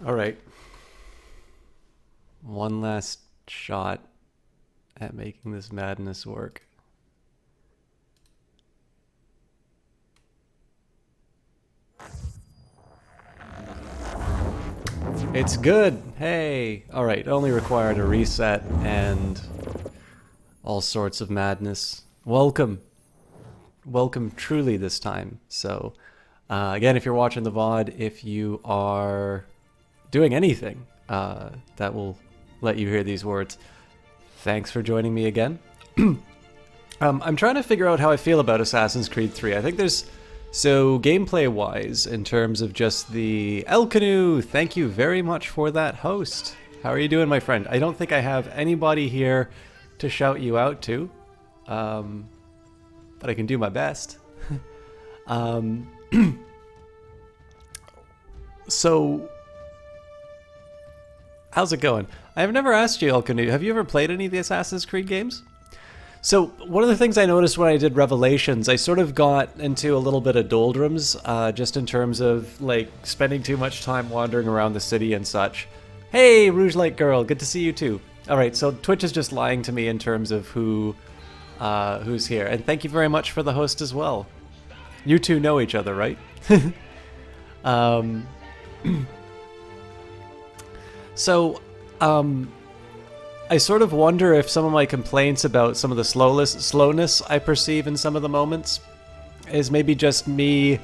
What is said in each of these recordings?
All right. One last shot at making this madness work. It's good. Hey. All right. Only required a reset and all sorts of madness. Welcome. Welcome truly this time. So, again, if you're watching the VOD, if you are doing anything that will let you hear these words, thanks for joining me again. I'm trying to figure out how I feel about Assassin's Creed 3. I think there's... So, gameplay-wise, in terms of just the... El Canoe, thank you very much for that host. How are you doing, my friend? I don't think I have anybody here to shout you out to. But I can do my best. So... How's it going? I've never asked you, El Canoe, have you ever played any of the Assassin's Creed games? So, one of the things I noticed when I did Revelations, I sort of got into a little bit of doldrums, just in terms of, like, spending too much time wandering around the city and such. Hey, Rouge Light Girl, good to see you too. Alright, so Twitch is just lying to me in terms of who's here. And thank you very much for the host as well. You two know each other, right? So, I sort of wonder if some of my complaints about some of the slowness I perceive in some of the moments is maybe just me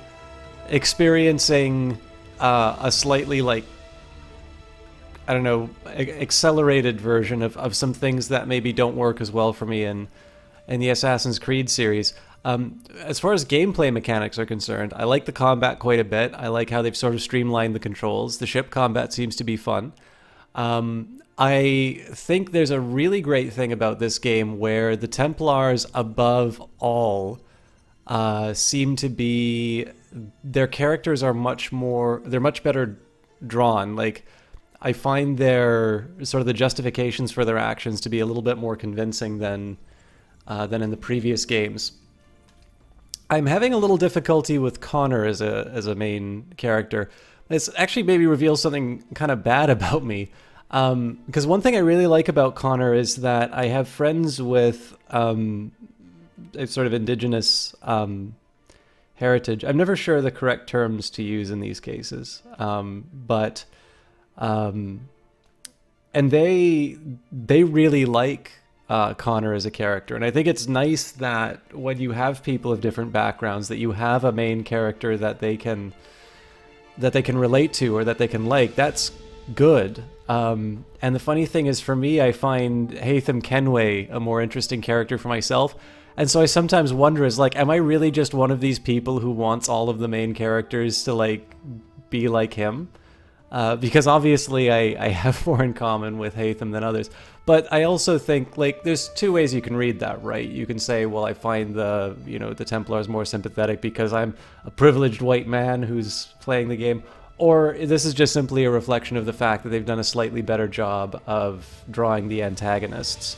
experiencing a slightly, like, I don't know, accelerated version of some things that maybe don't work as well for me in the Assassin's Creed series. As far as gameplay mechanics are concerned, I like the combat quite a bit. I like how they've sort of streamlined the controls. The ship combat seems to be fun. I think there's a really great thing about this game where the Templars, above all, seem to be... Their characters are they're much better drawn. Like, I find their sort of the justifications for their actions to be a little bit more convincing than in the previous games. I'm having a little difficulty with Connor as a main character. It's actually maybe reveals something kind of bad about me. Because one thing I really like about Connor is that I have friends with a sort of indigenous heritage. I'm never sure the correct terms to use in these cases, and they really like Connor as a character, and I think it's nice that when you have people of different backgrounds, that you have a main character that they can relate to or that they can like. That's good. And the funny thing is, for me, I find Haytham Kenway a more interesting character for myself. And so I sometimes wonder, is like, am I really just one of these people who wants all of the main characters to, like, be like him? Because obviously I have more in common with Haytham than others. But I also think, like, there's two ways you can read that, right? You can say, well, I find the Templars more sympathetic because I'm a privileged white man who's playing the game. Or this is just simply a reflection of the fact that they've done a slightly better job of drawing the antagonists.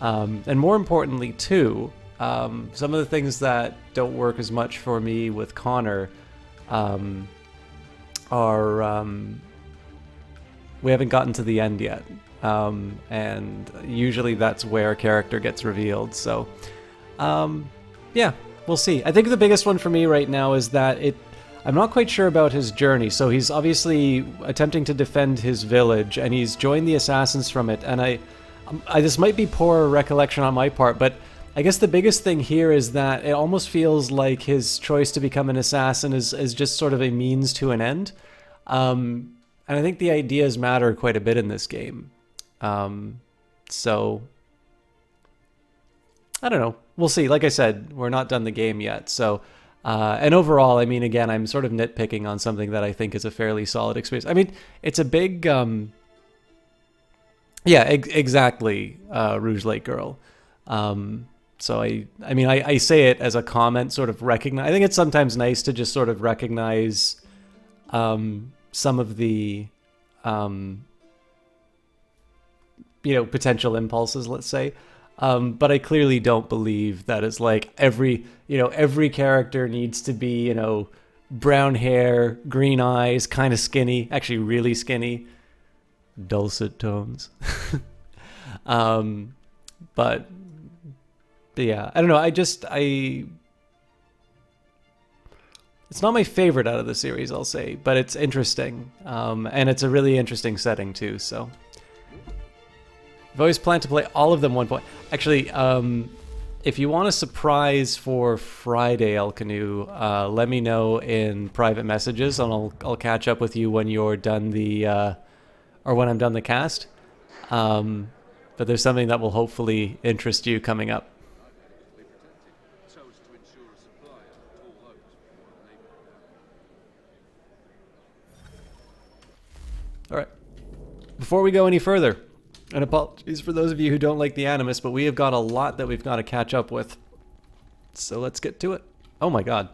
And more importantly, too, some of the things that don't work as much for me with Connor are... we haven't gotten to the end yet. And usually that's where a character gets revealed. So, yeah, we'll see. I think the biggest one for me right now is that I'm not quite sure about his journey. So he's obviously attempting to defend his village, and he's joined the assassins from it. And I this might be poor recollection on my part, but I guess the biggest thing here is that it almost feels like his choice to become an assassin is just sort of a means to an end. And I think the ideas matter quite a bit in this game. So, I don't know. We'll see. Like I said, we're not done the game yet. So, and overall, I mean, again, I'm sort of nitpicking on something that I think is a fairly solid experience. I mean, it's a big, yeah, exactly, Rouge Lake Girl. So I mean, I say it as a comment, sort of recognize. I think it's sometimes nice to just sort of recognize, some of the, potential impulses, let's say. But I clearly don't believe that it's like every character needs to be, brown hair, green eyes, kind of skinny, actually really skinny, dulcet tones. um, but yeah, I don't know. It's not my favorite out of the series, I'll say, but it's interesting. And it's a really interesting setting too, so. I've always planned to play all of them one point. Actually, if you want a surprise for Friday, El Canoe, let me know in private messages, and I'll catch up with you when you're done or when I'm done the cast. But there's something that will hopefully interest you coming up. All right. Before we go any further, and apologies for those of you who don't like the Animus, but we have got a lot that we've got to catch up with. So let's get to it. Oh my god.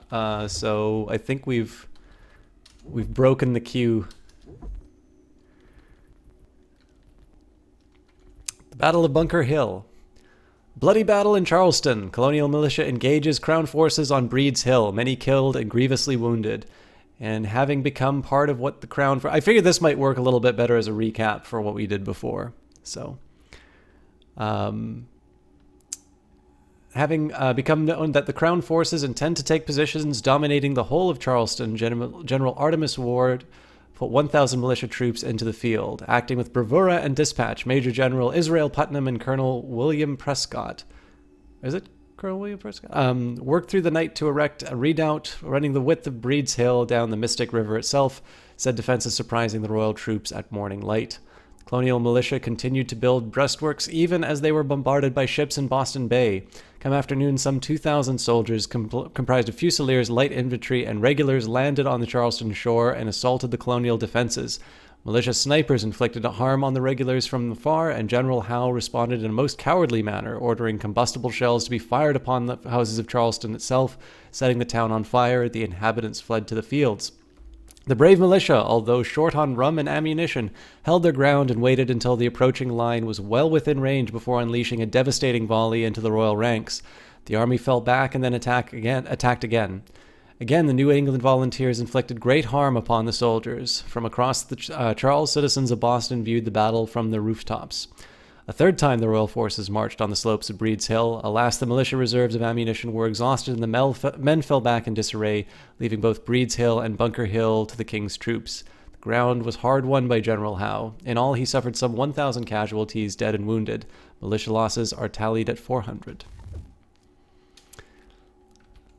So I think we've broken the queue. The Battle of Bunker Hill. Bloody battle in Charleston. Colonial militia engages Crown forces on Breed's Hill. Many killed and grievously wounded. And having become part of what the Crown... I figured this might work a little bit better as a recap for what we did before. So, having become known that the Crown forces intend to take positions dominating the whole of Charleston, General Artemus Ward put 1,000 militia troops into the field. Acting with bravura and dispatch, Major General Israel Putnam and Colonel William Prescott... Is it Colonel William Prescott? Worked through the night to erect a redoubt running the width of Breed's Hill down the Mystic River itself, said defenses surprising the royal troops at morning light. Colonial militia continued to build breastworks even as they were bombarded by ships in Boston Bay. Come afternoon, some 2,000 soldiers comprised of Fusiliers, light infantry, and regulars landed on the Charleston shore and assaulted the colonial defenses. Militia snipers inflicted harm on the regulars from afar, and General Howe responded in a most cowardly manner, ordering combustible shells to be fired upon the houses of Charleston itself, setting the town on fire. The inhabitants fled to the fields. The brave militia, although short on rum and ammunition, held their ground and waited until the approaching line was well within range before unleashing a devastating volley into the royal ranks. The army fell back and then attacked again. Again, the New England volunteers inflicted great harm upon the soldiers. From across the Charles, citizens of Boston viewed the battle from the rooftops. A third time the royal forces marched on the slopes of Breed's Hill. Alas, the militia reserves of ammunition were exhausted and the men fell back in disarray, leaving both Breed's Hill and Bunker Hill to the king's troops. The ground was hard won by General Howe. In all, he suffered some 1,000 casualties, dead and wounded. Militia losses are tallied at 400.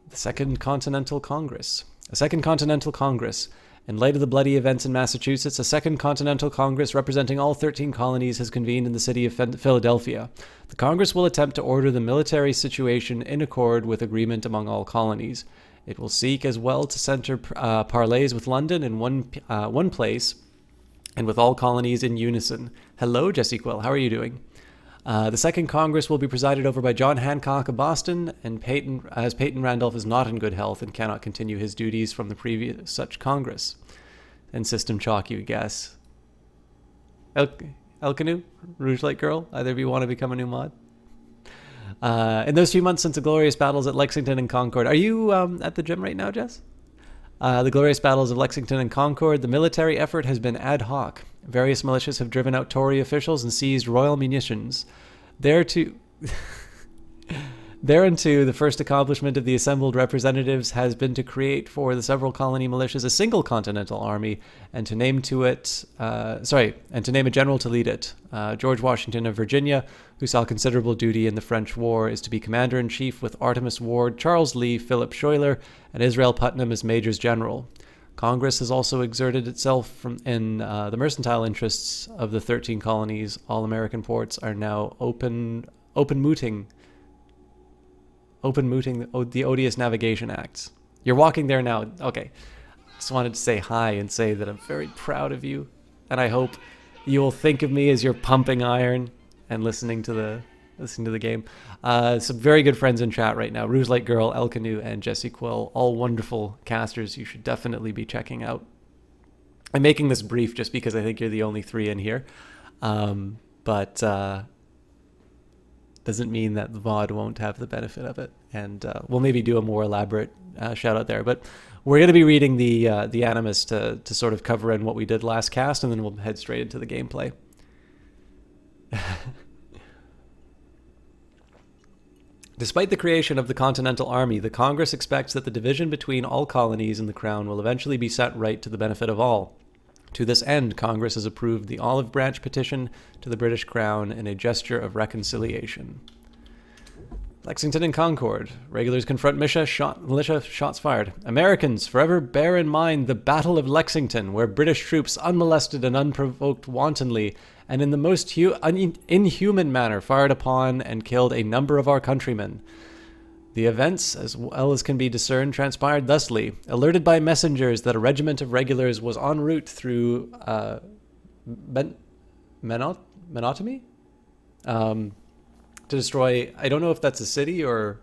The Second Continental Congress. A Second Continental Congress. In light of the bloody events in Massachusetts, a Second Continental Congress representing all 13 colonies has convened in the city of Philadelphia. The Congress will attempt to order the military situation in accord with agreement among all colonies. It will seek as well to center parleys with London in one place and with all colonies in unison. Hello, Jesse Quill. How are you doing? The Second Congress will be presided over by John Hancock of Boston, and Peyton Randolph is not in good health and cannot continue his duties from the previous such Congress. And System Chalk, you guess. El Canoe? Rouge Light Girl? Either of you want to become a new mod? In those few months since the glorious battles at Lexington and Concord... Are you at the gym right now, Jess? The glorious battles of Lexington and Concord, the military effort has been ad hoc. Various militias have driven out Tory officials and seized royal munitions. Thereunto, the first accomplishment of the assembled representatives has been to create for the several colony militias a single continental army, and to name a general to lead it. George Washington of Virginia, who saw considerable duty in the French War, is to be commander-in-chief, with Artemus Ward, Charles Lee, Philip Schuyler, and Israel Putnam as majors general. Congress has also exerted itself in the mercantile interests of the 13 colonies. All American ports are now open mooting the odious navigation acts. You're walking there now. Okay. Just wanted to say hi and say that I'm very proud of you, and I hope you will think of me as your pumping iron and listening to the game. Some very good friends in chat right now. Rouge Light Girl, El Canoe, and Jesse Quill, all wonderful casters you should definitely be checking out. I'm making this brief just because I think you're the only three in here. But doesn't mean that the VOD won't have the benefit of it. And we'll maybe do a more elaborate shout out there. But We're going to be reading the Animus to sort of cover in what we did last cast, and then we'll head straight into the gameplay. Despite the creation of the Continental Army, the Congress expects that the division between all colonies and the Crown will eventually be set right to the benefit of all. To this end, Congress has approved the Olive Branch Petition to the British Crown in a gesture of reconciliation. Lexington and Concord. Regulars confront militia, shots fired. Americans, forever bear in mind the Battle of Lexington, where British troops unmolested and unprovoked wantonly and in the most inhuman manner fired upon and killed a number of our countrymen. The events, as well as can be discerned, transpired thusly. Alerted by messengers that a regiment of regulars was en route through Menotomy? To destroy, I don't know if that's a city or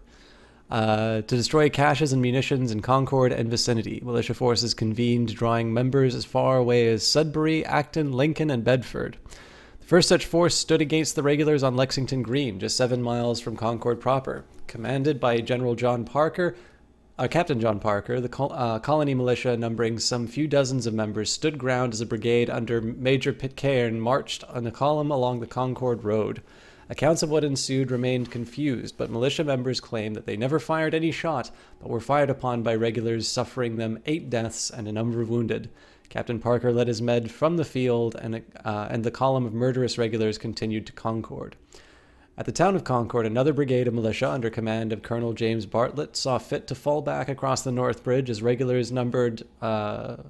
to destroy caches and munitions in Concord and vicinity. Militia forces convened, drawing members as far away as Sudbury, Acton, Lincoln, and Bedford. The first such force stood against the regulars on Lexington Green, just 7 miles from Concord proper. Commanded by Captain John Parker, the colony militia, numbering some few dozens of members, stood ground as a brigade under Major Pitcairn marched on a column along the Concord Road. Accounts of what ensued remained confused, but militia members claimed that they never fired any shot, but were fired upon by regulars, suffering them 8 deaths and a number of wounded. Captain Parker led his men from the field, and the column of murderous regulars continued to Concord. At the town of Concord, another brigade of militia under command of Colonel James Bartlett saw fit to fall back across the North Bridge as the regulars numbered a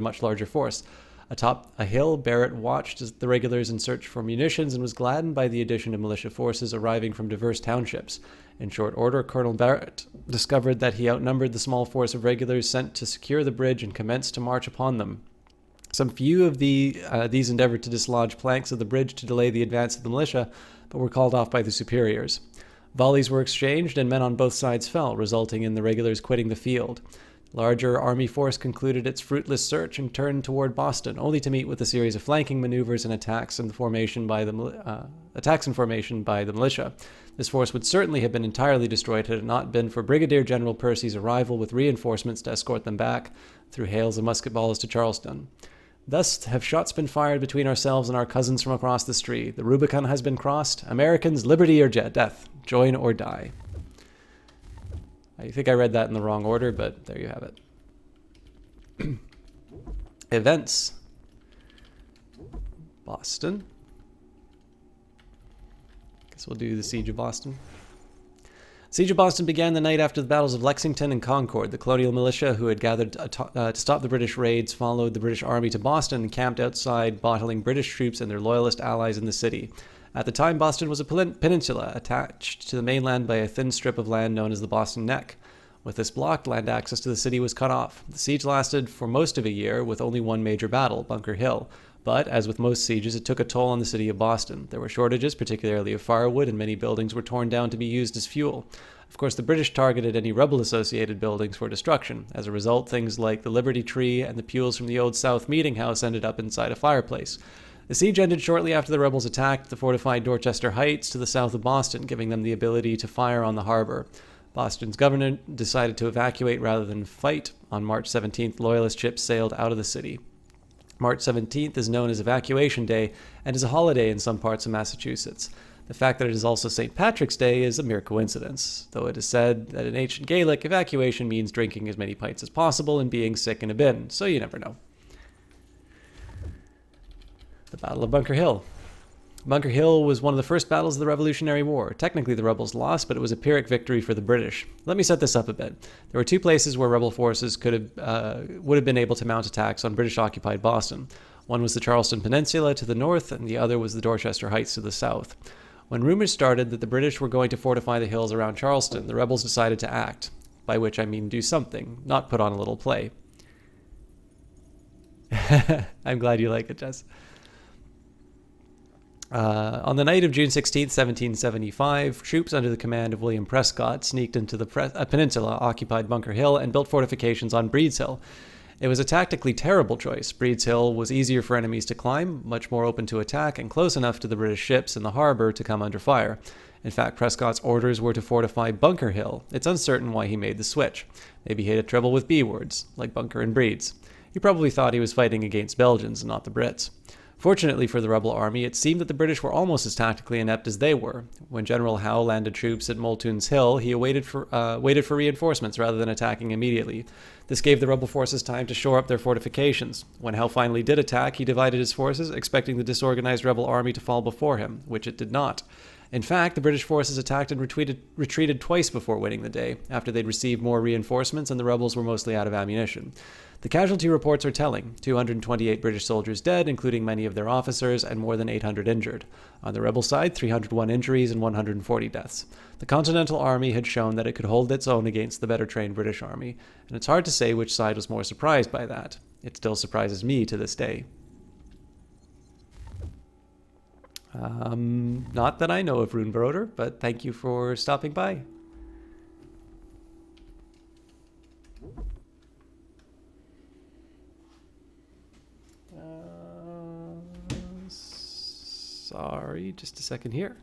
much larger force. Atop a hill, Barrett watched as the regulars in search for munitions and was gladdened by the addition of militia forces arriving from diverse townships. In short order, Colonel Barrett discovered that he outnumbered the small force of regulars sent to secure the bridge and commenced to march upon them. Some few of these endeavored to dislodge planks of the bridge to delay the advance of the militia, but were called off by the superiors. Volleys were exchanged, and men on both sides fell, resulting in the regulars quitting the field. Larger army force concluded its fruitless search and turned toward Boston, only to meet with a series of flanking maneuvers and attacks in formation by the militia. This force would certainly have been entirely destroyed had it not been for Brigadier General Percy's arrival with reinforcements to escort them back through hails of musket balls to Charleston. Thus have shots been fired between ourselves and our cousins from across the street. The Rubicon has been crossed. Americans, liberty or death, join or die. I think I read that in the wrong order, but there you have it. Events. Boston. Guess we'll do the Siege of Boston. Siege of Boston began the night after the battles of Lexington and Concord. The colonial militia, who had gathered to stop the British raids, followed the British army to Boston and camped outside, bottling British troops and their loyalist allies in the city. At the time, Boston was a peninsula attached to the mainland by a thin strip of land known as the Boston Neck. With this blocked, land access to the city was cut off. The siege lasted for most of a year, with only one major battle, Bunker Hill. But, as with most sieges, it took a toll on the city of Boston. There were shortages, particularly of firewood, and many buildings were torn down to be used as fuel. Of course, the British targeted any rebel-associated buildings for destruction. As a result, things like the Liberty Tree and the pews from the Old South Meeting House ended up inside a fireplace. The siege ended shortly after the rebels attacked the fortified Dorchester Heights to the south of Boston, giving them the ability to fire on the harbor. Boston's governor decided to evacuate rather than fight. On March 17th, Loyalist ships sailed out of the city. March 17th is known as Evacuation Day and is a holiday in some parts of Massachusetts. The fact that it is also St. Patrick's Day is a mere coincidence, though it is said that in ancient Gaelic, evacuation means drinking as many pints as possible and being sick in a bin, so you never know. The Battle of Bunker Hill. Bunker Hill was one of the first battles of the Revolutionary War. Technically, the rebels lost, but it was a Pyrrhic victory for the British. Let me set this up a bit. There were 2 places where rebel forces would have been able to mount attacks on British-occupied Boston. One was the Charleston Peninsula to the north, and the other was the Dorchester Heights to the south. When rumors started that the British were going to fortify the hills around Charleston, the rebels decided to act, by which I mean do something, not put on a little play. I'm glad you like it, Jess. On the night of June 16, 1775, troops under the command of William Prescott sneaked into the peninsula, occupied Bunker Hill, and built fortifications on Breed's Hill. It was a tactically terrible choice. Breed's Hill was easier for enemies to climb, much more open to attack, and close enough to the British ships in the harbor to come under fire. In fact, Prescott's orders were to fortify Bunker Hill. It's uncertain why he made the switch. Maybe he had trouble with B words, like bunker and breeds. He probably thought he was fighting against Belgians and not the Brits. Fortunately for the rebel army, it seemed that the British were almost as tactically inept as they were. When General Howe landed troops at Multoon's Hill, he waited for reinforcements rather than attacking immediately. This gave the rebel forces time to shore up their fortifications. When Howe finally did attack, he divided his forces, expecting the disorganized rebel army to fall before him, which it did not. In fact, the British forces attacked and retreated twice before winning the day, after they'd received more reinforcements and the rebels were mostly out of ammunition. The casualty reports are telling: 228 British soldiers dead, including many of their officers, and more than 800 injured. On the rebel side, 301 injuries and 140 deaths. The Continental Army had shown that it could hold its own against the better-trained British Army, and it's hard to say which side was more surprised by that. It still surprises me to this day. Not that I know of, Runebroder, but thank you for stopping by. Sorry, just a second here.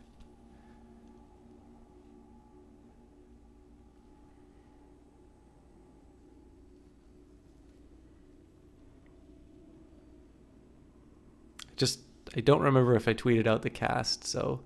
I don't remember if I tweeted out the cast, so...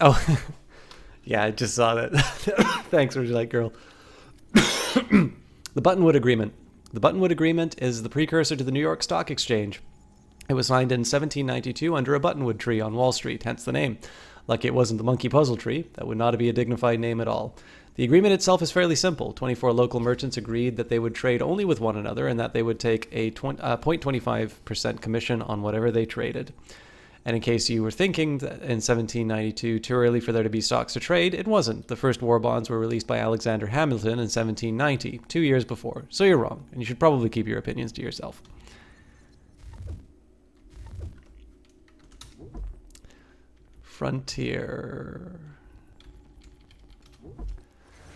Oh, yeah, I just saw that. Thanks, Would You Like Girl. The Buttonwood Agreement. The Buttonwood Agreement is the precursor to the New York Stock Exchange. It was signed in 1792 under a buttonwood tree on Wall Street, hence the name. Lucky it wasn't the monkey puzzle tree. That would not be a dignified name at all. The agreement itself is fairly simple. 24 local merchants agreed that they would trade only with one another and that they would take a 0.25% commission on whatever they traded. And in case you were thinking that in 1792 too early for there to be stocks to trade, it wasn't. The first war bonds were released by Alexander Hamilton in 1790, 2 years before. So you're wrong, and you should probably keep your opinions to yourself. Frontier.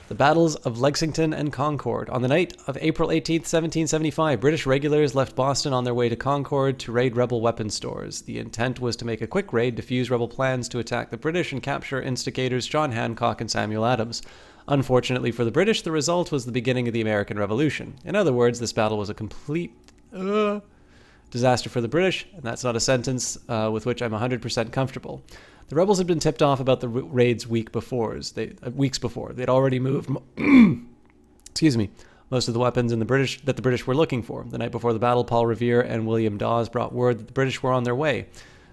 The battles of Lexington and Concord. On the night of April 18th, 1775, British regulars left Boston on their way to Concord to raid rebel weapons stores. The intent was to make a quick raid, defuse rebel plans to attack the British, and capture instigators John Hancock and Samuel Adams. Unfortunately for the British, the result was the beginning of the American Revolution. In other words, this battle was a complete disaster for the British, and that's not a sentence with which I'm 100% comfortable. The rebels had been tipped off about the raids weeks before. They'd already moved most of the weapons that the British were looking for. The night before the battle, Paul Revere and William Dawes brought word that the British were on their way.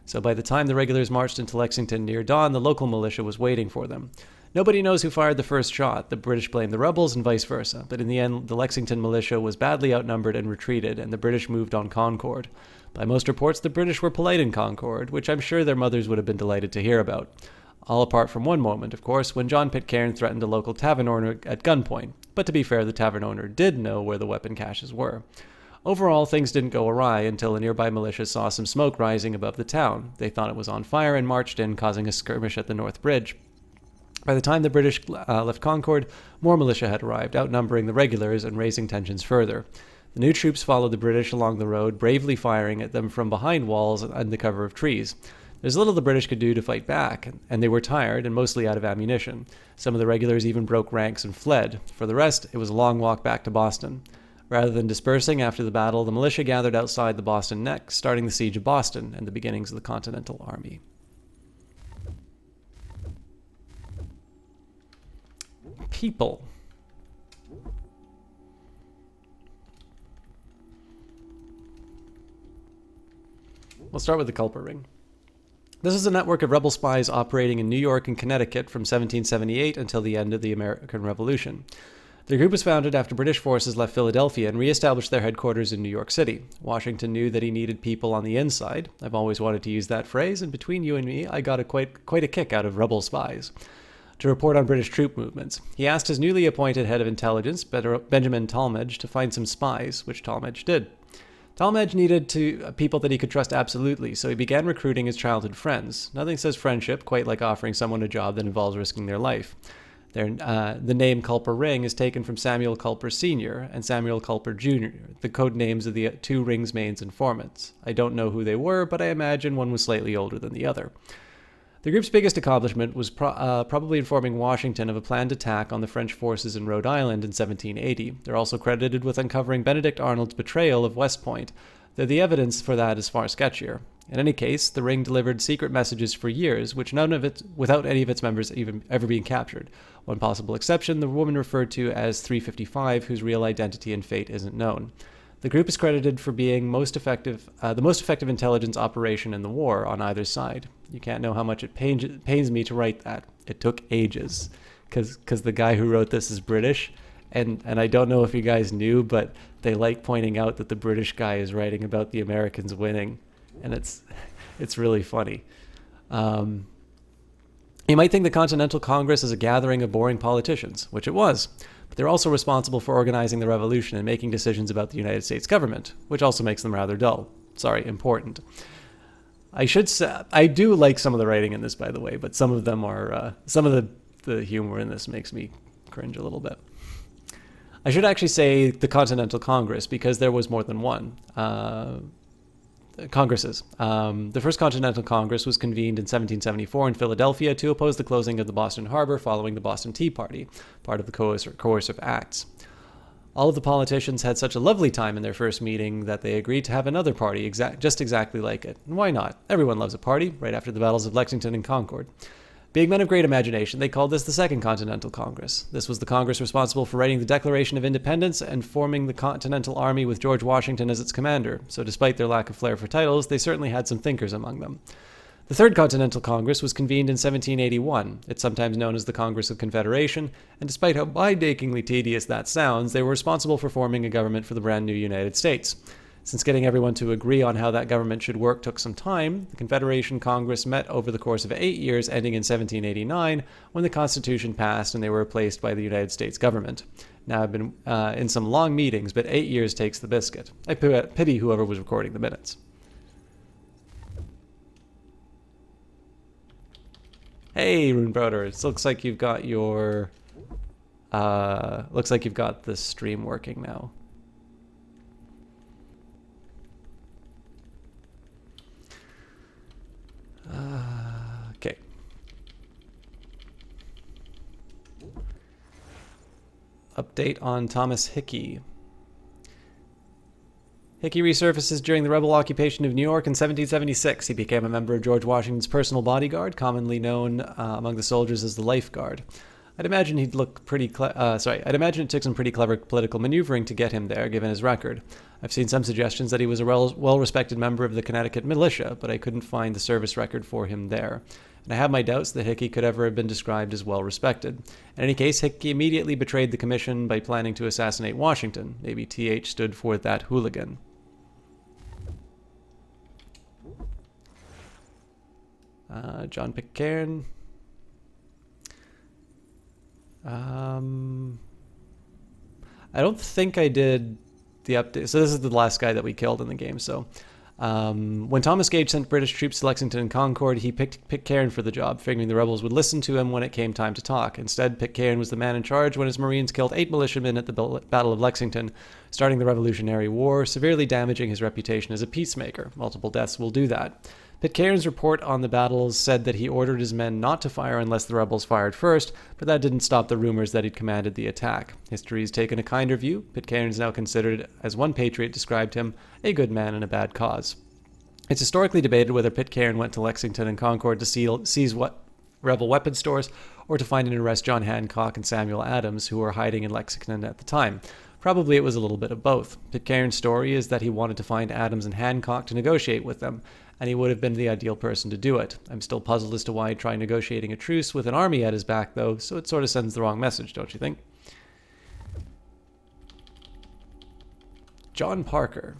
So by the time the regulars marched into Lexington near dawn, the local militia was waiting for them. Nobody knows who fired the first shot. The British blamed the rebels and vice versa. But in the end, the Lexington militia was badly outnumbered and retreated, and the British moved on Concord. By most reports, the British were polite in Concord, which I'm sure their mothers would have been delighted to hear about. All apart from one moment, of course, when John Pitcairn threatened a local tavern owner at gunpoint. But to be fair, the tavern owner did know where the weapon caches were. Overall, things didn't go awry until a nearby militia saw some smoke rising above the town. They thought it was on fire and marched in, causing a skirmish at the North Bridge. By the time the British left Concord, more militia had arrived, outnumbering the regulars and raising tensions further. The new troops followed the British along the road, bravely firing at them from behind walls and under cover of trees. There's little the British could do to fight back, and they were tired and mostly out of ammunition. Some of the regulars even broke ranks and fled. For the rest, it was a long walk back to Boston. Rather than dispersing after the battle, the militia gathered outside the Boston Neck, starting the siege of Boston and the beginnings of the Continental Army. People. We'll start with the culprit ring. This is a network of rebel spies operating in New York and Connecticut from 1778 until the end of the American Revolution. The group was founded after British forces left Philadelphia and re-established their headquarters in New York City. Washington knew that he needed people on the inside. I've always wanted to use that phrase, and between you and me, I got quite a kick out of rebel spies. to report on British troop movements. He asked his newly appointed head of intelligence, Benjamin Talmadge, to find some spies, which Talmadge did. Talmadge needed people that he could trust absolutely, so he began recruiting his childhood friends. Nothing says friendship quite like offering someone a job that involves risking their life. The name Culper Ring is taken from Samuel Culper Sr. and Samuel Culper Jr., the code names of the two Ring's main informants. I don't know who they were, but I imagine one was slightly older than the other. The group's biggest accomplishment was probably informing Washington of a planned attack on the French forces in Rhode Island in 1780. They're also credited with uncovering Benedict Arnold's betrayal of West Point, though the evidence for that is far sketchier. In any case, the Ring delivered secret messages for years, without any of its members even ever being captured. One possible exception, the woman referred to as 355, whose real identity and fate isn't known. The group is credited for being the most effective intelligence operation in the war on either side. You can't know how much it pains me to write that. It took ages, because the guy who wrote this is British, and I don't know if you guys knew, but they like pointing out that the British guy is writing about the Americans winning, and it's really funny. You might think the Continental Congress is a gathering of boring politicians, which it was. But they're also responsible for organizing the revolution and making decisions about the United States government, which also makes them rather dull. Sorry, important. I should say, I do like some of the writing in this, by the way, but some of them are, some of the humor in this makes me cringe a little bit. I should actually say the Continental Congress, because there was more than one. Congresses. The first Continental Congress was convened in 1774 in Philadelphia to oppose the closing of the Boston Harbor following the Boston Tea Party, part of the coercive acts. All of the politicians had such a lovely time in their first meeting that they agreed to have another party just exactly like it. And why not? Everyone loves a party, right after the battles of Lexington and Concord. Being men of great imagination, they called this the Second Continental Congress. This was the Congress responsible for writing the Declaration of Independence and forming the Continental Army with George Washington as its commander, so despite their lack of flair for titles, they certainly had some thinkers among them. The Third Continental Congress was convened in 1781. It's sometimes known as the Congress of Confederation, and despite how mind-achingly tedious that sounds, they were responsible for forming a government for the brand new United States. Since getting everyone to agree on how that government should work took some time, the Confederation Congress met over the course of 8 years, ending in 1789, when the Constitution passed and they were replaced by the United States government. Now, I've been in some long meetings, but 8 years takes the biscuit. I pity whoever was recording the minutes. Hey, Rune Broders, looks like you've got your... looks like you've got the stream working now. Okay. Update on Thomas Hickey. Hickey resurfaces during the rebel occupation of New York in 1776. He became a member of George Washington's personal bodyguard, commonly known among the soldiers as the Life Guard. I'd imagine it took some pretty clever political maneuvering to get him there, given his record. I've seen some suggestions that he was a well-respected member of the Connecticut militia, but I couldn't find the service record for him there. And I have my doubts that Hickey could ever have been described as well-respected. In any case, Hickey immediately betrayed the commission by planning to assassinate Washington. Maybe TH stood for that hooligan. John Pitcairn. I don't think I did the update. So this is the last guy that we killed in the game. So when Thomas Gage sent British troops to Lexington and Concord, he picked Pitcairn for the job, figuring the rebels would listen to him when it came time to talk. Instead, Pitcairn was the man in charge when his Marines killed 8 militiamen at the Battle of Lexington, starting the Revolutionary War, severely damaging his reputation as a peacemaker. Multiple deaths will do that. Pitcairn's report on the battles said that he ordered his men not to fire unless the rebels fired first, but that didn't stop the rumors that he'd commanded the attack. History's taken a kinder view. Pitcairn is now considered, as one patriot described him, a good man in a bad cause. It's historically debated whether Pitcairn went to Lexington and Concord to seize rebel weapon stores or to find and arrest John Hancock and Samuel Adams, who were hiding in Lexington at the time. Probably it was a little bit of both. Pitcairn's story is that he wanted to find Adams and Hancock to negotiate with them, and he would have been the ideal person to do it. I'm still puzzled as to why he'd try negotiating a truce with an army at his back, though, so it sort of sends the wrong message, don't you think? John Parker.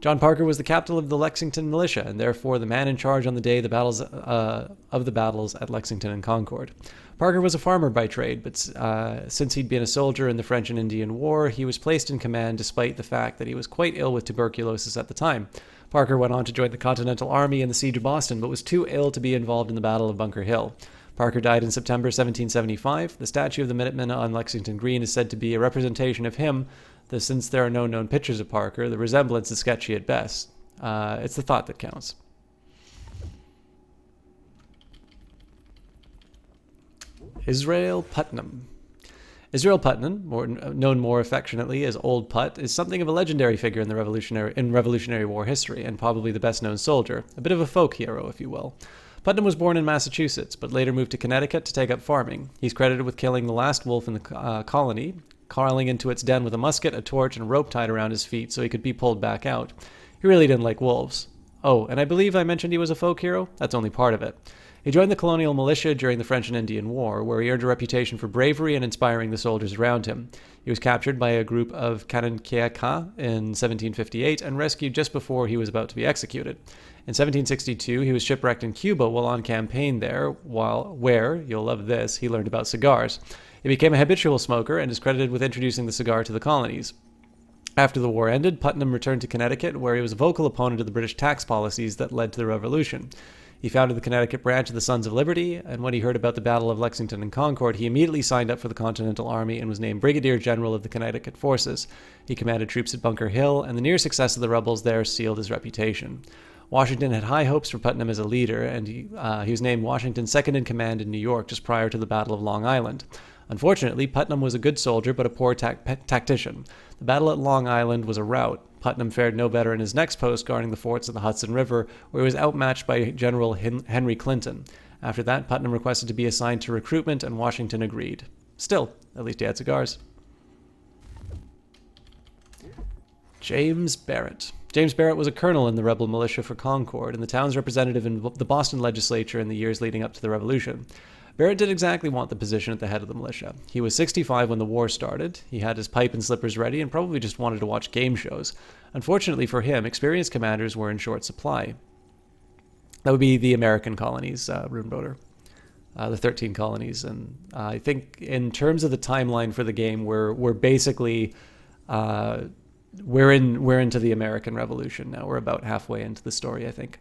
John Parker was the captain of the Lexington militia, and therefore the man in charge on the day of the battles at Lexington and Concord. Parker was a farmer by trade, but since he'd been a soldier in the French and Indian War, he was placed in command despite the fact that he was quite ill with tuberculosis at the time. Parker went on to join the Continental Army in the Siege of Boston, but was too ill to be involved in the Battle of Bunker Hill. Parker died in September 1775. The statue of the Minutemen on Lexington Green is said to be a representation of him, though since there are no known pictures of Parker, the resemblance is sketchy at best. It's the thought that counts. Israel Putnam. Israel Putnam, known more affectionately as Old Put, is something of a legendary figure in Revolutionary War history, and probably the best-known soldier, a bit of a folk hero, if you will. Putnam was born in Massachusetts, but later moved to Connecticut to take up farming. He's credited with killing the last wolf in the colony, crawling into its den with a musket, a torch, and a rope tied around his feet so he could be pulled back out. He really didn't like wolves. Oh, and I believe I mentioned he was a folk hero? That's only part of it. He joined the colonial militia during the French and Indian War, where he earned a reputation for bravery and inspiring the soldiers around him. He was captured by a group of Kanankeaka in 1758 and rescued just before he was about to be executed. In 1762, he was shipwrecked in Cuba while on campaign there, where, you'll love this, he learned about cigars. He became a habitual smoker and is credited with introducing the cigar to the colonies. After the war ended, Putnam returned to Connecticut, where he was a vocal opponent of the British tax policies that led to the Revolution. He founded the Connecticut branch of the Sons of Liberty, and when he heard about the Battle of Lexington and Concord, he immediately signed up for the Continental Army and was named Brigadier General of the Connecticut Forces. He commanded troops at Bunker Hill, and the near success of the rebels there sealed his reputation. Washington had high hopes for Putnam as a leader, and he was named Washington's second-in-command in New York just prior to the Battle of Long Island. Unfortunately, Putnam was a good soldier but a poor tactician. The battle at Long Island was a rout. Putnam fared no better in his next post guarding the forts of the Hudson River, where he was outmatched by General Henry Clinton. After that, Putnam requested to be assigned to recruitment, and Washington agreed. Still, at least he had cigars. James Barrett. James Barrett was a colonel in the rebel militia for Concord and the town's representative in the Boston legislature in the years leading up to the Revolution. Barrett didn't exactly want the position at the head of the militia. He was 65 when the war started. He had his pipe and slippers ready and probably just wanted to watch game shows. Unfortunately for him, experienced commanders were in short supply. That would be the American colonies, Runeboater. The 13 colonies. And I think in terms of the timeline for the game, we're basically... we're into the American Revolution now. We're about halfway into the story, I think.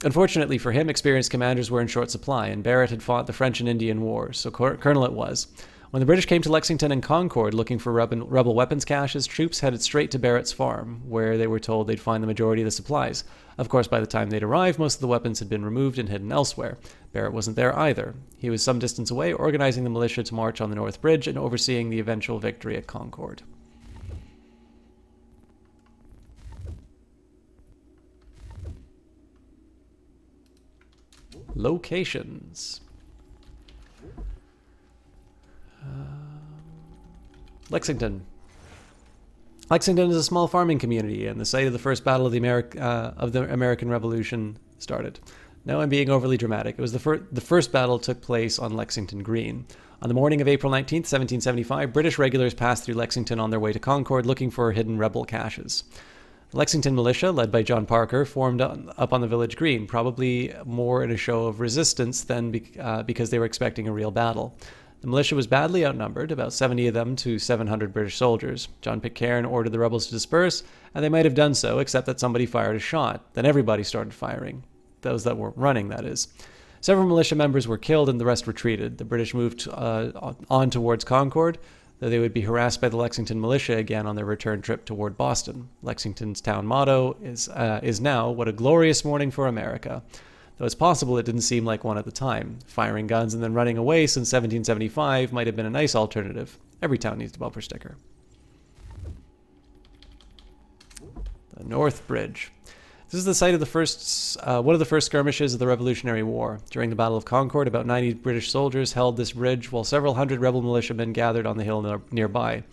Unfortunately for him, experienced commanders were in short supply, and Barrett had fought the French and Indian Wars, so colonel it was. When the British came to Lexington and Concord looking for rebel weapons caches, troops headed straight to Barrett's farm, where they were told they'd find the majority of the supplies. Of course, by the time they'd arrived, most of the weapons had been removed and hidden elsewhere. Barrett wasn't there either. He was some distance away, organizing the militia to march on the North Bridge and overseeing the eventual victory at Concord. Locations. Lexington. Lexington is a small farming community and the site of the first battle of the American Revolution started. No, I'm being overly dramatic. It was the first battle took place on Lexington Green. On the morning of April 19th, 1775, British regulars passed through Lexington on their way to Concord looking for hidden rebel caches. The Lexington militia, led by John Parker, formed up on the village green, probably more in a show of resistance than because they were expecting a real battle. The militia was badly outnumbered, about 70 of them to 700 British soldiers. John Pitcairn ordered the rebels to disperse, and they might have done so, except that somebody fired a shot. Then everybody started firing. Those that weren't running, that is. Several militia members were killed and the rest retreated. The British moved on towards Concord, though they would be harassed by the Lexington militia again on their return trip toward Boston. Lexington's town motto is now, "What a glorious morning for America." Though it's possible it didn't seem like one at the time. Firing guns and then running away since 1775 might have been a nice alternative. Every town needs a bumper sticker. The North Bridge. This is the site of one of the first skirmishes of the Revolutionary War. During the Battle of Concord, about 90 British soldiers held this bridge, while several hundred rebel militiamen gathered on the hill nearby.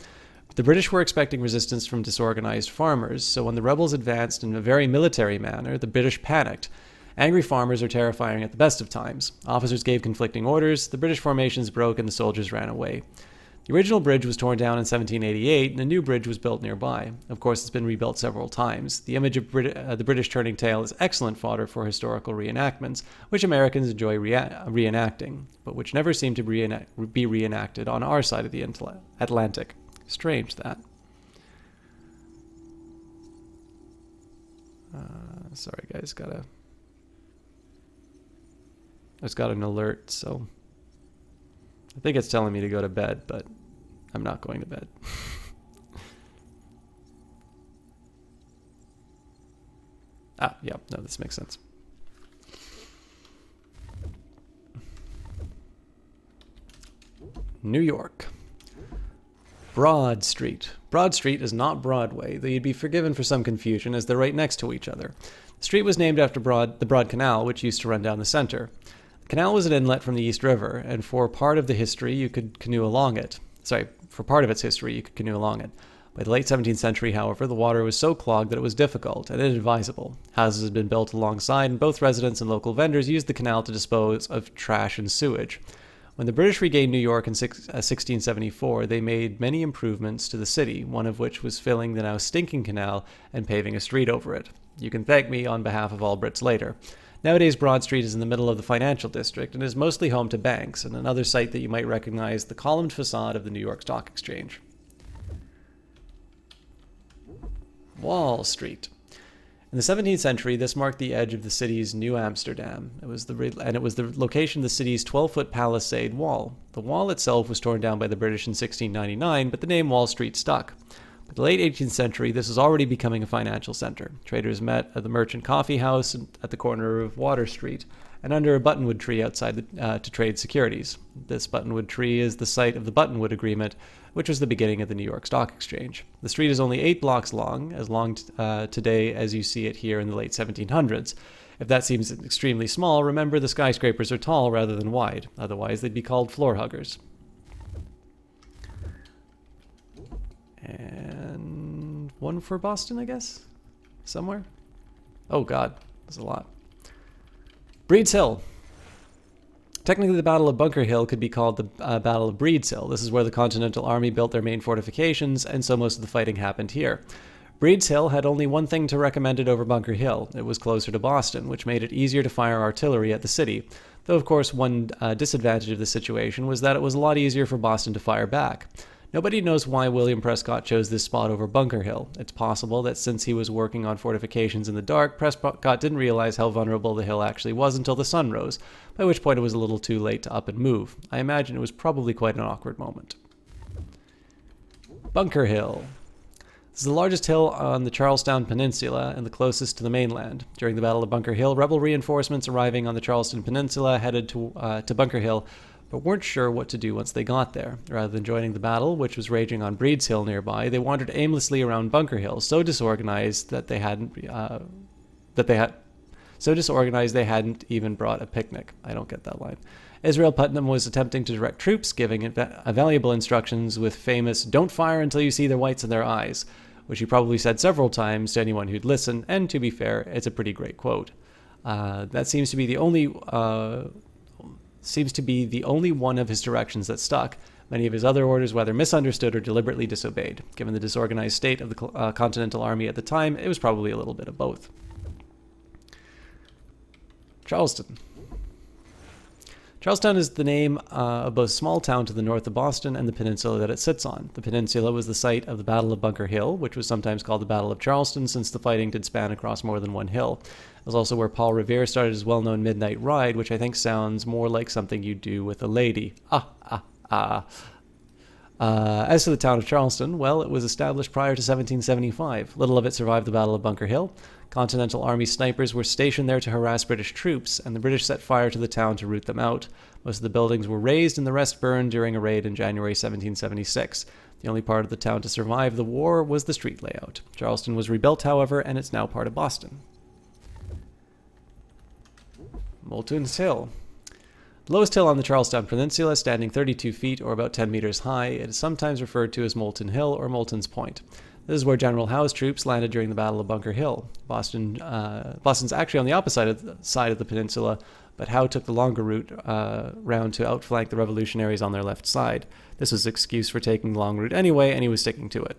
The British were expecting resistance from disorganized farmers, so when the rebels advanced in a very military manner, the British panicked. Angry farmers are terrifying at the best of times. Officers gave conflicting orders, the British formations broke, and the soldiers ran away. The original bridge was torn down in 1788, and a new bridge was built nearby. Of course, it's been rebuilt several times. The image of the British turning tail is excellent fodder for historical reenactments, which Americans enjoy reenacting, but which never seem to be reenacted on our side of the Atlantic. Strange, that. Sorry, guys, I just got an alert, so I think it's telling me to go to bed, but I'm not going to bed. Yeah, no, this makes sense. New York. Broad Street. Broad Street is not Broadway, though you'd be forgiven for some confusion as they're right next to each other. The street was named after the Broad Canal, which used to run down the center. The canal was an inlet from the East River, and for part of its history, you could canoe along it. By the late 17th century, however, the water was so clogged that it was difficult and inadvisable. Houses had been built alongside, and both residents and local vendors used the canal to dispose of trash and sewage. When the British regained New York in 1674, they made many improvements to the city, one of which was filling the now stinking canal and paving a street over it. You can thank me on behalf of all Brits later. Nowadays, Broad Street is in the middle of the financial district and is mostly home to banks, and another site that you might recognize, the columned facade of the New York Stock Exchange. Wall Street. In the 17th century, this marked the edge of the city's New Amsterdam. It was the location of the city's 12-foot palisade wall. The wall itself was torn down by the British in 1699, but the name Wall Street stuck. By the late 18th century, this was already becoming a financial center. Traders met at the Merchant Coffee House at the corner of Water Street and under a buttonwood tree outside to trade securities. This buttonwood tree is the site of the Buttonwood Agreement, which was the beginning of the New York Stock Exchange. The street is only 8 blocks long, as long today as you see it here in the late 1700s. If that seems extremely small, remember the skyscrapers are tall rather than wide. Otherwise, they'd be called floor huggers. And one for Boston, I guess? Somewhere? Oh god, there's a lot. Breed's Hill. Technically, the Battle of Bunker Hill could be called the Battle of Breed's Hill. This is where the Continental Army built their main fortifications, and so most of the fighting happened here. Breed's Hill had only one thing to recommend it over Bunker Hill. It was closer to Boston, which made it easier to fire artillery at the city. Though, of course, one disadvantage of the situation was that it was a lot easier for Boston to fire back. Nobody knows why William Prescott chose this spot over Bunker Hill. It's possible that since he was working on fortifications in the dark, Prescott didn't realize how vulnerable the hill actually was until the sun rose, by which point it was a little too late to up and move. I imagine it was probably quite an awkward moment. Bunker Hill. This is the largest hill on the Charlestown Peninsula and the closest to the mainland. During the Battle of Bunker Hill, rebel reinforcements arriving on the Charleston Peninsula headed to Bunker Hill, but weren't sure what to do once they got there. Rather than joining the battle, which was raging on Breed's Hill nearby, they wandered aimlessly around Bunker Hill, so disorganized they hadn't even brought a picnic. I don't get that line. Israel Putnam was attempting to direct troops, giving valuable instructions with famous "Don't fire until you see the whites in their eyes," which he probably said several times to anyone who'd listen, and to be fair, it's a pretty great quote. That seems to be the only one of his directions that stuck. Many of his other orders were either misunderstood or deliberately disobeyed. Given the disorganized state of the Continental Army at the time, it was probably a little bit of both. Charleston. Charlestown is the name of both small town to the north of Boston and the peninsula that it sits on. The peninsula was the site of the Battle of Bunker Hill, which was sometimes called the Battle of Charleston since the fighting did span across more than one hill. It was also where Paul Revere started his well-known midnight ride, which I think sounds more like something you'd do with a lady. As to the town of Charleston, well, it was established prior to 1775. Little of it survived the Battle of Bunker Hill. Continental Army snipers were stationed there to harass British troops, and the British set fire to the town to root them out. Most of the buildings were razed and the rest burned during a raid in January 1776. The only part of the town to survive the war was the street layout. Charleston was rebuilt, however, and it's now part of Boston. Moulton's Hill. The lowest hill on the Charlestown Peninsula, standing 32 feet or about 10 meters high, it is sometimes referred to as Moulton Hill or Moulton's Point. This is where General Howe's troops landed during the Battle of Bunker Hill. Boston's actually on the opposite side of the peninsula, but Howe took the longer route round to outflank the revolutionaries on their left side. This was an excuse for taking the long route anyway, and he was sticking to it.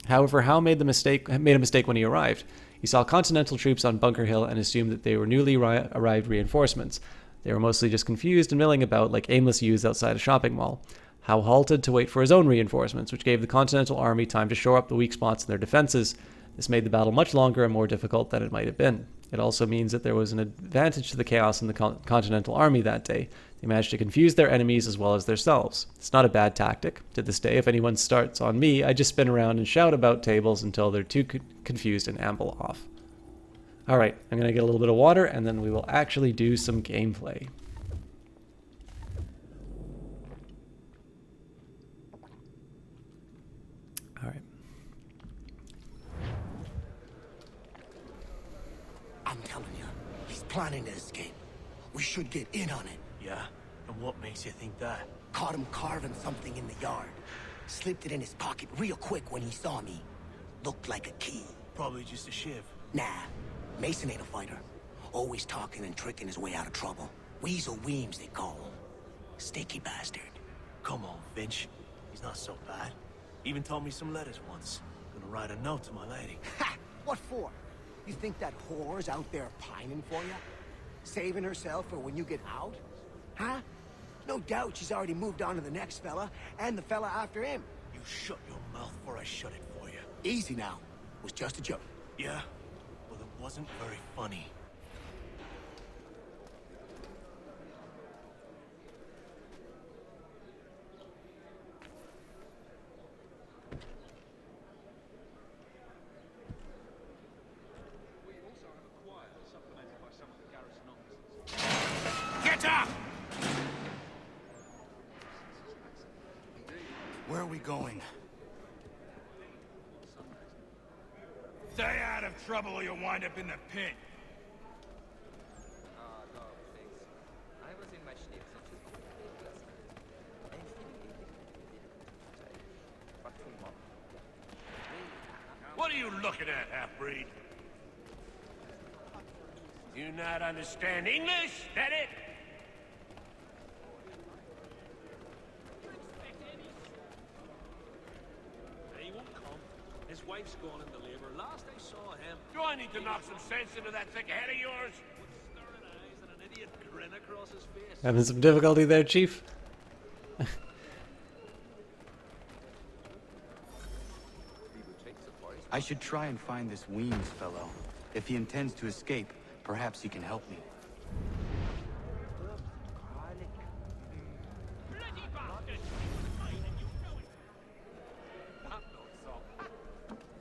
However, Howe made a mistake when he arrived. He saw Continental troops on Bunker Hill and assumed that they were newly arrived reinforcements. They were mostly just confused and milling about like aimless youths outside a shopping mall. Howe halted to wait for his own reinforcements, which gave the Continental Army time to shore up the weak spots in their defenses. This made the battle much longer and more difficult than it might have been. It also means that there was an advantage to the chaos in the Continental Army that day. They managed to confuse their enemies as well as themselves. It's not a bad tactic. To this day, if anyone starts on me, I just spin around and shout about tables until they're too confused and amble off. Alright, I'm going to get a little bit of water, and then we will actually do some gameplay. Alright. I'm telling you, he's planning to escape. We should get in on it. Yeah? And what makes you think that? Caught him carving something in the yard. Slipped it in his pocket real quick when he saw me. Looked like a key. Probably just a shiv. Nah, Mason ain't a fighter. Always talking and tricking his way out of trouble. Weasel Weems, they call him. Sticky bastard. Come on, Finch. He's not so bad. Even told me some letters once. Gonna write a note to my lady. Ha! What for? You think that whore's out there pining for you? Saving herself for when you get out? Huh? No doubt she's already moved on to the next fella, and the fella after him. You shut your mouth before I shut it for you. Easy now. Was just a joke. Yeah? Well, it wasn't very funny. Get up! Where are we going? Stay out of trouble or you'll wind up in the pit. What are you looking at, half-breed? You not understand English? That it? He won't come. His wife's gone into labor. Last I saw him, Do I need to knock some sense into that thick head of yours? with staring eyes and an idiot grin across his face. Having some difficulty there, Chief? I should try and find this Weems fellow. If he intends to escape, perhaps he can help me.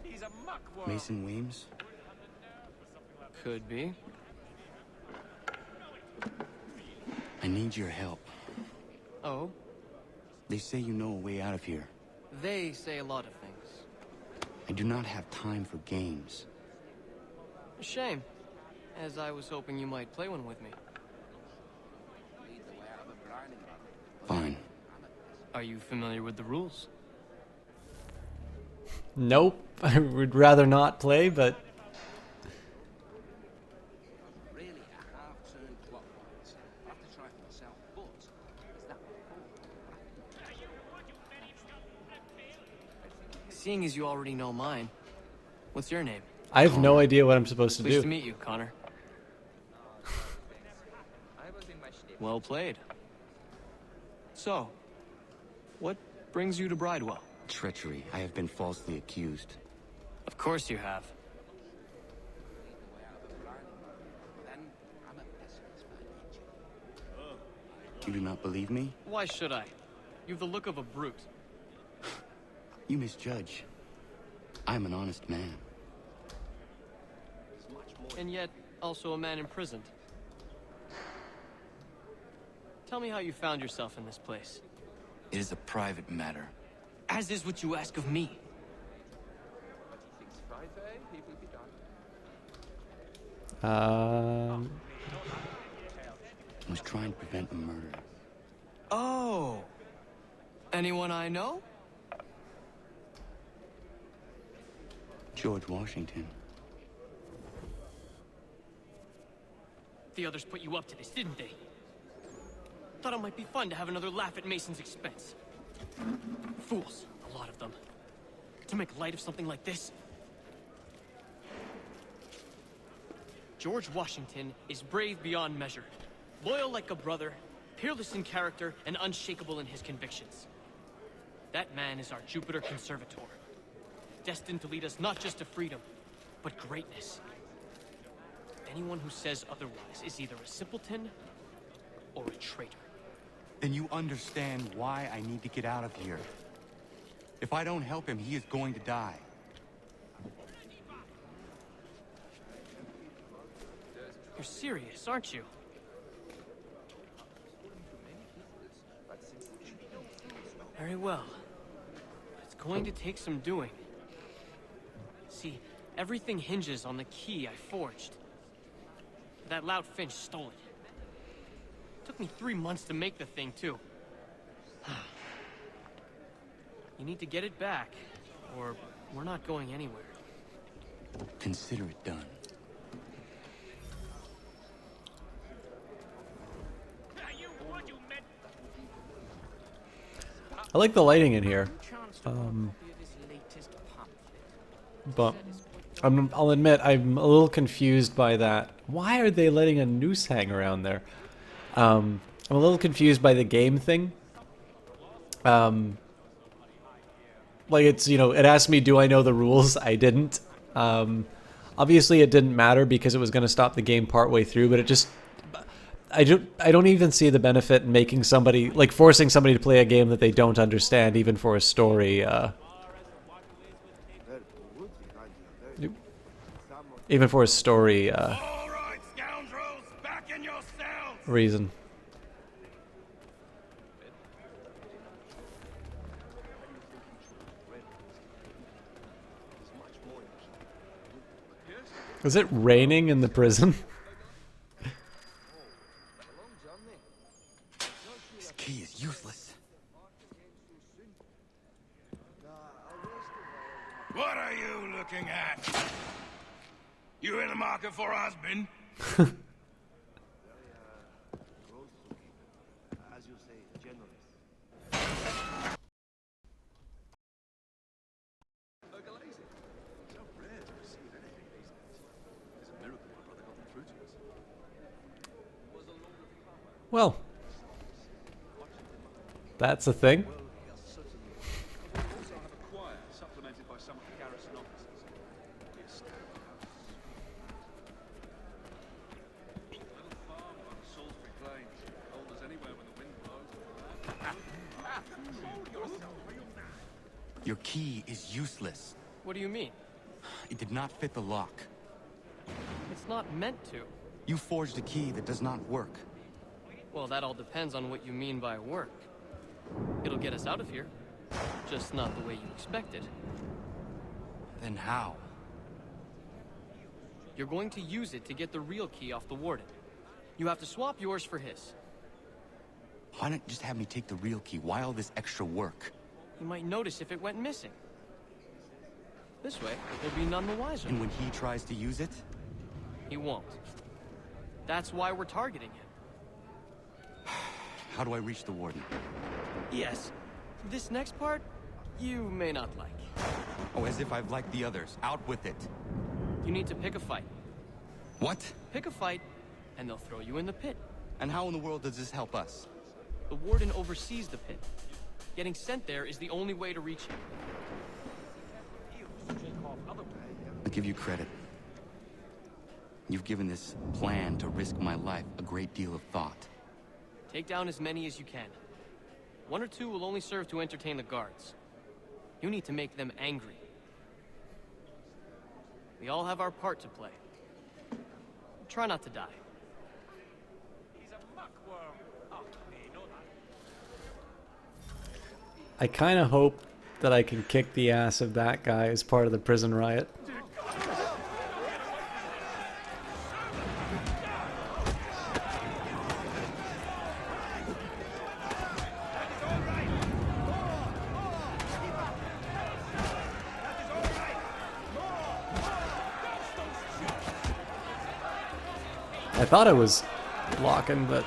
He's a muckworm. Mason Weems? Could be. I need your help. Oh, They say you know a way out of here. they say a lot of things. I do not have time for games. Shame, as I was hoping you might play one with me. Fine. Are you familiar with the rules? Nope. I would rather not play, but Really a half-turn clockwise. I have to try for myself, but is that Seeing as you already know mine, what's your name? I have no idea what I'm supposed to Pleased to do. meet you, Connor. Well played. So, what brings you to Bridewell? Treachery. I have been falsely accused. Of course you have. then I'm a pessimist by nature. You do not believe me? Why should I? You've the look of a brute. You misjudge. I am an honest man. And yet, also a man imprisoned. Tell me how you found yourself in this place. It is a private matter. As is what you ask of me. Um, I was trying to prevent a murder. Oh! Anyone I know? George Washington. The others put you up to this, didn't they? Thought it might be fun to have another laugh at Mason's expense. Fools, a lot of them. To make light of something like this. George Washington is brave beyond measure, loyal like a brother, peerless in character, and unshakable in his convictions. That man is our Jupiter Conservator, destined to lead us not just to freedom, but greatness. Anyone who says otherwise is either a simpleton or a traitor. Then you understand why I need to get out of here. If I don't help him, he is going to die. You're serious, aren't you? Very well. It's going to take some doing. See, everything hinges on the key I forged. That loud Finch stole it. Took me 3 months to make the thing, too. You need to get it back, or we're not going anywhere. Consider it done. I like the lighting in here. But I'll admit I'm a little confused by that. Why are they letting a noose hang around there? I'm a little confused by the game thing. Like it's, you know, it asked me, do I know the rules? I didn't. Obviously it didn't matter because it was going to stop the game partway through, but it just... I don't even see the benefit in making somebody, like forcing somebody to play a game that they don't understand, even for a story, even for a story, All right, scoundrels, back in your cells. reason. Is it raining in the prison? This key is useless. What are you looking at? You in the market for a husband? Well, that's a thing. Your key is useless. What do you mean? It did not fit the lock. It's not meant to. You forged a key that does not work. Well, that all depends on what you mean by work. It'll get us out of here. Just not the way you expected. Then how? You're going to use it to get the real key off the warden. You have to swap yours for his. Why not just have me take the real key? Why all this extra work? You might notice if it went missing. This way, we'll be none the wiser. And when he tries to use it? He won't. That's why we're targeting him. How do I reach the warden? Yes. This next part, you may not like. Oh, as if I've liked the others. Out with it. You need to pick a fight. What? Pick a fight, and they'll throw you in the pit. And how in the world does this help us? The warden oversees the pit. Getting sent there is the only way to reach him. I'll give you credit. You've given this plan to risk my life a great deal of thought. Take down as many as you can. 1 or 2 will only serve to entertain the guards. You need to make them angry. We all have our part to play. Try not to die. I kind of hope that I can kick the ass of that guy as part of the prison riot. I thought I was blocking, but...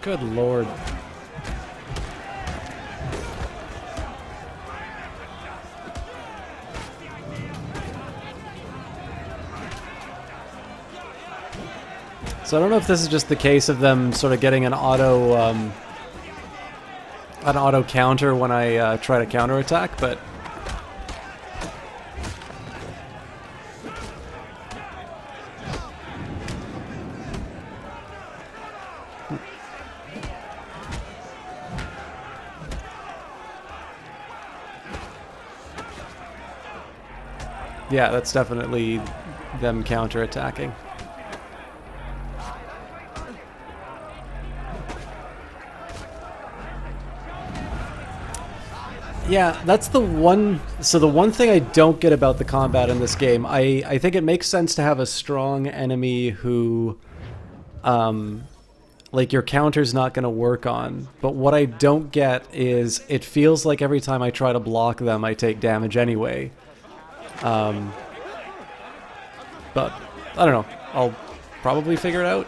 Good lord. So I don't know if this is just the case of them sort of getting an auto counter when I try to counterattack, but yeah, that's definitely them counterattacking. Yeah, that's the one... So the one thing I don't get about the combat in this game, I think it makes sense to have a strong enemy who, like, your counter's not going to work on. But what I don't get is it feels like every time I try to block them, I take damage anyway. But, I don't know. I'll probably figure it out.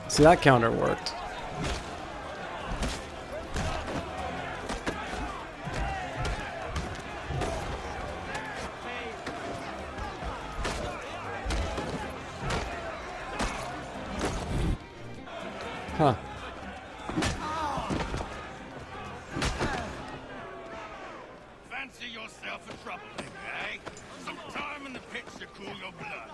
See, that counter worked. Huh. Fancy yourself a troublemaker, eh? Some time in the pits to cool your blood.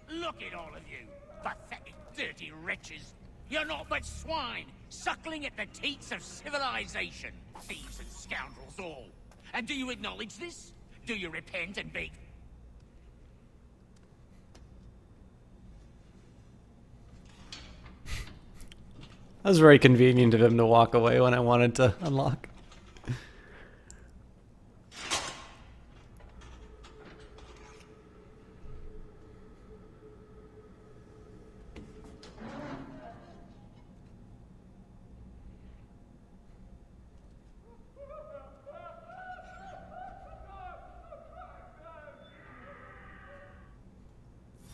Look at all of you, pathetic, dirty wretches. You're not but swine, suckling at the teats of civilization. Thieves and scoundrels all. And do you acknowledge this? Do you repent and beg? That was very convenient of him to walk away when I wanted to unlock.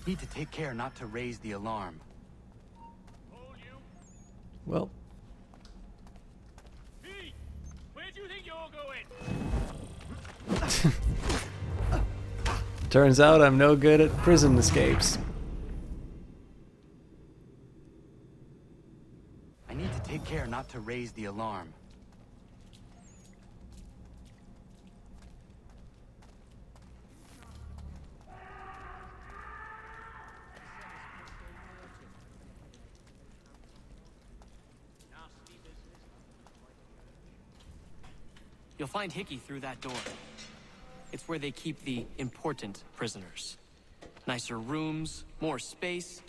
Need to take care not to raise the alarm. Well, Hey, where do you think you're going? turns out I'm no good at prison escapes. I need to take care not to raise the alarm. You'll find Hickey through that door. It's where they keep the important prisoners. Nicer rooms, more space,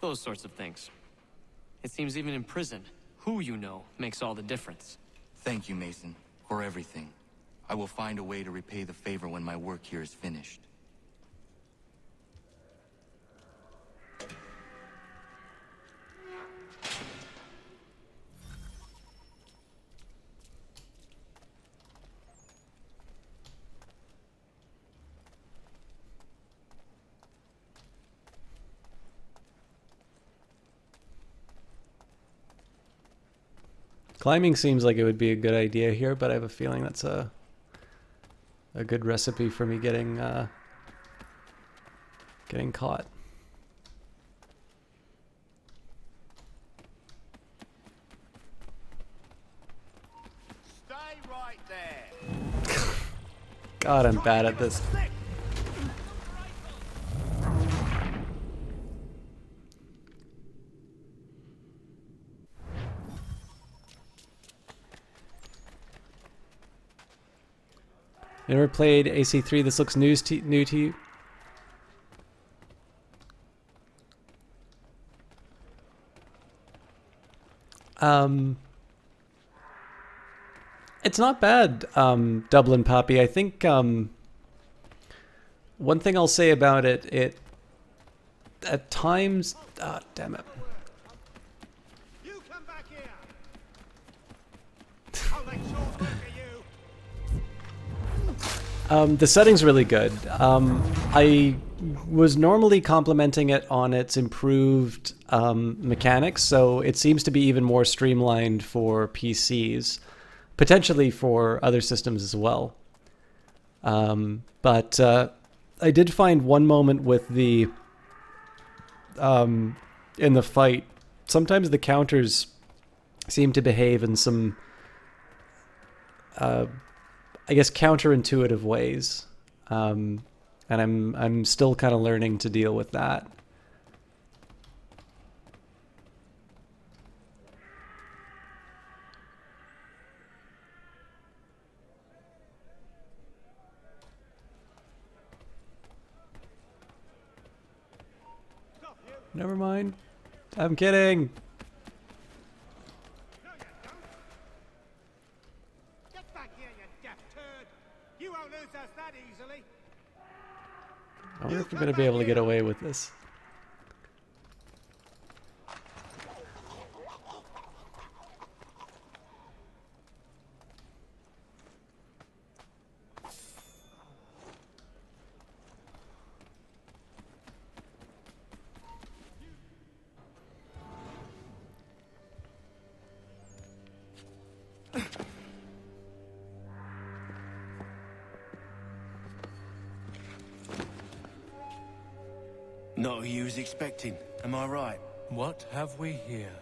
those sorts of things. It seems even in prison, who you know makes all the difference. Thank you, Mason, for everything. I will find a way to repay the favor when my work here is finished. Climbing seems like it would be a good idea here, but I have a feeling that's a good recipe for me getting caught. Stay right there. God, I'm bad at this. You never played AC3? This looks new to you? It's not bad, Dublin Puppy. I think one thing I'll say about it, it at times, damn it. You come back here. I'll make short work of you. The setting's really good. I was normally complimenting it on its improved mechanics, so it seems to be even more streamlined for PCs, potentially for other systems as well. But I did find one moment with the in the fight, sometimes the counters seem to behave in some I guess counterintuitive ways, and I'm still kind of learning to deal with that. Never mind. I'm kidding. Get back here, you deaf turd. You won't lose us that easily. I wonder if we're going to be able to get away with this. Not who you was expecting, am I right? What have we here?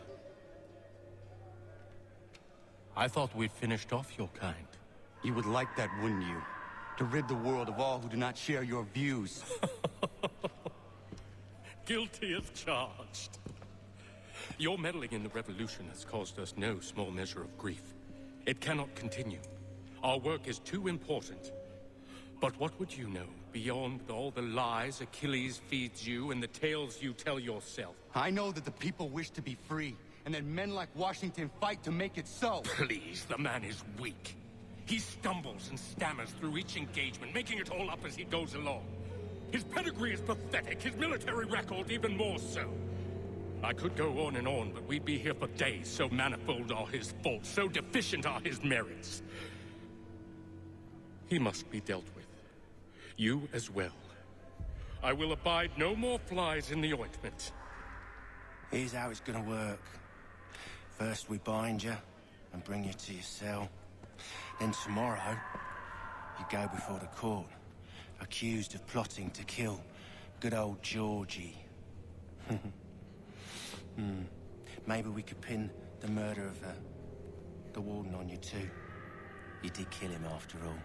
I thought we'd finished off your kind. You would like that, wouldn't you? To rid the world of all who do not share your views. Guilty as charged. Your meddling in the revolution has caused us no small measure of grief. It cannot continue. Our work is too important. But what would you know beyond all the lies Achilles feeds you and the tales you tell yourself? I know that the people wish to be free, and that men like Washington fight to make it so. Please, the man is weak. He stumbles and stammers through each engagement, making it all up as he goes along. His pedigree is pathetic, his military record even more so. I could go on and on, but we'd be here for days. So manifold are his faults, so deficient are his merits. He must be dealt with. You as well. I will abide no more flies in the ointment. Here's how it's gonna work. First we bind you and bring you to your cell. Then tomorrow, you go before the court, accused of plotting to kill good old Georgie. Maybe we could pin the murder of the warden on you too. You did kill him after all.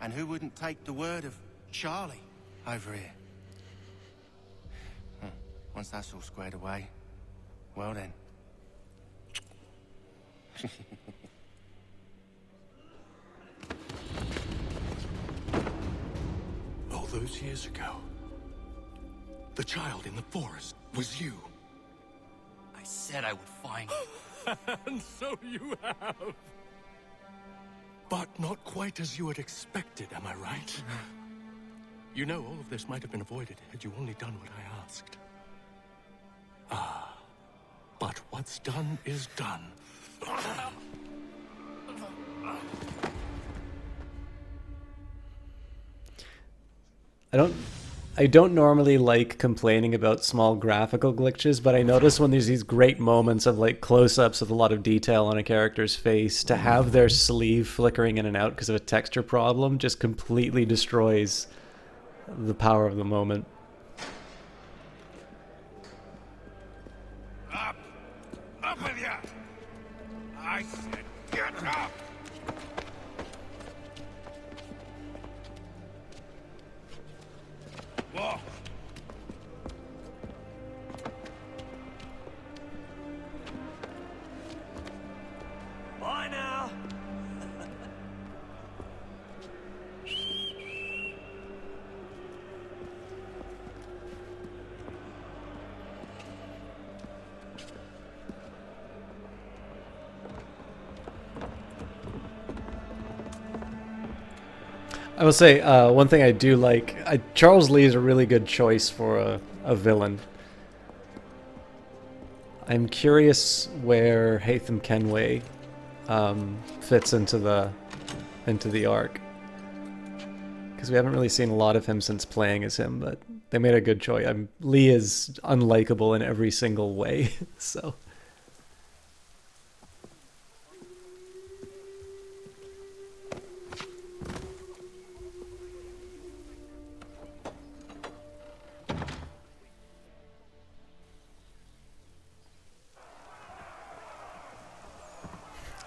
And who wouldn't take the word of Charlie over here? Once that's all squared away, well then. All those years ago, the child in the forest was you. I said I would find you. And so you have. But not quite as you had expected, am I right? You know, all of this might have been avoided had you only done what I asked. But what's done is done. I don't normally like complaining about small graphical glitches, but I notice when there's these great moments of like close-ups with a lot of detail on a character's face, to have their sleeve flickering in and out because of a texture problem just completely destroys the power of the moment. Up! Up with you! I said get up! Walk! Bye now! I will say one thing I do like. Charles Lee is a really good choice for a villain. I'm curious where Haytham Kenway fits into the arc, because we haven't really seen a lot of him since playing as him. But they made a good choice. Lee is unlikable in every single way, so.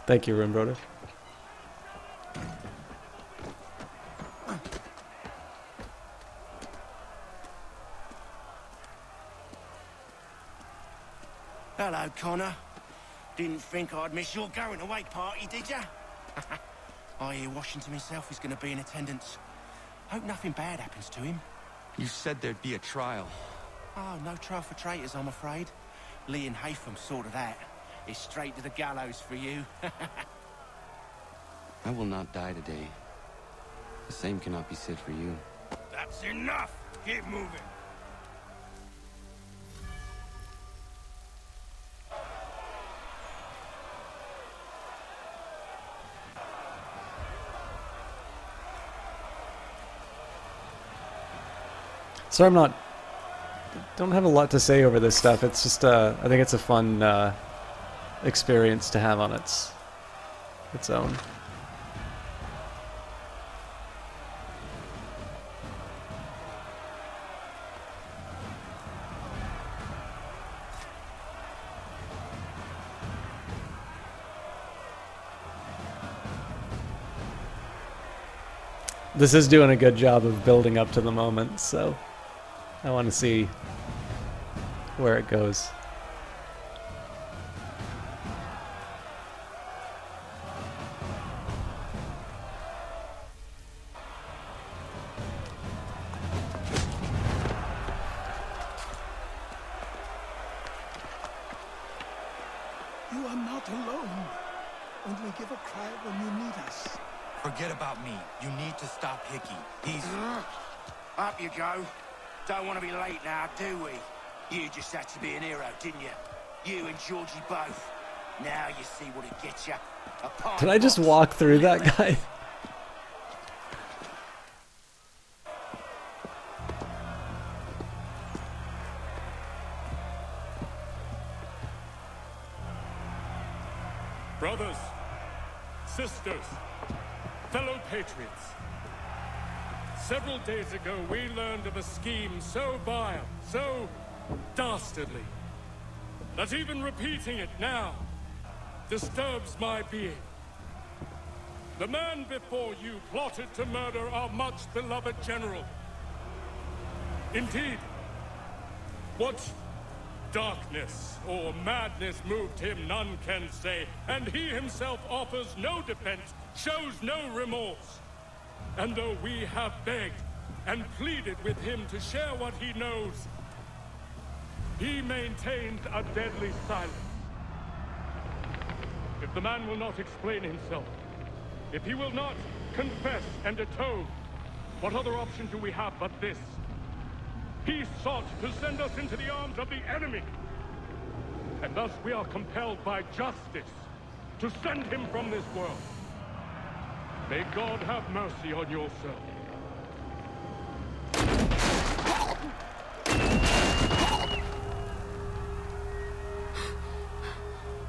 Thank you, Rimbrother. Hello, Connor. Didn't think I'd miss your going-away party, did ya? I hear Washington himself is going to be in attendance. Hope nothing bad happens to him. You said there'd be a trial. Oh, no trial for traitors, I'm afraid. Lee and Haytham sorted that. It's straight to the gallows for you. I will not die today. The same cannot be said for you. That's enough! Keep moving! So don't have a lot to say over this stuff. It's just, I think it's a fun experience to have on its own. This is doing a good job of building up to the moment, so I want to see where it goes. You are not alone. Only give a cry when you need us. Forget about me. You need to stop Hickey. He's... Up you go. Don't want to be late now, do we? You just had to be an hero, didn't you? You and Georgie both. Now you see what it gets you. Did I just walk through that guy? Brothers, sisters, fellow patriots. Several days ago, we learned of a scheme so vile, so dastardly, that even repeating it now disturbs my being. The man before you plotted to murder our much-beloved general. Indeed, what darkness or madness moved him, none can say, and he himself offers no defense, shows no remorse. And though we have begged and pleaded with him to share what he knows, he maintains a deadly silence. If the man will not explain himself, if he will not confess and atone, what other option do we have but this? He sought to send us into the arms of the enemy. And thus we are compelled by justice to send him from this world. May God have mercy on your soul.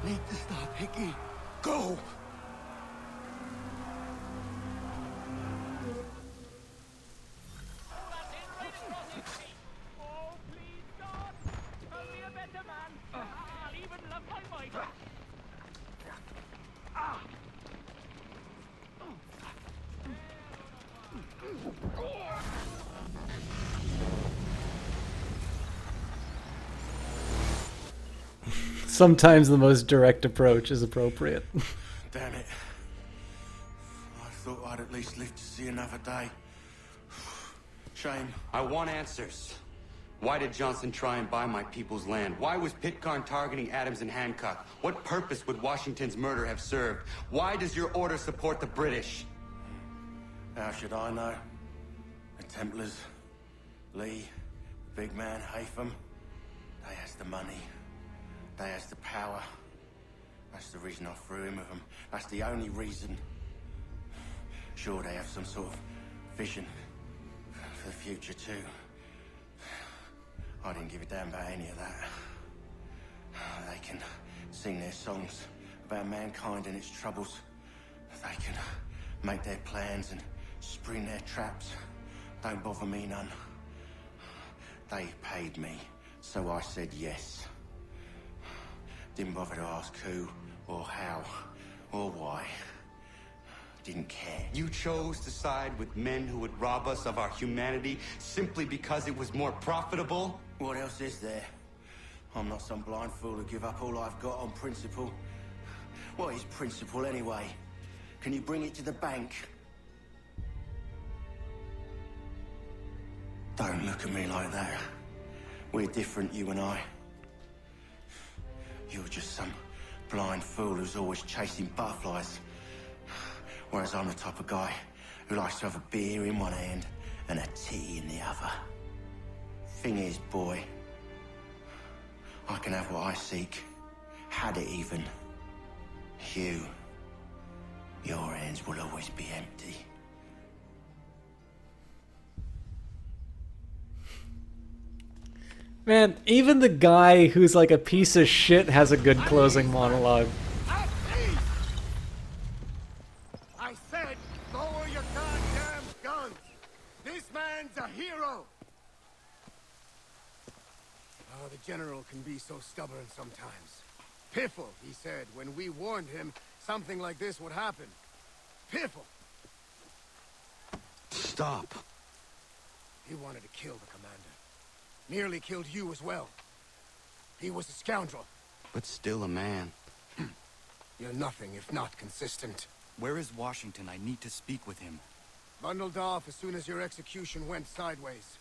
Need to stop Hickey. Go! Sometimes the most direct approach is appropriate. Damn it. I thought I'd at least live to see another day. Shame. I want answers. Why did Johnson try and buy my people's land? Why was Pitcairn targeting Adams and Hancock? What purpose would Washington's murder have served? Why does your order support the British? How should I know? The Templars, Lee, the big man, Haytham, they has the money. They has the power. That's the reason I threw in with them. That's the only reason. Sure, they have some sort of vision for the future, too. I didn't give a damn about any of that. They can sing their songs about mankind and its troubles. They can make their plans and spring their traps. Don't bother me none. They paid me, so I said yes. Didn't bother to ask who, or how, or why. Didn't care. You chose to side with men who would rob us of our humanity simply because it was more profitable? What else is there? I'm not some blind fool to give up all I've got on principle. What is principle anyway? Can you bring it to the bank? Don't look at me like that. We're different, you and I. You're just some blind fool who's always chasing butterflies. Whereas I'm the type of guy who likes to have a beer in one hand and a tea in the other. Thing is, boy, I can have what I seek. Had it even. Your hands will always be empty. Man, even the guy who's like a piece of shit has a good closing monologue. I said, lower your goddamn guns. This man's a hero. Oh, the general can be so stubborn sometimes. Piffle, he said, when we warned him something like this would happen. Piffle. Stop. He wanted to kill the commander. Nearly killed you as well. He was a scoundrel. But still a man. You're nothing if not consistent. Where is Washington? I need to speak with him. Bundled off as soon as your execution went sideways.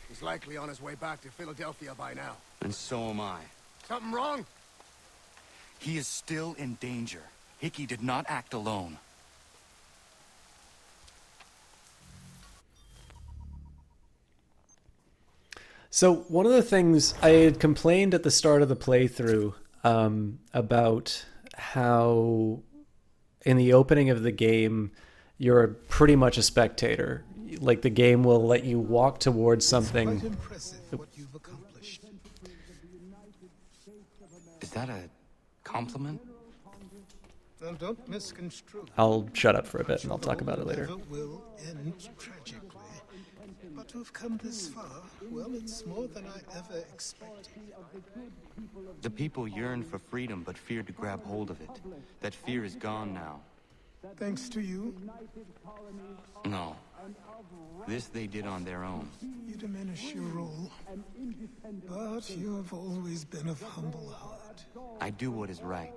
He's likely on his way back to Philadelphia by now. And so am I. Something wrong? He is still in danger. Hickey did not act alone. So one of the things I had complained at the start of the playthrough about how in the opening of the game, you're pretty much a spectator. Like the game will let you walk towards something. It's quite impressive what you've accomplished. Is that a compliment? Now, don't misconstrue. I'll shut up for a bit and I'll talk about it later. Never will end tragically. But to have come this far, well, it's more than I ever expected. The people yearn for freedom but fear to grab hold of it. That fear is gone now. Thanks to you, No. This they did on their own. you diminish your role. But you have always been of humble heart. I do what is right.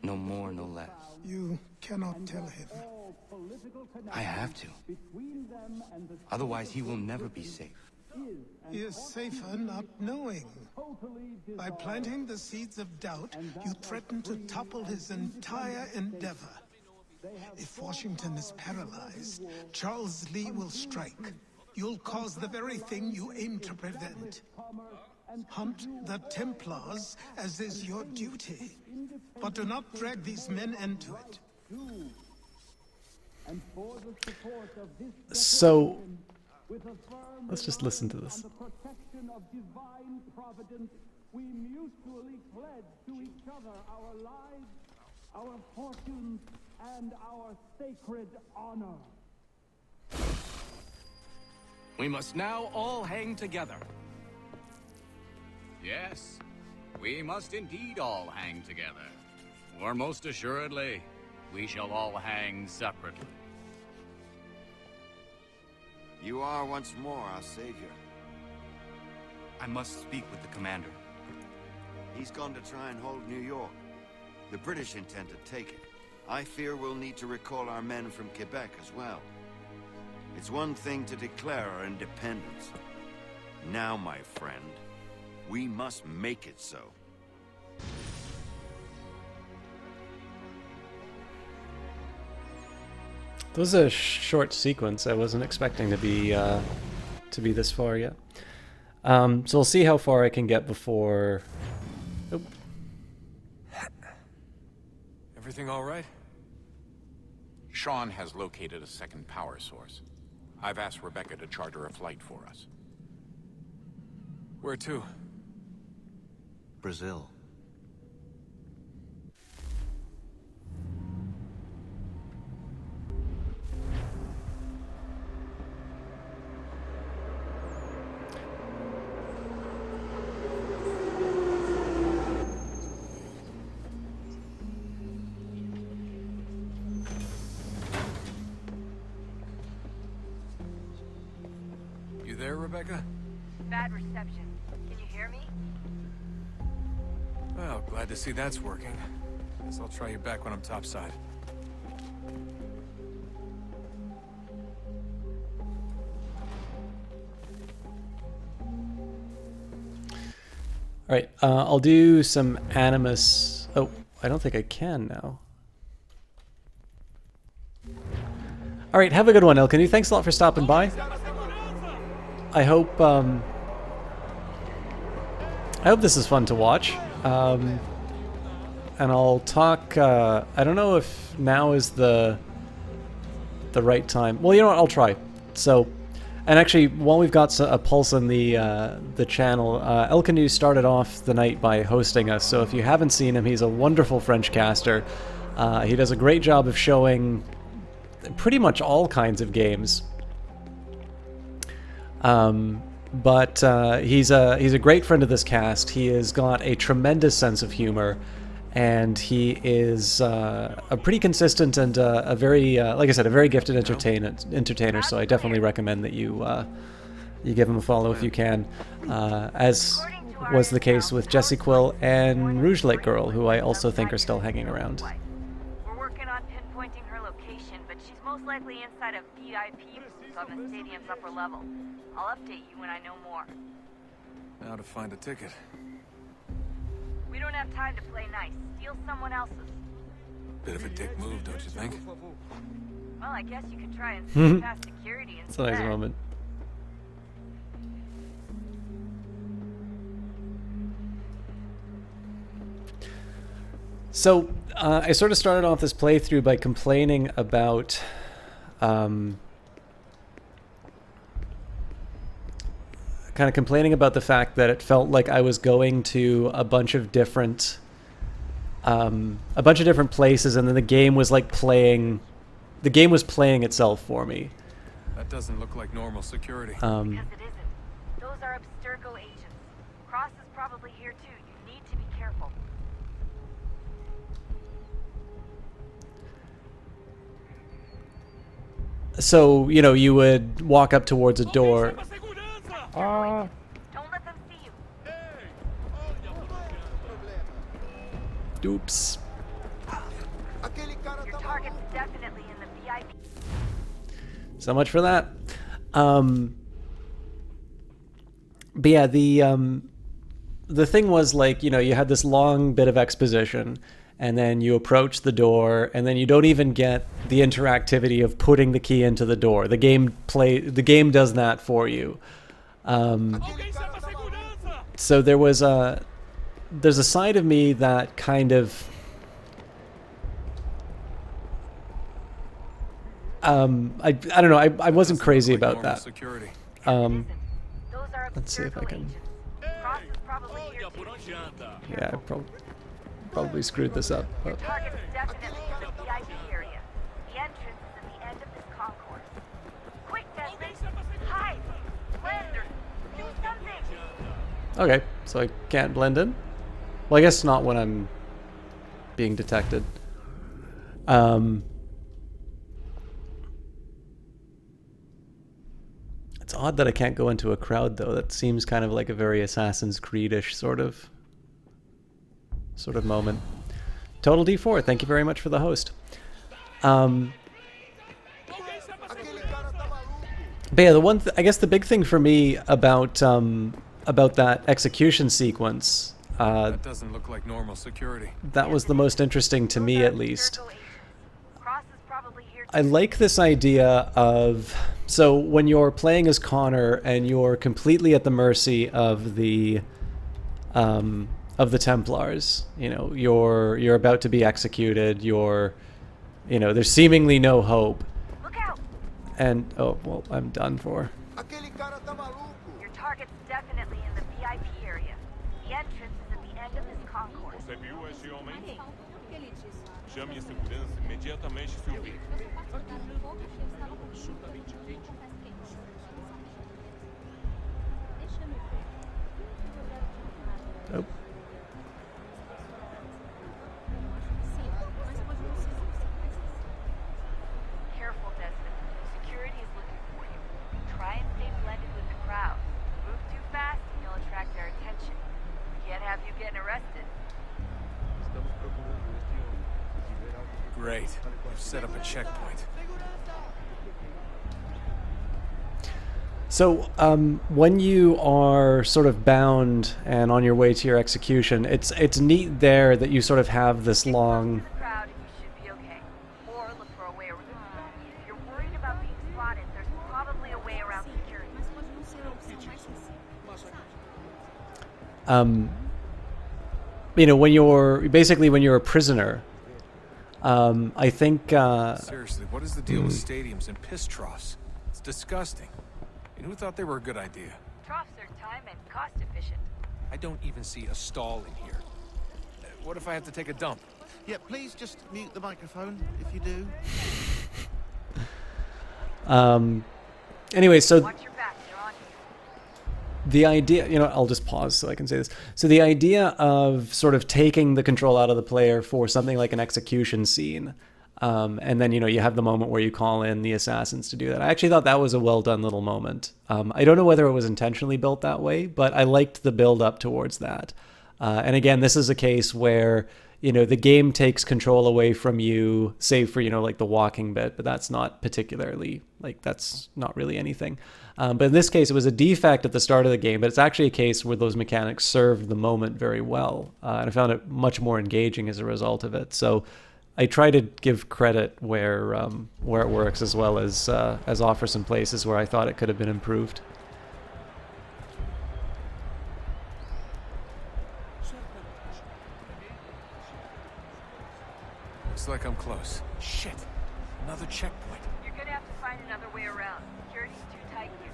No more, no less. You cannot tell him. I have to. Otherwise, he will never be safe. He is safer not knowing. By planting the seeds of doubt, you threaten to topple his entire endeavor. If Washington is paralyzed, Charles Lee will strike. You'll cause the very thing you aim to prevent. Hunt the Templars, as is your duty. But do not drag these men into it. So let's just listen to this. We mutually pledge to each other our lives, our fortunes, and our sacred honor. We must now all hang together. Yes, we must indeed all hang together. Or most assuredly, we shall all hang separately. You are once more our savior. I must speak with the commander. He's gone to try and hold New York. The British intend to take it. I fear we'll need to recall our men from Quebec as well. It's one thing to declare our independence. Now, my friend, we must make it so. This was a short sequence. I wasn't expecting to be this far yet. So we'll see how far I can get before. Oh. Everything all right? Sean has located a second power source. I've asked Rebecca to charter a flight for us. Where to? Brazil. You there, Rebecca? Bad reception. Can you hear me? Well, glad to see that's working. Guess I'll try you back when I'm topside. All right, I'll do some Animus. Oh, I don't think I can now. All right, have a good one, Ilkanu. Thanks a lot for stopping by. I hope this is fun to watch. And I'll talk. I don't know if now is the right time. Well, you know what? I'll try. So, and actually, while we've got a pulse on the channel, Ilkanu started off the night by hosting us. So if you haven't seen him, he's a wonderful French caster. He does a great job of showing pretty much all kinds of games. But he's a great friend of this cast. He has got a tremendous sense of humor, and he is a pretty consistent and a very, like I said, a very gifted entertainer. So I definitely recommend that you give him a follow if you can, as was the case with Jessie Quill and Rouge Lake Girl, who I also think are still hanging around. We're working on pinpointing her location, but she's most likely inside a VIP booth on the stadium's upper level. I'll update you when I know more. Now to find a ticket. We don't have time to play nice. Steal someone else's. Bit of a dick move, don't you think? Well, I guess you could try and sneak past security It's a instead. nice moment. So, I sort of started off this playthrough by complaining about the fact that it felt like I was going to a bunch of different places, and then the game was like playing itself for me. That doesn't look like normal security. Because it isn't. Those are Abstergo agents. Cross is probably here too. You need to be careful. So, you know, you would walk up towards a door. Don't let them see you. Oops. Your target's definitely in the VIP. So much for that. But yeah, the thing was, like, you know, you had this long bit of exposition, and then you approach the door, and then you don't even get the interactivity of putting the key into the door. The game does that for you. So there's a side of me that kind of I don't know, I wasn't crazy about that. Let's see if I can. Yeah, I probably screwed this up. Your target's definitely in the VIP area. The entrance is at the end of this concourse. Quick, Desmond! Hide! Blend or do something! Okay, so I can't blend in? Well, I guess not when I'm being detected. It's odd that I can't go into a crowd, though. That seems kind of like a very Assassin's Creed-ish sort of moment. Total D4, thank you very much for the host. But yeah, I guess the big thing for me about that execution sequence, that doesn't look like normal security. that was the most interesting to me, at least. Cross is probably here I like this idea of, so when you're playing as Connor and you're completely at the mercy of the Templars, you know, you're about to be executed, there's seemingly no hope. Look out! And oh well, I'm done for. Your target's definitely in the VIP area. The entrance is at the end of this concourse. Você viu esse homem? Chame a segurança imediatamente se ouvir. Oh. Careful, Desmond. Security is looking for you. Try and stay blended with the crowd. Move too fast and you'll attract their attention. Can't have you getting arrested. Great. We've set up a checkpoint. So when you are sort of bound and on your way to your execution, it's neat there that you sort of have this long. Crowd and you should be okay. Or look for a way around. If you're worried about being spotted, there's probably a way around security. When you're a prisoner, I think. Seriously, what is the deal with stadiums and piss troughs? It's disgusting. And who thought they were a good idea? Troughs are time and cost efficient. I don't even see a stall in here. What if I have to take a dump? Yeah, please just mute the microphone if you do. Anyway, so Watch your back, they're on you. the idea, I'll just pause so I can say this. So the idea of sort of taking the control out of the player for something like an execution scene, and then, you have the moment where you call in the assassins to do that. I actually thought that was a well done little moment. I don't know whether it was intentionally built that way, but I liked the build up towards that. And again, this is a case where, the game takes control away from you, save for, like the walking bit, but that's not particularly, that's not really anything. But in this case, it was a defect at the start of the game, but it's actually a case where those mechanics served the moment very well. And I found it much more engaging as a result of it. So I try to give credit where it works, as well as offer some places where I thought it could have been improved. Looks like I'm close. Shit! Another checkpoint. You're gonna have to find another way around. Security's too tight here.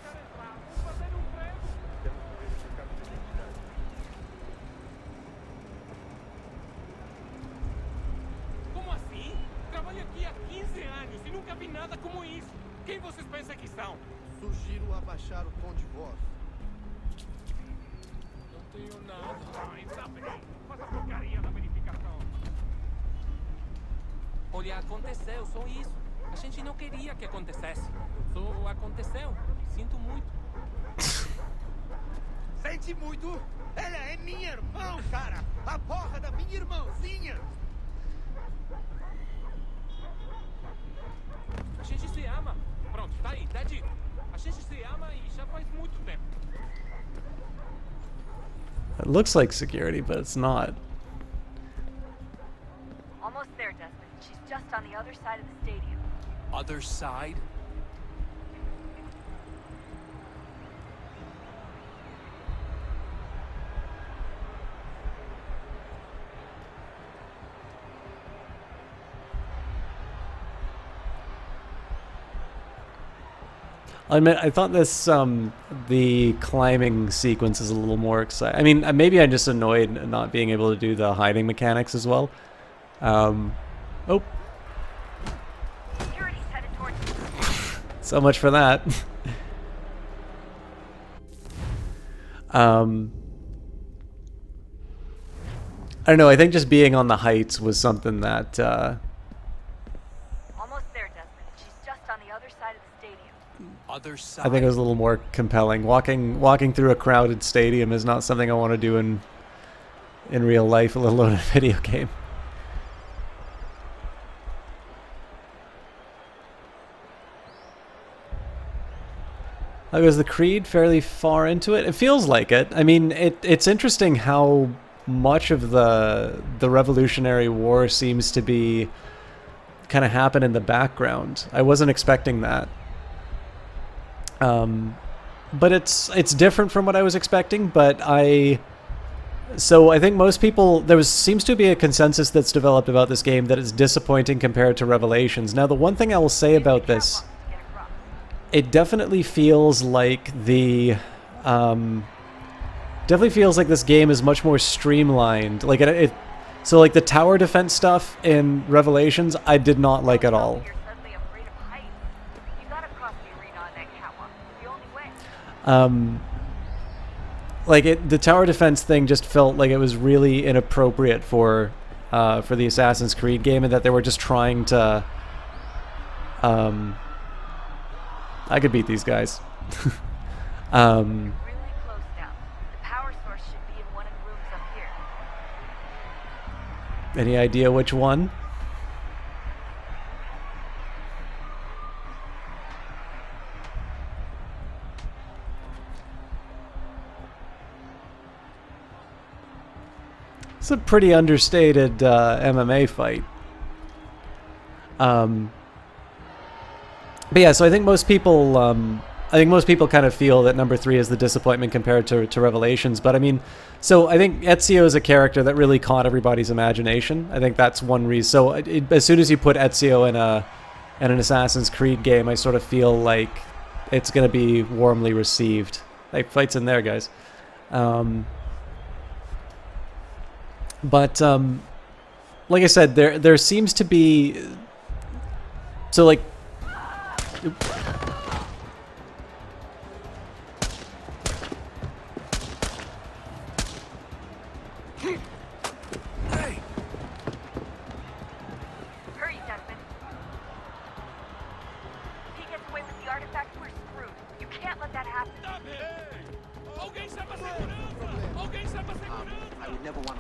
Como assim? Trabalho aqui há 15 anos e nunca vi nada como isso. Quem vocês pensam que são? Sugiro abaixar o tom de voz. Não tenho nada. Ai, tá bem. Faz a porcaria da verificação. Olha, aconteceu, só isso. A gente não queria que acontecesse. Só aconteceu. Sinto muito. Sente muito? Ela é minha irmã, cara! A porra da minha irmãzinha! A gente se ama. Pronto, tá aí, tá dito. A gente se ama e já faz muito tempo. It looks like security, but it's not. Almost there, Desmond. She's just on the other side of the stadium. Other side? I admit, I thought this, the climbing sequence is a little more exciting. I mean, maybe I'm just annoyed at not being able to do the hiding mechanics as well. Oh. Security's headed towards you. So much for that. I don't know, I think just being on the heights was something that, Almost there, Desmond. She's just on the other side of the stadium. Other side? I think it was a little more compelling. Walking through a crowded stadium is not something I want to do in real life, let alone a video game. Was the Creed fairly far into it? It feels like it. I mean, it's interesting how much of the Revolutionary War seems to be kind of happen in the background. I wasn't expecting that. But it's different from what I was expecting, but so I think most people, seems to be a consensus that's developed about this game that it's disappointing compared to Revelations. Now, the one thing I will say about this, it definitely feels like this game is much more streamlined. Like so like the tower defense stuff in Revelations, I did not like at all. The tower defense thing just felt like it was really inappropriate for the Assassin's Creed game, and that they were just trying to. I could beat these guys. Really close now. The power source should be in one of the rooms up here. Any idea which one? It's a pretty understated MMA fight. But yeah, so I think most people, kind of feel that number 3 is the disappointment compared to Revelations. But I mean, so I think Ezio is a character that really caught everybody's imagination. I think that's one reason. So as soon as you put Ezio in an Assassin's Creed game, I sort of feel like it's going to be warmly received. Like, fights in there, guys. But like I said, there seems to be, so like, Hey. Hurry, Desmond. If he gets away with the artifact, we're screwed. You can't let that happen.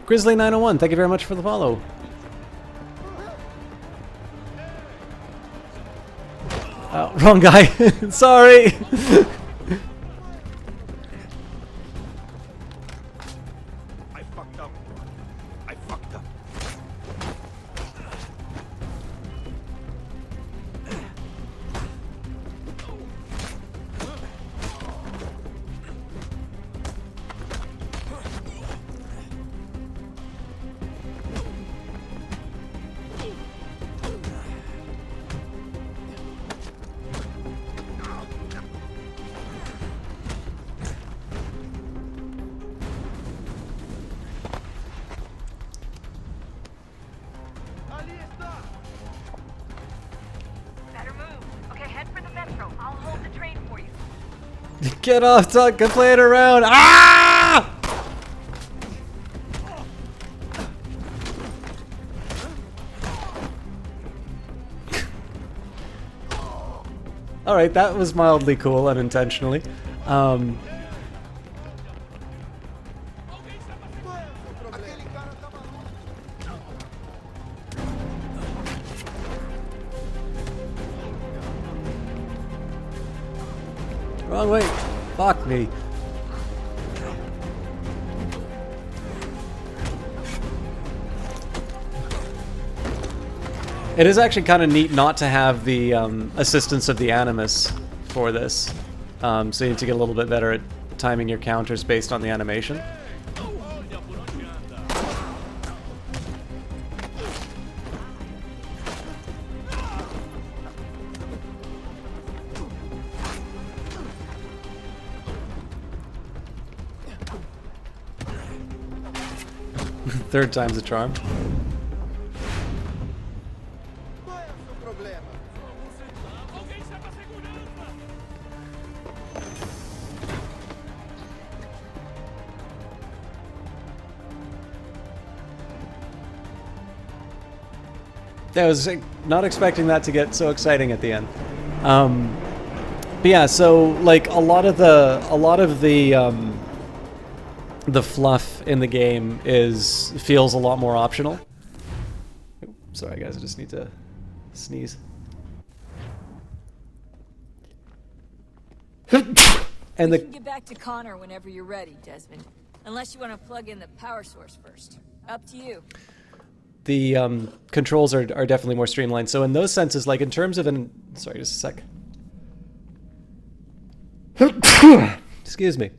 Grizzly901, thank you very much for the follow. Wrong guy. Sorry. I fucked up. I fucked up. Better move. Okay, head for the metro. I'll hold the train for you. Get off, Tuck, quit playing around. Ah! Alright, that was mildly cool, unintentionally. Wrong way. Fuck me. It is actually kind of neat not to have the assistance of the Animus for this. So you need to get a little bit better at timing your counters based on the animation. Third time's a charm. I was not expecting that to get so exciting at the end. But yeah, so like a lot of the fluff in the game feels a lot more optional. Oh, sorry guys, I just need to sneeze. And we can get back to Connor whenever you're ready, Desmond. Unless you want to plug in the power source first. Up to you. the controls are definitely more streamlined. So in those senses, like in terms of sorry, just a sec. Excuse me.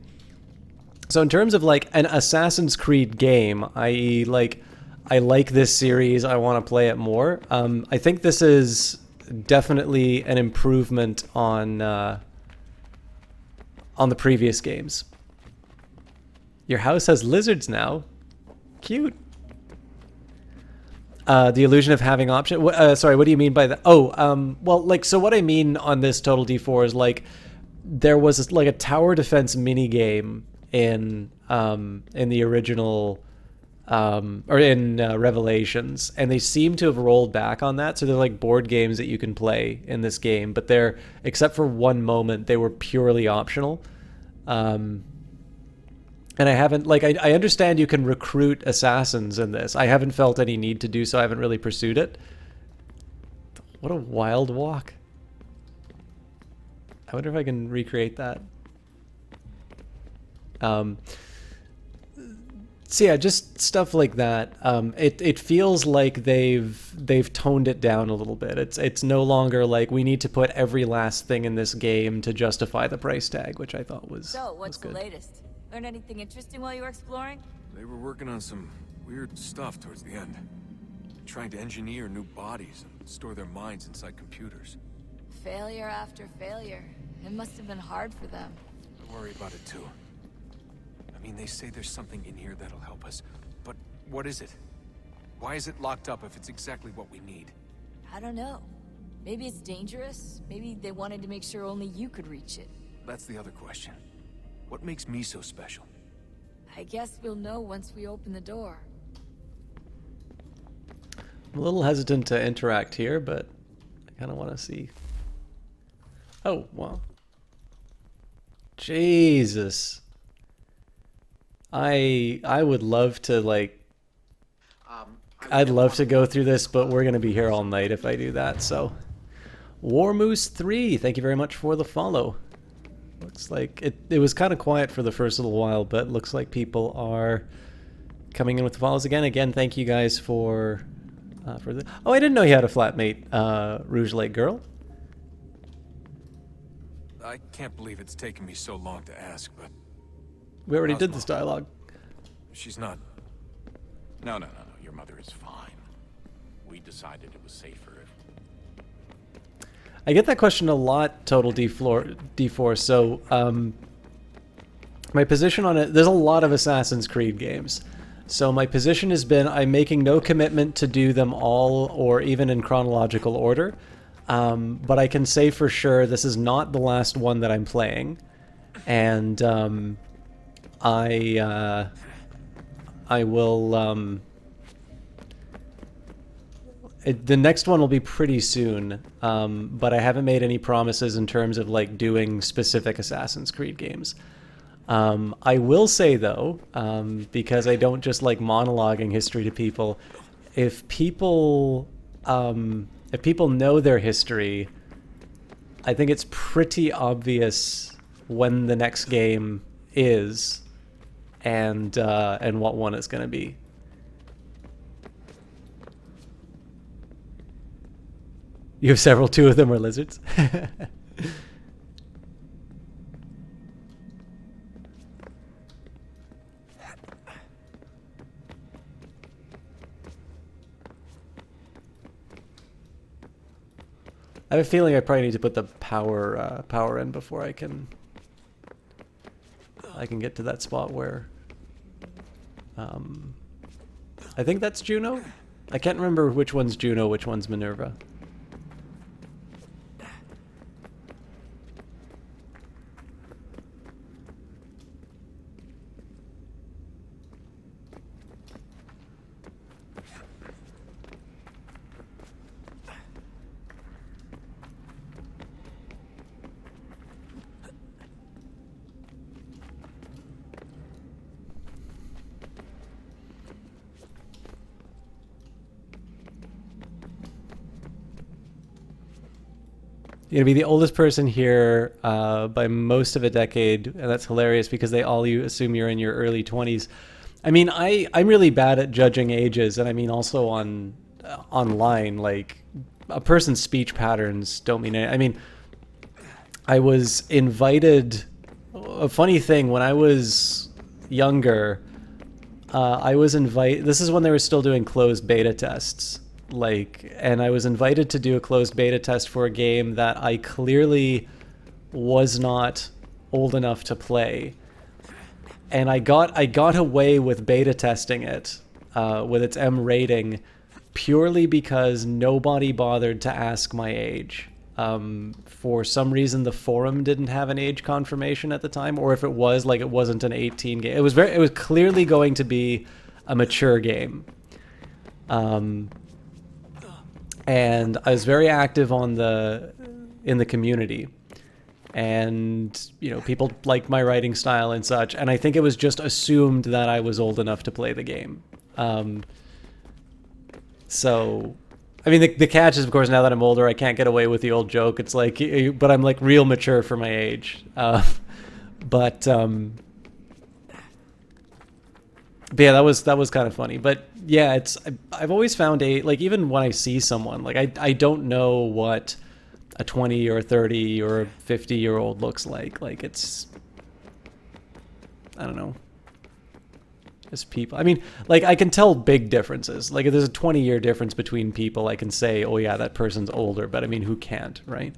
So in terms of like an Assassin's Creed game, i.e. like I like this series, I want to play it more. I think this is definitely an improvement on the previous games. Your house has lizards now. Cute. The illusion of having option. Sorry, what do you mean by that? Oh, well, like, so what I mean on this Total D4 is like there was like a tower defense mini game in the original or in Revelations, and they seem to have rolled back on that. So they're like board games that you can play in this game, but they're, except for one moment, they were purely optional. And I haven't, like, I understand you can recruit assassins in this. I haven't felt any need to do so. I haven't really pursued it. What a wild walk. I wonder if I can recreate that. So yeah, just stuff like that. It feels like they've toned it down a little bit. It's no longer like we need to put every last thing in this game to justify the price tag, which I thought was So, what's good. the latest? Learn anything interesting while you were exploring? They were working on some weird stuff towards the end. Trying to engineer new bodies and store their minds inside computers. Failure after failure. It must have been hard for them. I worry about it too. I mean, they say there's something in here that'll help us, but what is it? Why is it locked up if it's exactly what we need? I don't know. Maybe it's dangerous. Maybe they wanted to make sure only you could reach it. That's the other question. What makes me so special? I guess we'll know once we open the door. I'm a little hesitant to interact here, but I kind of want to see. Oh, wow. Jesus. I would love to, like, I'd love to go through this, but we're going to be here all night if I do that, so. War Moose 3, thank you very much for the follow. Looks like it was kind of quiet for the first little while, but looks like people are coming in with the follows again. Again, thank you guys for the. Oh, I didn't know you had a flatmate, Rouge Lake Girl. I can't believe it's taken me so long to ask, but We already did this dialogue. she's not. No. Your mother is fine. We decided it was safer if... I get that question a lot, Total D4. So, my position on it, there's a lot of Assassin's Creed games. So my position has been, I'm making no commitment to do them all or even in chronological order. But I can say for sure this is not the last one that I'm playing. And I will... the next one will be pretty soon, but I haven't made any promises in terms of like doing specific Assassin's Creed games. I will say though, because I don't just like monologuing history to people, if people know their history, I think it's pretty obvious when the next game is and what one it's going to be. You have several. Two of them are lizards. I have a feeling I probably need to put the power in before I can get to that spot where I think that's Juno. I can't remember which one's Juno, which one's Minerva. You're gonna be the oldest person here by most of a decade, and that's hilarious because they all assume you're in your early 20s. I mean, I'm really bad at judging ages, and I mean also on online, like a person's speech patterns don't mean anything. I mean, I was invited. A funny thing, when I was younger, I was invited. This is when they were still doing closed beta tests, like, and I was invited to do a closed beta test for a game that I clearly was not old enough to play. And I got away with beta testing it with its M rating purely because nobody bothered to ask my age. For some reason, the forum didn't have an age confirmation at the time, or if it was, like, it wasn't an 18 game. It was clearly going to be a mature game. And I was very active in the community. And, you know, people liked my writing style and such, and I think it was just assumed that I was old enough to play the game. So, I mean, the catch is, of course, now that I'm older, I can't get away with the old joke. It's like, but I'm like real mature for my age. But yeah, that was kind of funny. But yeah, I've always found like, even when I see someone, like, I don't know what a 20 or a 30 or a 50-year-old looks like. Like, it's, I don't know. It's people. I mean, like, I can tell big differences. Like, if there's a 20-year difference between people, I can say, oh yeah, that person's older. But I mean, who can't, right?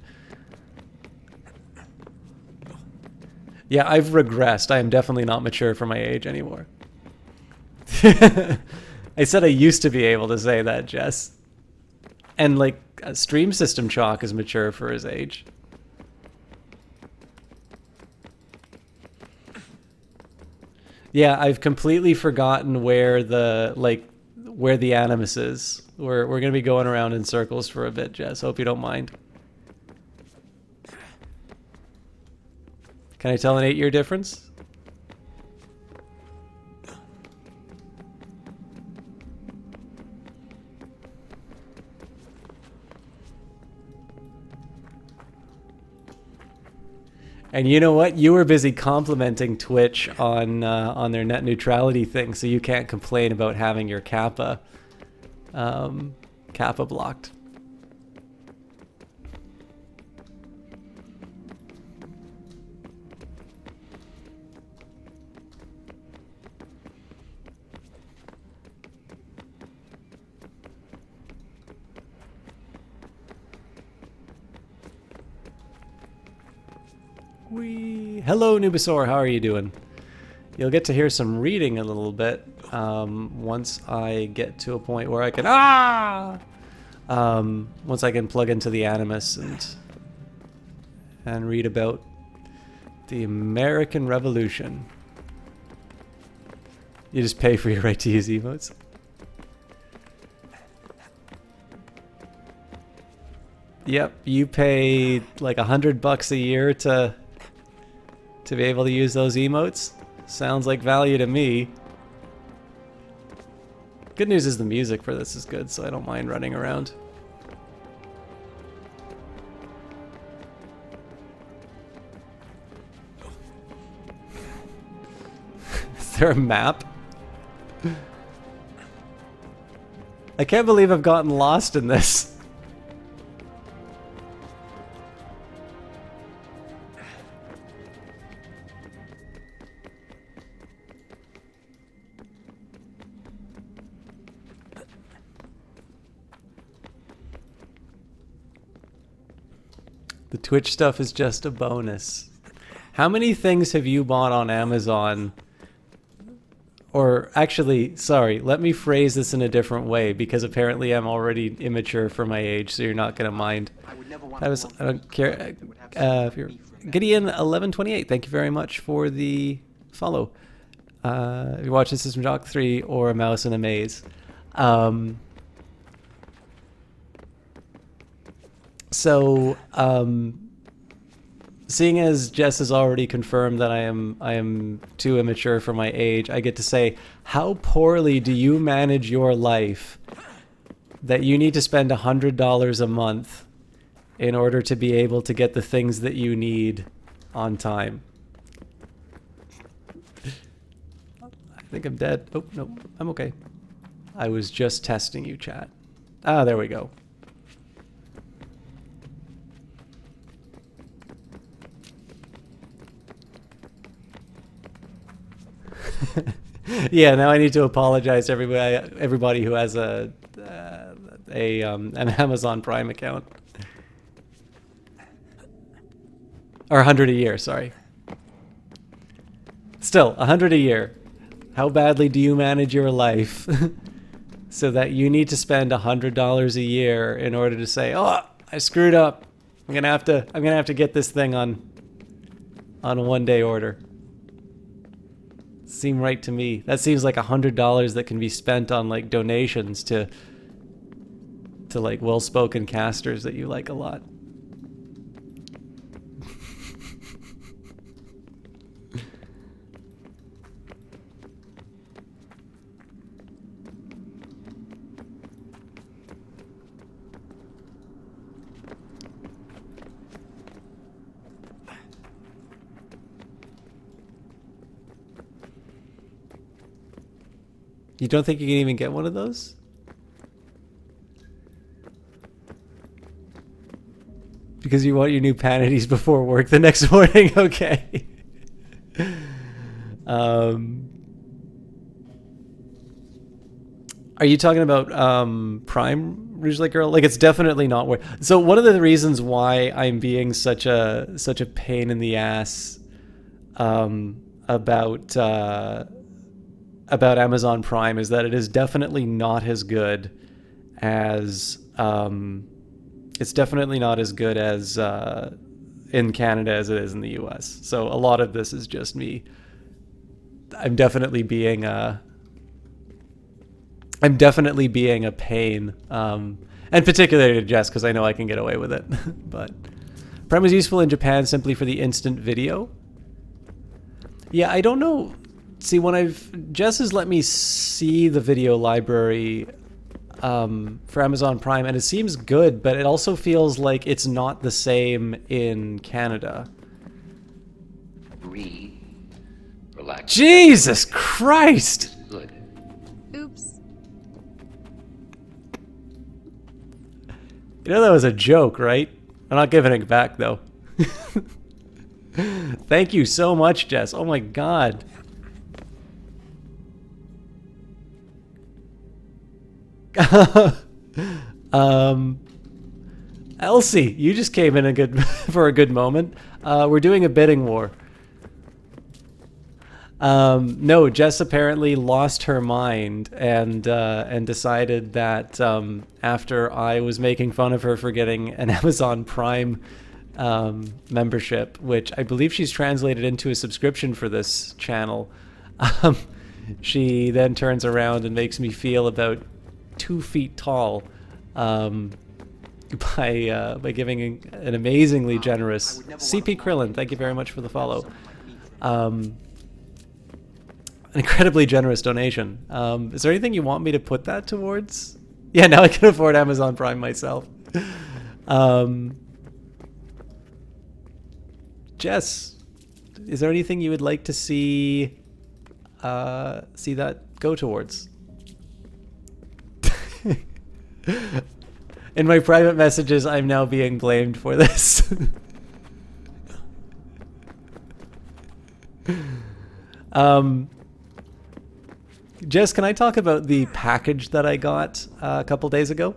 Yeah, I've regressed. I am definitely not mature for my age anymore. I said I used to be able to say that, Jess. And, like, Stream System Chalk is mature for his age. Yeah, I've completely forgotten where the Animus is. We're gonna be going around in circles for a bit, Jess. Hope you don't mind. Can I tell an 8-year difference? And you know what? You were busy complimenting Twitch on their net neutrality thing, so you can't complain about having your kappa blocked. Hello, Nubasaur. How are you doing? You'll get to hear some reading a little bit once I get to a point where I can once I can plug into the Animus and read about the American Revolution. You just pay for your right to use emotes. Yep, you pay like $100 a year to be able to use those emotes. Sounds like value to me. Good news is the music for this is good, so I don't mind running around. Is there a map? I can't believe I've gotten lost in this. The Twitch stuff is just a bonus. How many things have you bought on Amazon? Or actually, sorry, let me phrase this in a different way, because apparently I'm already immature for my age, so you're not going to mind. I don't care. If you're Gideon1128, thank you very much for the follow. If you're watching System Shock 3 or A Mouse in a Maze. So, seeing as Jess has already confirmed that I am too immature for my age, I get to say, how poorly do you manage your life that you need to spend $100 a month in order to be able to get the things that you need on time? think I'm dead. Oh, no, I'm okay. I was just testing you, chat. Ah, there we go. Yeah, now I need to apologize to everybody who has an Amazon Prime account. Or 100 a year, sorry. Still, 100 a year. How badly do you manage your life so that you need to spend $100 a year in order to say, "Oh, I screwed up. I'm gonna have to get this thing on a one-day order." Seem right to me. That seems like $100 that can be spent on like donations to like well-spoken casters that you like a lot. You don't think you can even get one of those? Because you want your new panties before work the next morning? Okay. Are you talking about Prime Rouge Light Girl? Like, it's definitely not worth. So one of the reasons why I'm being such a pain in the ass about Amazon Prime is that it is definitely not as good as it's definitely not as good as in Canada as it is in the US. So a lot of this is just me. I'm definitely being a pain, and particularly to Jess because I know I can get away with it. But Prime was useful in Japan simply for the instant video. Yeah, I don't know. See, Jess has let me see the video library for Amazon Prime, and it seems good, but it also feels like it's not the same in Canada. Breathe. Relax. Jesus Christ! Good. Oops. You know that was a joke, right? I'm not giving it back, though. Thank you so much, Jess. Oh my god. Elsie, you just came in for a good moment. We're doing a bidding war. No, Jess apparently lost her mind and decided that after I was making fun of her for getting an Amazon Prime membership, which I believe she's translated into a subscription for this channel, she then turns around and makes me feel about 2 feet tall by giving an amazingly generous CP Krillin. Thank you very much for the follow. An incredibly generous donation. Is there anything you want me to put that towards? Yeah, now I can afford Amazon Prime myself. Jess, is there anything you would like to see that go towards? In my private messages, I'm now being blamed for this. Jess, can I talk about the package that I got a couple days ago?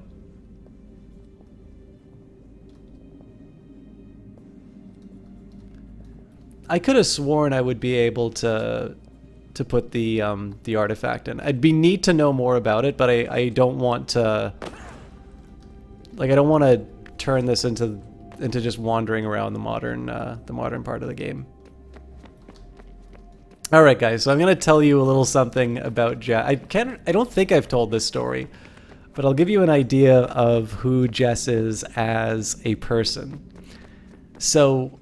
I could have sworn I would be able to put the artifact in. It'd be neat to know more about it, but I don't want to. Like, I don't want to turn this into just wandering around the modern part of the game. All right, guys. So I'm gonna tell you a little something about Jess. I don't think I've told this story, but I'll give you an idea of who Jess is as a person. So,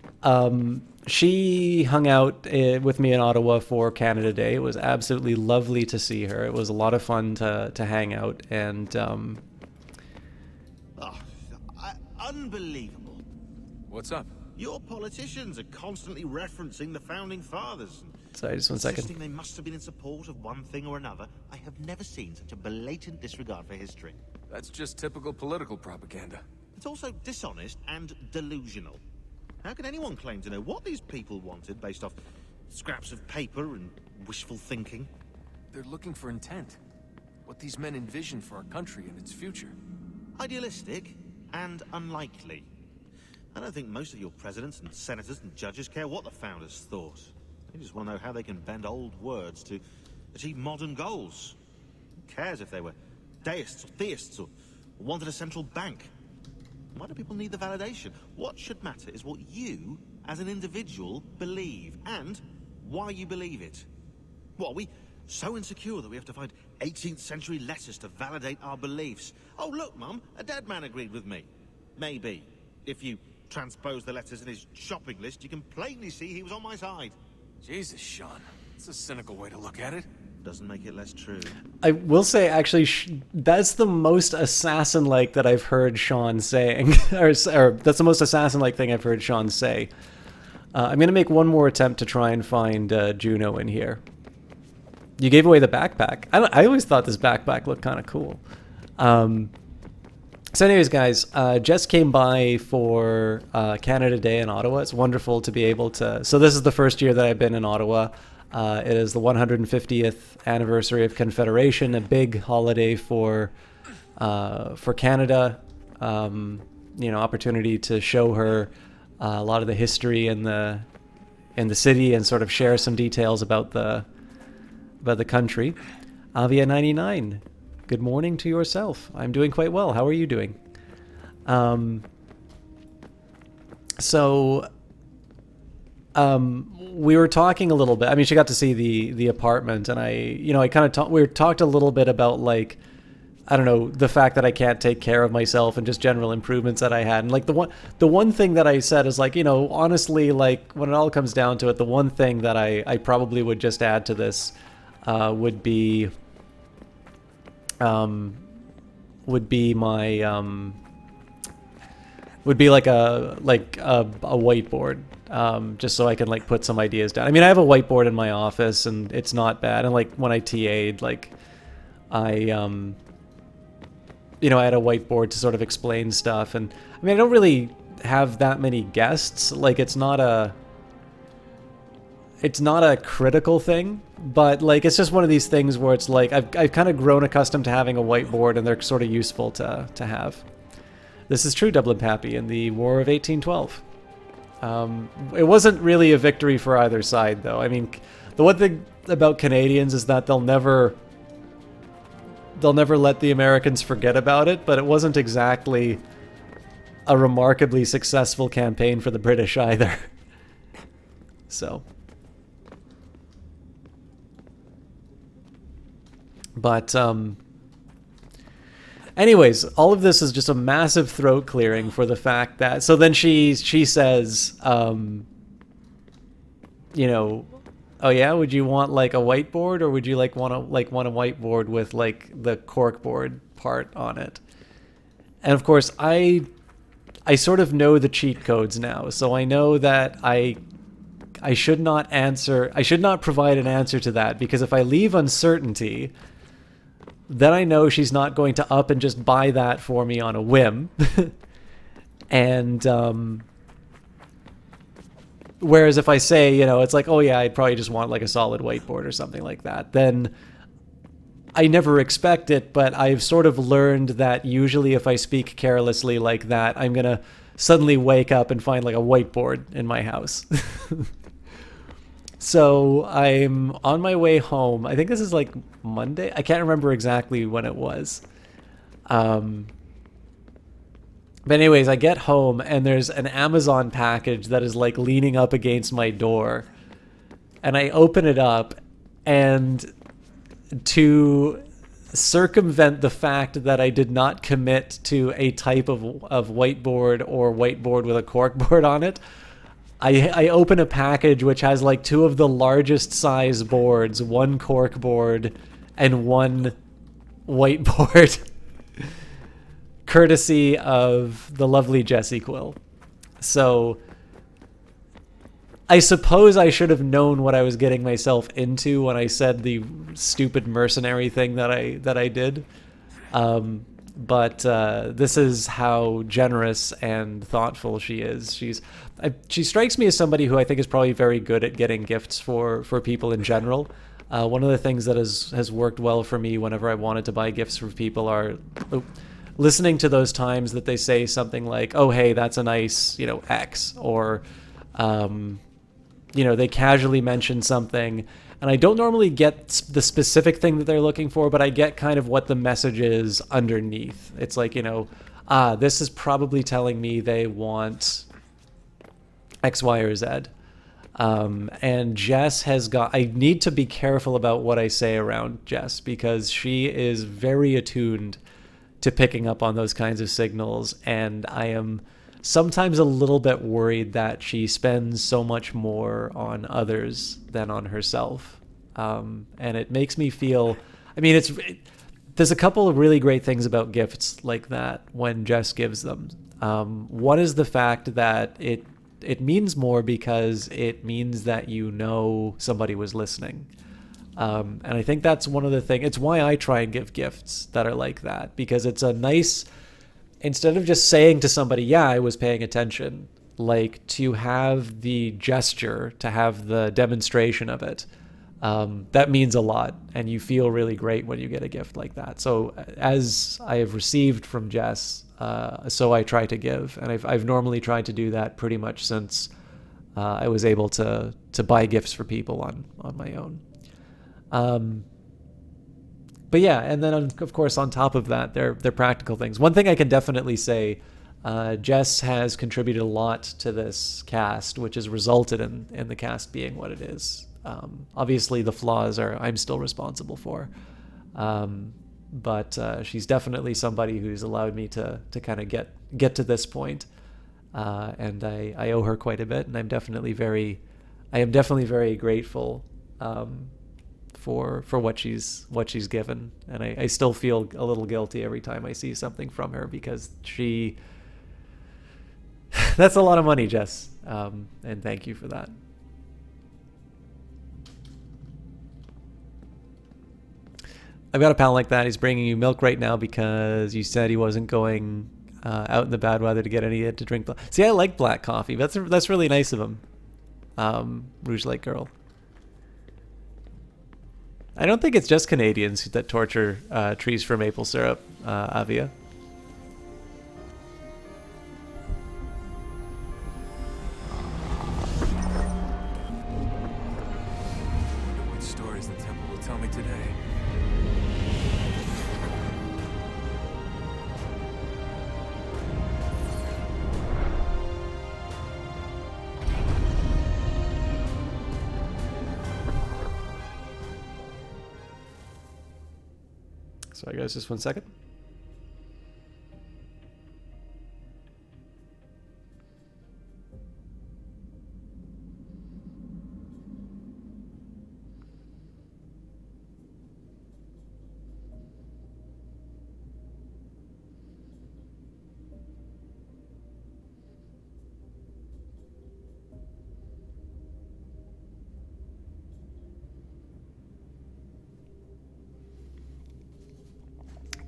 she hung out with me in Ottawa for Canada Day. It was absolutely lovely to see her. It was a lot of fun to hang out, and unbelievable. What's up? Your politicians are constantly referencing the founding fathers. Sorry, just one second. Insisting they must have been in support of one thing or another. I have never seen such a blatant disregard for history. That's just typical political propaganda. It's also dishonest and delusional. How can anyone claim to know what these people wanted based off scraps of paper and wishful thinking? They're looking for intent. What these men envision for our country and its future. Idealistic and unlikely. I don't think most of your presidents and senators and judges care what the founders thought. They just want to know how they can bend old words to achieve modern goals. Who cares if they were deists or theists or wanted a central bank? Why do people need the validation? What should matter is what you, as an individual, believe, and why you believe it. What, are we so insecure that we have to find 18th century letters to validate our beliefs? Oh, look, Mum, a dead man agreed with me. Maybe. If you transpose the letters in his shopping list, you can plainly see he was on my side. Jesus, Sean. It's a cynical way to look at it. Doesn't make it less true. I will say, actually, that's the most assassin-like that I've heard Sean saying. or that's the most assassin-like thing I've heard Sean say. I'm going to make one more attempt to try and find Juno in here. You gave away the backpack. I always thought this backpack looked kind of cool. So anyways, guys, Jess came by for Canada Day in Ottawa. It's wonderful to be able to... So this is the first year that I've been in Ottawa. It is the 150th anniversary of Confederation, a big holiday for Canada. Opportunity to show her a lot of the history in the city and sort of share some details about the country. Avia 99, good morning to yourself. I'm doing quite well. How are you doing? We were talking a little bit. I mean, she got to see the apartment, and I kind of we talked a little bit about, like, I don't know, the fact that I can't take care of myself and just general improvements that I had. And like the one thing that I said is, like, honestly, like, when it all comes down to it, the one thing that I probably would just add to this would be like a whiteboard, just so I can, like, put some ideas down. I mean, I have a whiteboard in my office, and it's not bad. And, like, when I TA'd, like, I had a whiteboard to sort of explain stuff. And I mean, I don't really have that many guests. Like, it's not a critical thing, but, like, it's just one of these things where it's like I've kind of grown accustomed to having a whiteboard, and they're sort of useful to have. This is true, Dublin Pappy, in the War of 1812. It wasn't really a victory for either side, though. I mean, the one thing about Canadians is that they'll never let the Americans forget about it, but it wasn't exactly a remarkably successful campaign for the British either. So. But, anyways, all of this is just a massive throat clearing for the fact that... So then she says, oh yeah, would you want, like, a whiteboard, or would you want a whiteboard with, like, the corkboard part on it? And of course, I sort of know the cheat codes now, so I know that I should not provide an answer to that, because if I leave uncertainty, then I know she's not going to up and just buy that for me on a whim. And whereas if I say, it's like, oh yeah, I'd probably just want, like, a solid whiteboard or something like that, then I never expect it, but I've sort of learned that usually if I speak carelessly like that, I'm going to suddenly wake up and find, like, a whiteboard in my house. So I'm on my way home. I think this is, like, Monday. I can't remember exactly when it was. But anyways, I get home, and there's an Amazon package that is, like, leaning up against my door. And I open it up, and to circumvent the fact that I did not commit to a type of whiteboard or whiteboard with a corkboard on it, I open a package which has, like, two of the largest size boards, one corkboard and one whiteboard, courtesy of the lovely Jessie Quill. So I suppose I should have known what I was getting myself into when I said the stupid mercenary thing that I did. But this is how generous and thoughtful she is. She strikes me as somebody who I think is probably very good at getting gifts for people in general. One of the things that has worked well for me whenever I wanted to buy gifts for people are listening to those times that they say something like, "Oh, hey, that's a nice, X," or they casually mention something, and I don't normally get the specific thing that they're looking for, but I get kind of what the message is underneath. It's like, this is probably telling me they want X, Y, or Z. And Jess I need to be careful about what I say around Jess, because she is very attuned to picking up on those kinds of signals, and I am sometimes a little bit worried that she spends so much more on others than on herself. And it makes me feel, there's a couple of really great things about gifts like that when Jess gives them. One is the fact that it means more because it means that somebody was listening. And I think that's one of the things, it's why I try and give gifts that are like that, because it's a nice, instead of just saying to somebody, yeah, I was paying attention, like to have the gesture, to have the demonstration of it, that means a lot. And you feel really great when you get a gift like that. So as I have received from Jess, so I try to give. And I've normally tried to do that pretty much since I was able to buy gifts for people on my own. But yeah, and then of course on top of that, they're practical things. One thing I can definitely say, Jess has contributed a lot to this cast, which has resulted in the cast being what it is. Obviously the flaws I'm still responsible for, but she's definitely somebody who's allowed me to kind of get to this point, and I owe her quite a bit, and I am definitely very grateful for what she's given, and I still feel a little guilty every time I see something from her, because that's a lot of money, Jess, and thank you for that. I've got a pal like that. He's bringing you milk right now because you said he wasn't going out in the bad weather to get any to drink. See, I like black coffee. That's really nice of him. Rouge Lake Girl. I don't think it's just Canadians that torture trees for maple syrup, Avia. What stories the temple will tell me today. Sorry guys, just 1 second.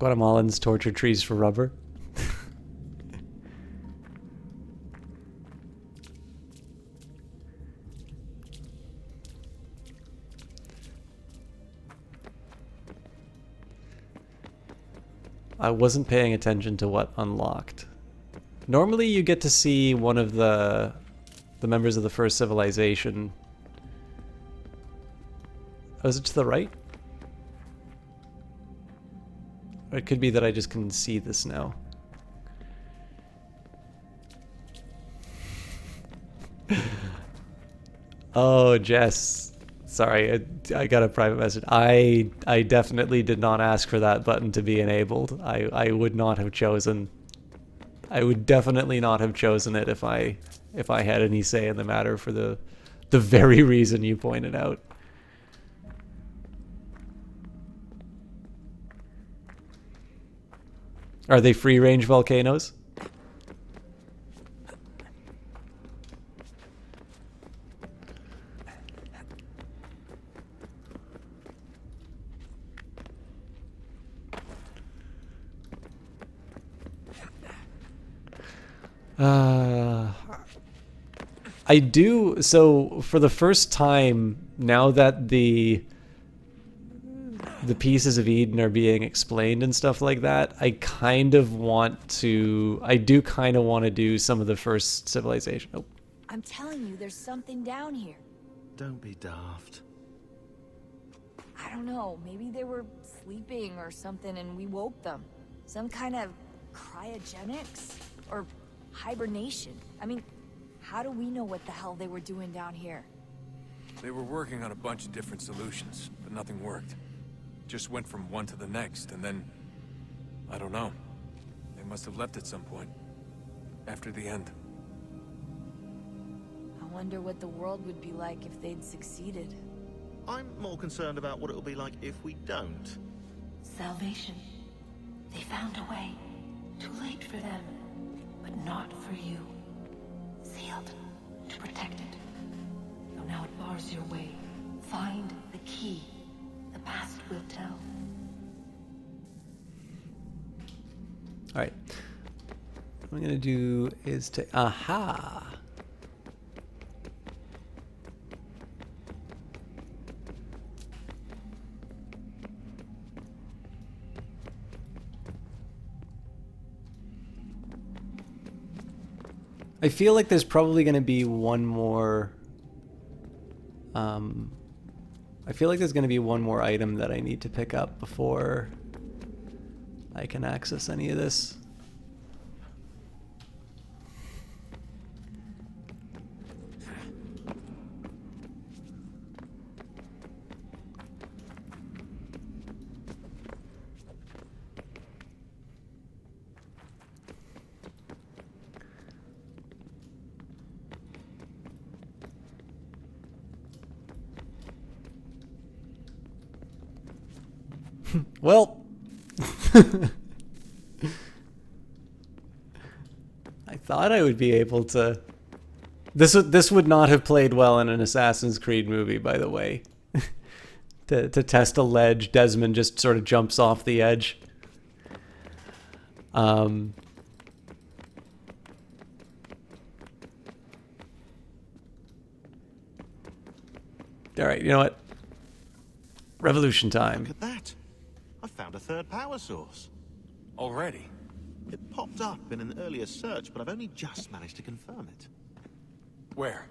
Guatemalans torture trees for rubber. I wasn't paying attention to what unlocked. Normally you get to see one of the members of the first civilization. Oh, is it to the right? Or it could be that I just can see this now. Oh, Jess. Sorry, I got a private message. I definitely did not ask for that button to be enabled. I would not have chosen. I would definitely not have chosen it if I had any say in the matter, for the very reason you pointed out. Are they free-range volcanoes? I do. So for the first time, now that the pieces of Eden are being explained and stuff like that, I do kind of want to do some of the first civilization. Oh. I'm telling you, there's something down here. Don't be daft. I don't know, maybe they were sleeping or something and we woke them. Some kind of cryogenics? Or hibernation? I mean, how do we know what the hell they were doing down here? They were working on a bunch of different solutions, but nothing worked. Just went from one to the next, and then... I don't know. They must have left at some point. After the end. I wonder what the world would be like if they'd succeeded. I'm more concerned about what it'll be like if we don't. Salvation. They found a way. Too late for them, but not for you. Sealed to protect it. So now it bars your way. Find the key. The past will tell. All right. What I'm gonna do is to aha. I feel like there's probably going to be one more... I feel like there's going to be one more item that I need to pick up before I can access any of this. Well, I thought I would be able to. This would not have played well in an Assassin's Creed movie, by the way. to test a ledge, Desmond just sort of jumps off the edge. All right, you know what? Revolution time. Look at that. I found a third power source. Already? It popped up in an earlier search, but I've only just managed to confirm it. Where?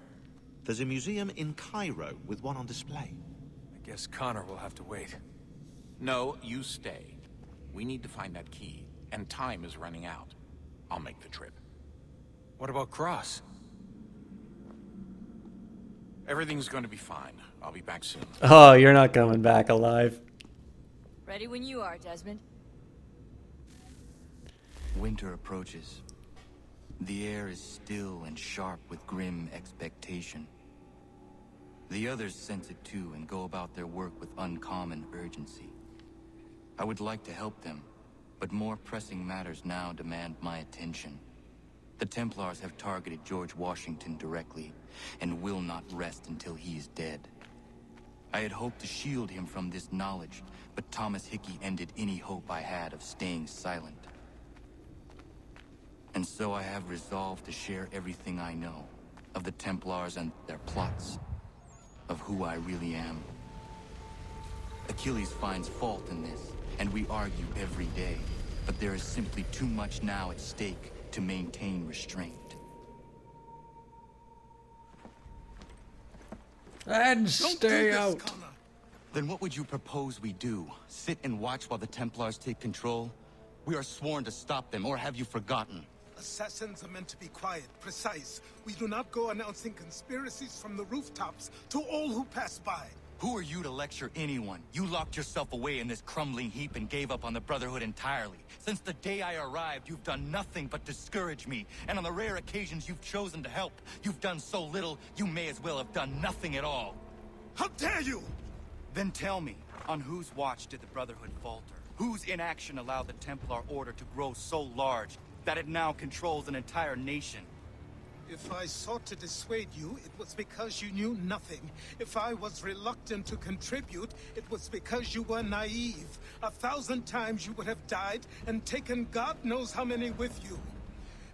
There's a museum in Cairo with one on display. I guess Connor will have to wait. No, you stay. We need to find that key, and time is running out. I'll make the trip. What about Cross? Everything's going to be fine. I'll be back soon. Oh, you're not coming back alive. Ready when you are, Desmond. Winter approaches. The air is still and sharp with grim expectation. The others sense it too and go about their work with uncommon urgency. I would like to help them, but more pressing matters now demand my attention. The Templars have targeted George Washington directly, and will not rest until he is dead. I had hoped to shield him from this knowledge, but Thomas Hickey ended any hope I had of staying silent. And so I have resolved to share everything I know, of the Templars and their plots, of who I really am. Achilles finds fault in this, and we argue every day, but there is simply too much now at stake to maintain restraint. And stay out. Then what would you propose we do? Sit and watch while the Templars take control? We are sworn to stop them, or have you forgotten? Assassins are meant to be quiet, precise. We do not go announcing conspiracies from the rooftops to all who pass by. Who are you to lecture anyone? You locked yourself away in this crumbling heap and gave up on the Brotherhood entirely. Since the day I arrived, you've done nothing but discourage me. And on the rare occasions you've chosen to help, you've done so little, you may as well have done nothing at all. How dare you! Then tell me, on whose watch did the Brotherhood falter? Whose inaction allowed the Templar Order to grow so large that it now controls an entire nation? If I sought to dissuade you, it was because you knew nothing. If I was reluctant to contribute, it was because you were naive. 1,000 times you would have died and taken God knows how many with you.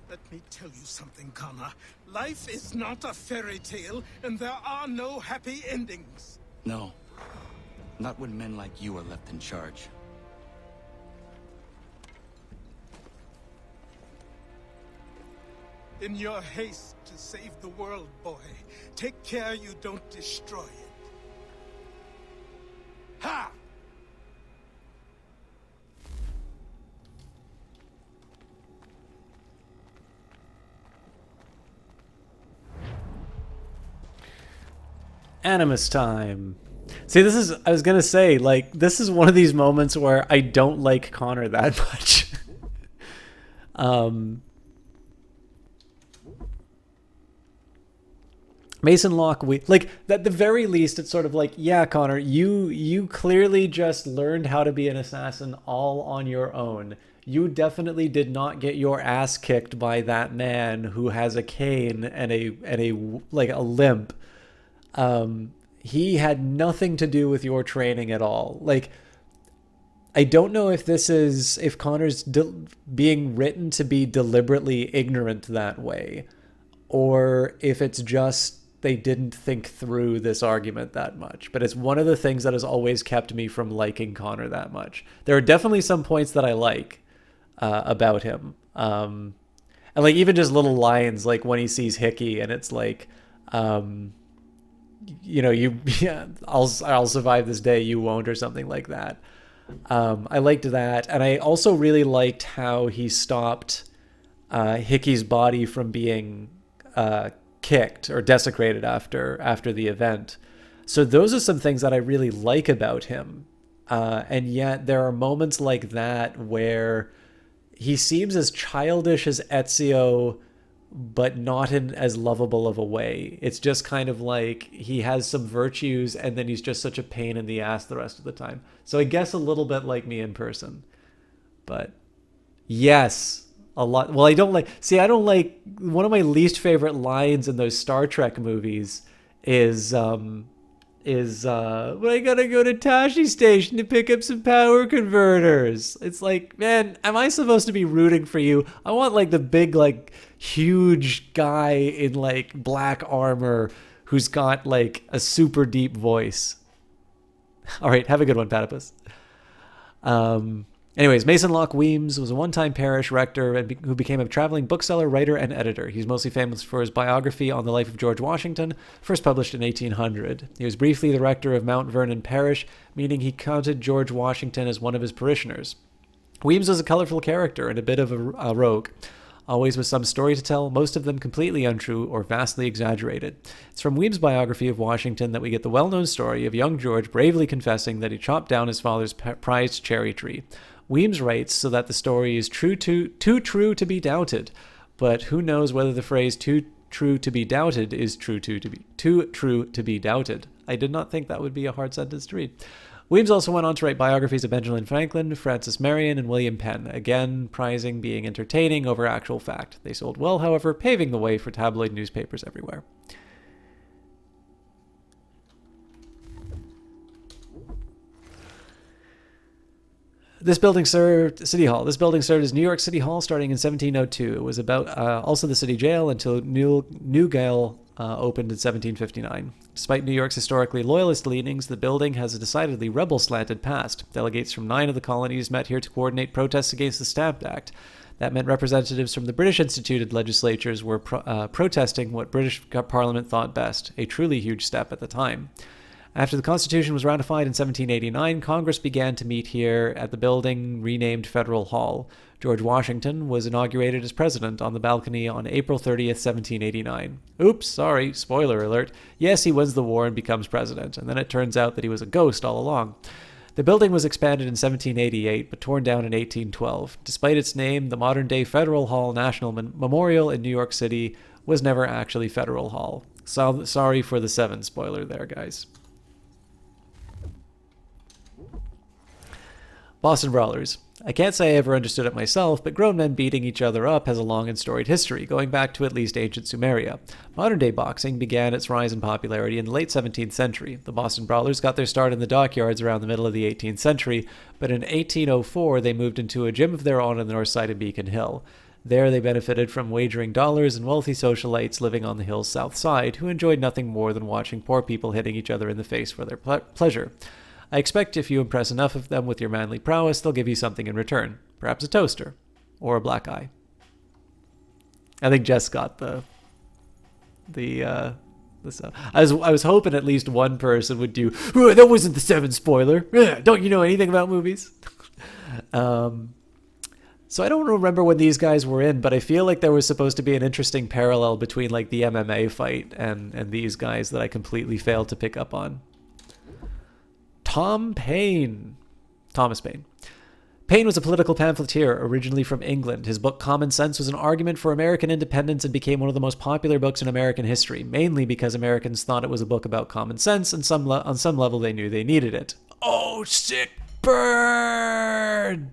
Let me tell you something, Connor. Life is not a fairy tale, and there are no happy endings. No. Not when men like you are left in charge. In your haste to save the world, boy, take care you don't destroy it. Ha! Animus time. See, this is, I was gonna say, like, this is one of these moments where I don't like Connor that much. Mason Locke, like, at the very least, it's sort of like, yeah, Connor, you clearly just learned how to be an assassin all on your own. You definitely did not get your ass kicked by that man who has a cane and a like a limp. He had nothing to do with your training at all. Like, I don't know if if Connor's being written to be deliberately ignorant that way, or if it's just they didn't think through this argument that much. But it's one of the things that has always kept me from liking Connor that much. There are definitely some points that I like about him. And like even just little lines, like when he sees Hickey and it's like, you know, I'll survive this day, you won't, or something like that. I liked that. And I also really liked how he stopped Hickey's body from being kicked or desecrated after the event. So those are some things that I really like about him. And yet there are moments like that where he seems as childish as Ezio, but not in as lovable of a way. It's just kind of like he has some virtues and then he's just such a pain in the ass the rest of the time. So I guess a little bit like me in person. But yes, a lot. Well, I don't like one of my least favorite lines in those Star Trek movies is well, I gotta go to Tashi Station to pick up some power converters. It's like, man, am I supposed to be rooting for you? I want like the big, like, huge guy in like black armor who's got like a super deep voice. All right, have a good one, Platypus. Anyways, Mason Locke Weems was a one-time parish rector who became a traveling bookseller, writer, and editor. He's mostly famous for his biography on the life of George Washington, first published in 1800. He was briefly the rector of Mount Vernon Parish, meaning he counted George Washington as one of his parishioners. Weems was a colorful character and a bit of a rogue, always with some story to tell, most of them completely untrue or vastly exaggerated. It's from Weems' biography of Washington that we get the well-known story of young George bravely confessing that he chopped down his father's prized cherry tree. Weems writes so that the story is too true to be doubted, but who knows whether the phrase "too true to be doubted" is too true to be doubted. I did not think that would be a hard sentence to read. Weems also went on to write biographies of Benjamin Franklin, Francis Marion, and William Penn, again prizing being entertaining over actual fact. They sold well, however, paving the way for tabloid newspapers everywhere. This building served City Hall. This building served as New York City Hall starting in 1702. It was about also the city jail until New Gaol opened in 1759. Despite New York's historically loyalist leanings, the building has a decidedly rebel-slanted past. Delegates from 9 of the colonies met here to coordinate protests against the Stamp Act. That meant representatives from the British-instituted legislatures were protesting what British Parliament thought best, a truly huge step at the time. After the Constitution was ratified in 1789, Congress began to meet here at the building renamed Federal Hall. George Washington was inaugurated as president on the balcony on April 30th, 1789. Oops, sorry, spoiler alert. Yes, he wins the war and becomes president, and then it turns out that he was a ghost all along. The building was expanded in 1788, but torn down in 1812. Despite its name, the modern-day Federal Hall National Memorial in New York City was never actually Federal Hall. So, sorry for the 7 spoiler there, guys. Boston Brawlers. I can't say I ever understood it myself, but grown men beating each other up has a long and storied history, going back to at least ancient Sumeria. Modern-day boxing began its rise in popularity in the late 17th century. The Boston Brawlers got their start in the dockyards around the middle of the 18th century, but in 1804 they moved into a gym of their own on the north side of Beacon Hill. There they benefited from wagering dollars and wealthy socialites living on the hill's south side who enjoyed nothing more than watching poor people hitting each other in the face for their pleasure. I expect if you impress enough of them with your manly prowess, they'll give you something in return. Perhaps a toaster. Or a black eye. I think Jess got the stuff. I was hoping at least one person would do, "Oh, that wasn't the 7 spoiler. Don't you know anything about movies?" So I don't remember when these guys were in, but I feel like there was supposed to be an interesting parallel between like the MMA fight and these guys that I completely failed to pick up on. Thomas Paine. Paine was a political pamphleteer, originally from England. His book Common Sense was an argument for American independence and became one of the most popular books in American history, mainly because Americans thought it was a book about common sense, and on some level they knew they needed it. Oh, sick burn!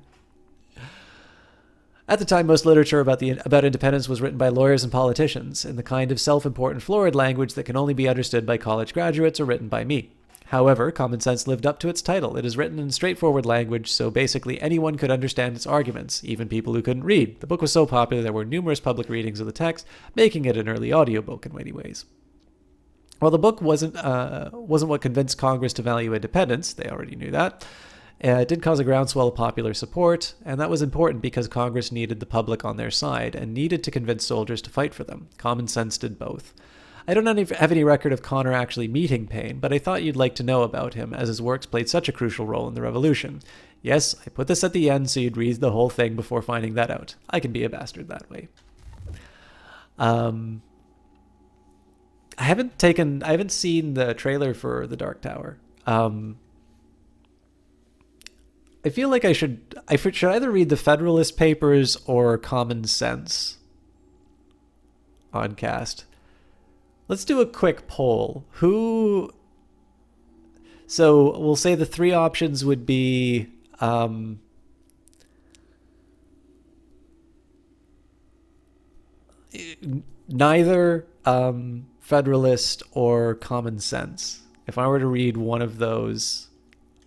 At the time, most literature about independence was written by lawyers and politicians, in the kind of self-important florid language that can only be understood by college graduates or written by me. However, Common Sense lived up to its title. It is written in straightforward language, so basically anyone could understand its arguments, even people who couldn't read. The book was so popular there were numerous public readings of the text, making it an early audiobook in many ways. While the book wasn't what convinced Congress to value independence, they already knew that, it did cause a groundswell of popular support, and that was important because Congress needed the public on their side and needed to convince soldiers to fight for them. Common Sense did both. I don't have any record of Connor actually meeting Paine, but I thought you'd like to know about him, as his works played such a crucial role in the Revolution. Yes, I put this at the end so you'd read the whole thing before finding that out. I can be a bastard that way. I haven't seen the trailer for The Dark Tower. I feel like I should either read the Federalist Papers or Common Sense on cast. Let's do a quick poll. So we'll say the 3 options would be neither Federalist or Common Sense. If I were to read one of those,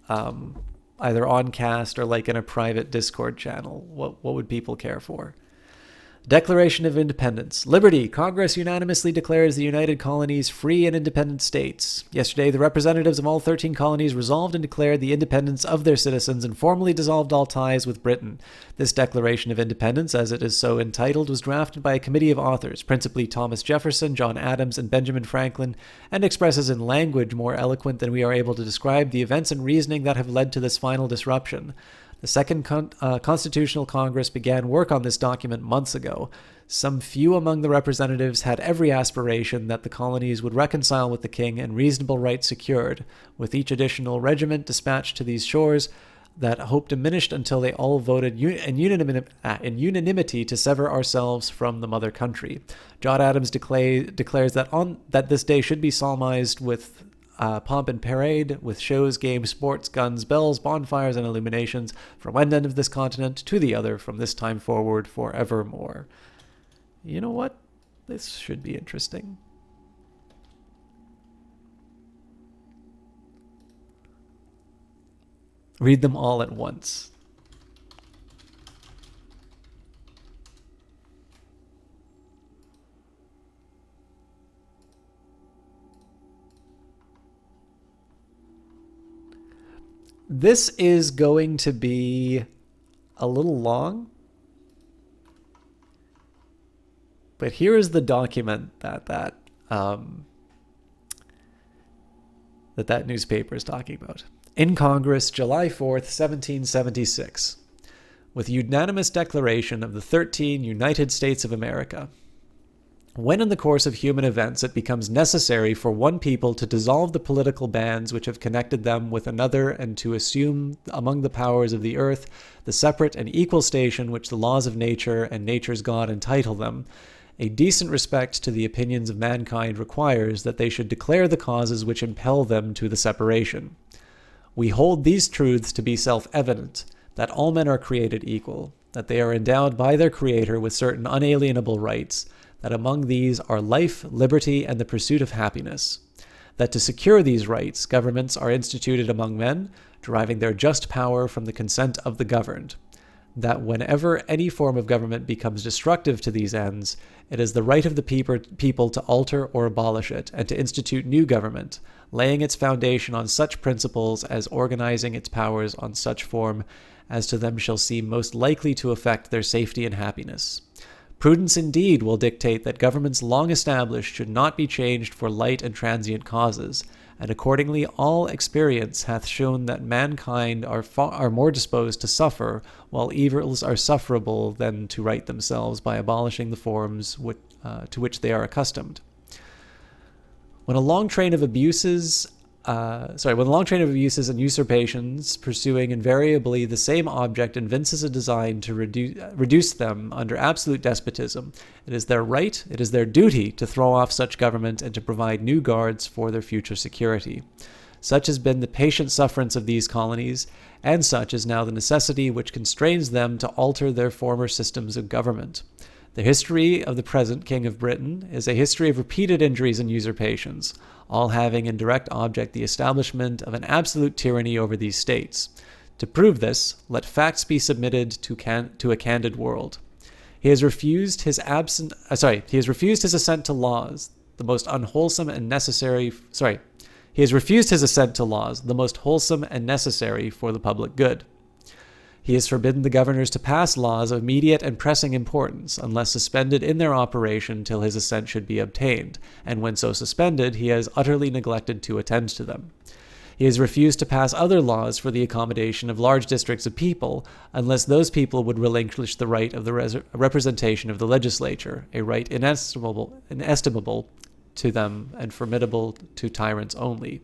either on cast or like in a private Discord channel, what would people care for? Declaration of Independence. Liberty. Congress unanimously declares the United Colonies free and independent states. Yesterday, the representatives of all 13 colonies resolved and declared the independence of their citizens and formally dissolved all ties with Britain. This Declaration of Independence, as it is so entitled, was drafted by a committee of authors, principally Thomas Jefferson, John Adams, and Benjamin Franklin, and expresses in language more eloquent than we are able to describe the events and reasoning that have led to this final disruption. The Second Constitutional Congress began work on this document months ago. Some few among the representatives had every aspiration that the colonies would reconcile with the king and reasonable rights secured, with each additional regiment dispatched to these shores. That hope diminished until they all voted in unanimity to sever ourselves from the mother country. John Adams declares that this day should be solemnized with pomp and parade, with shows, games, sports, guns, bells, bonfires, and illuminations from one end of this continent to the other from this time forward forevermore. You know what? This should be interesting. Read them all at once. This is going to be a little long, but here is the document that newspaper is talking about. In Congress, July 4th, 1776, with unanimous declaration of the 13 United States of America. When in the course of human events it becomes necessary for one people to dissolve the political bands which have connected them with another and to assume among the powers of the earth the separate and equal station which the laws of nature and nature's God entitle them, a decent respect to the opinions of mankind requires that they should declare the causes which impel them to the separation. We hold these truths to be self-evident, that all men are created equal, that they are endowed by their Creator with certain unalienable rights, that among these are life, liberty, and the pursuit of happiness, that to secure these rights, governments are instituted among men, deriving their just power from the consent of the governed, that whenever any form of government becomes destructive to these ends, it is the right of the people to alter or abolish it, and to institute new government, laying its foundation on such principles as organizing its powers on such form as to them shall seem most likely to affect their safety and happiness. Prudence indeed will dictate that governments long established should not be changed for light and transient causes, and accordingly all experience hath shown that mankind are more disposed to suffer, while evils are sufferable, than to right themselves by abolishing the forms to which they are accustomed. When a long train of abuses and usurpations, pursuing invariably the same object, evinces a design to reduce them under absolute despotism, it is their right, it is their duty to throw off such government and to provide new guards for their future security. Such has been the patient sufferance of these colonies, and such is now the necessity which constrains them to alter their former systems of government. The history of the present King of Britain is a history of repeated injuries and usurpations, all having in direct object the establishment of an absolute tyranny over these states. To prove this, let facts be submitted to a candid world. He has refused his assent to laws, the most unwholesome and necessary. He has refused his assent to laws, the most wholesome and necessary for the public good. He has forbidden the governors to pass laws of immediate and pressing importance, unless suspended in their operation till his assent should be obtained, and when so suspended, he has utterly neglected to attend to them. He has refused to pass other laws for the accommodation of large districts of people, unless those people would relinquish the right of the representation of the legislature, a right inestimable to them and formidable to tyrants only.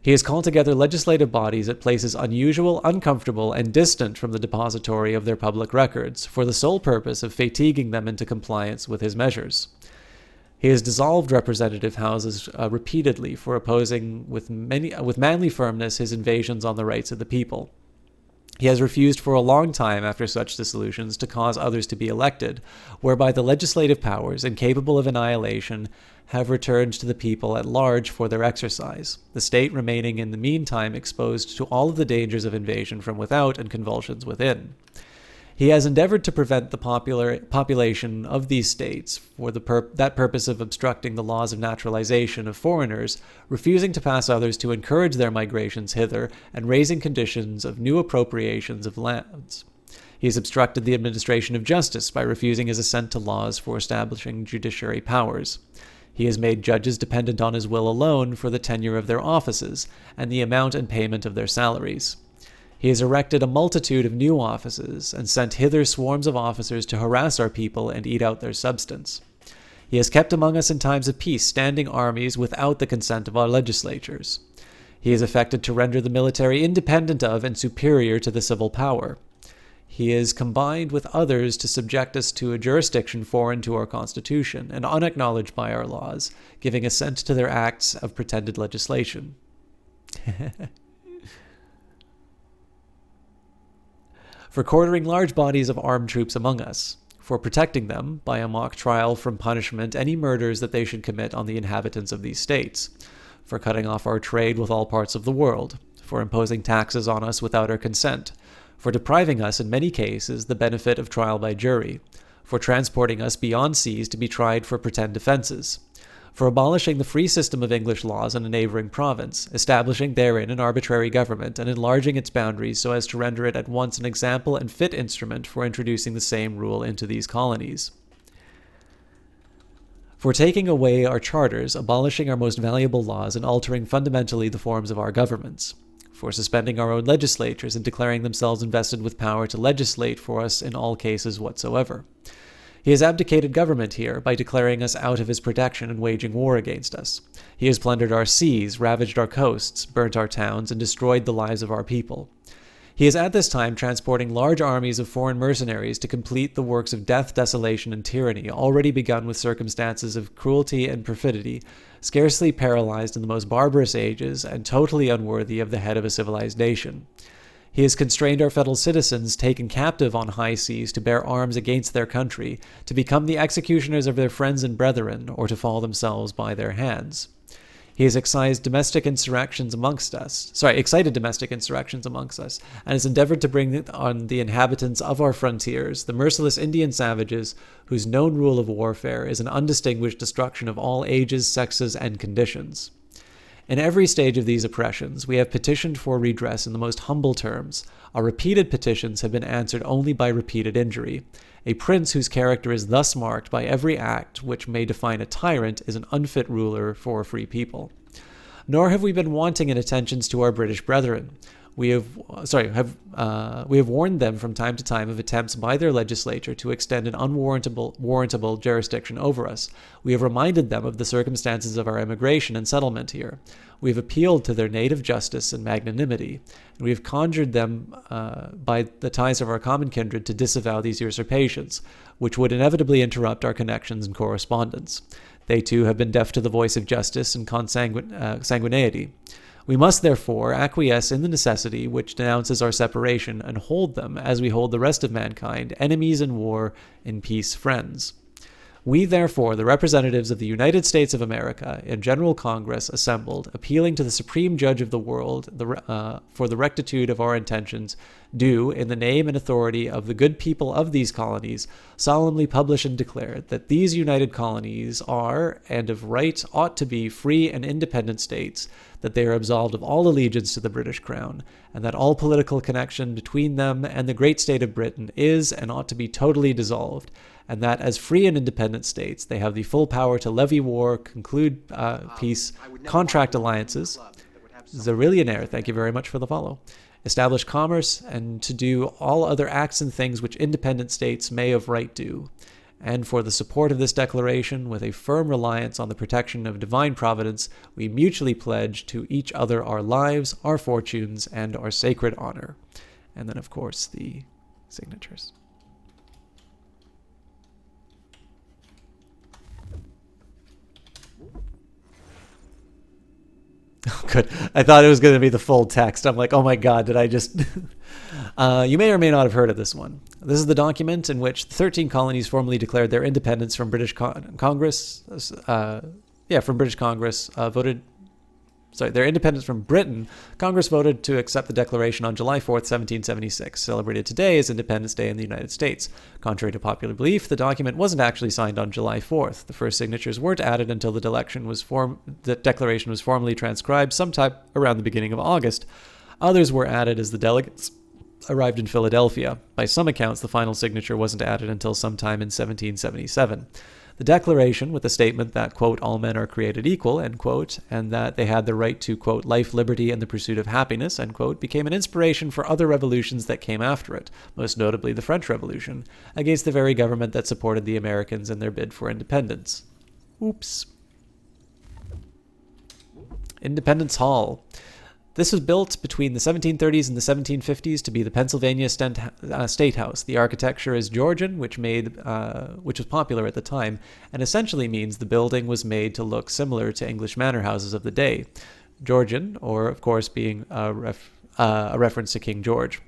He has called together legislative bodies at places unusual, uncomfortable, and distant from the depository of their public records, for the sole purpose of fatiguing them into compliance with his measures. He has dissolved representative houses repeatedly for opposing with manly firmness his invasions on the rights of the people. He has refused for a long time after such dissolutions to cause others to be elected, whereby the legislative powers, incapable of annihilation, have returned to the people at large for their exercise, the state remaining in the meantime exposed to all of the dangers of invasion from without and convulsions within. He has endeavored to prevent the population of these states for that purpose of obstructing the laws of naturalization of foreigners, refusing to pass others to encourage their migrations hither, and raising conditions of new appropriations of lands. He has obstructed the administration of justice by refusing his assent to laws for establishing judiciary powers. He has made judges dependent on his will alone for the tenure of their offices and the amount and payment of their salaries. He has erected a multitude of new offices and sent hither swarms of officers to harass our people and eat out their substance. He has kept among us in times of peace standing armies without the consent of our legislatures. He has effected to render the military independent of and superior to the civil power. He has combined with others to subject us to a jurisdiction foreign to our Constitution and unacknowledged by our laws, giving assent to their acts of pretended legislation. For quartering large bodies of armed troops among us, for protecting them, by a mock trial from punishment, any murders that they should commit on the inhabitants of these states, for cutting off our trade with all parts of the world, for imposing taxes on us without our consent, for depriving us, in many cases, the benefit of trial by jury, for transporting us beyond seas to be tried for pretend offences, for abolishing the free system of English laws in a neighbouring province, establishing therein an arbitrary government, and enlarging its boundaries so as to render it at once an example and fit instrument for introducing the same rule into these colonies. For taking away our charters, abolishing our most valuable laws, and altering fundamentally the forms of our governments. For suspending our own legislatures and declaring themselves invested with power to legislate for us in all cases whatsoever. He has abdicated government here by declaring us out of his protection and waging war against us. He has plundered our seas, ravaged our coasts, burnt our towns, and destroyed the lives of our people. He is at this time transporting large armies of foreign mercenaries to complete the works of death, desolation, and tyranny, already begun with circumstances of cruelty and perfidy, scarcely paralyzed in the most barbarous ages, and totally unworthy of the head of a civilized nation. He has constrained our fellow citizens taken captive on high seas to bear arms against their country, to become the executioners of their friends and brethren, or to fall themselves by their hands. He has excited domestic insurrections amongst us, and has endeavored to bring on the inhabitants of our frontiers the merciless Indian savages whose known rule of warfare is an undistinguished destruction of all ages, sexes, and conditions. In every stage of these oppressions, we have petitioned for redress in the most humble terms. Our repeated petitions have been answered only by repeated injury. A prince whose character is thus marked by every act which may define a tyrant is an unfit ruler for a free people. Nor have we been wanting in attentions to our British brethren. We have warned them from time to time of attempts by their legislature to extend an unwarrantable jurisdiction over us. We have reminded them of the circumstances of our emigration and settlement here. We have appealed to their native justice and magnanimity, and we have conjured them by the ties of our common kindred to disavow these usurpations, which would inevitably interrupt our connections and correspondence. They too have been deaf to the voice of justice and consanguinity. We must therefore acquiesce in the necessity which denounces our separation and hold them, as we hold the rest of mankind, enemies in war, in peace friends. We, therefore, the representatives of the United States of America, in General Congress assembled, appealing to the Supreme Judge of the world for the rectitude of our intentions, do, in the name and authority of the good people of these colonies, solemnly publish and declare that these united colonies are, and of right ought to be, free and independent states, that they are absolved of all allegiance to the British Crown, and that all political connection between them and the great state of Britain is and ought to be totally dissolved, and that as free and independent states they have the full power to levy war, conclude peace, contract alliances. Zarillionaire, thank you very much for the follow. Establish commerce, and to do all other acts and things which independent states may of right do. And for the support of this declaration, with a firm reliance on the protection of divine providence, we mutually pledge to each other our lives, our fortunes, and our sacred honor. And then, of course, the signatures. Oh, good. I thought it was going to be the full text. I'm like, oh my God, did I just... You may or may not have heard of this one. This is the document in which 13 colonies formally declared their independence from British Congress. Their independence from Britain. Congress voted to accept the declaration on July 4th, 1776, celebrated today as Independence Day in the United States. Contrary to popular belief, the document wasn't actually signed on July 4th. The first signatures weren't added until the declaration was formally transcribed sometime around the beginning of August. Others were added as the delegates arrived in Philadelphia. By some accounts, the final signature wasn't added until sometime in 1777. The declaration, with the statement that, quote, all men are created equal, end quote, and that they had the right to, quote, life, liberty, and the pursuit of happiness, end quote, became an inspiration for other revolutions that came after it, most notably the French Revolution, against the very government that supported the Americans in their bid for independence. Oops. Independence Hall. This was built between the 1730s and the 1750s to be the Pennsylvania State House. The architecture is Georgian, which was popular at the time, and essentially means the building was made to look similar to English manor houses of the day. Georgian, or of course being a reference to King George.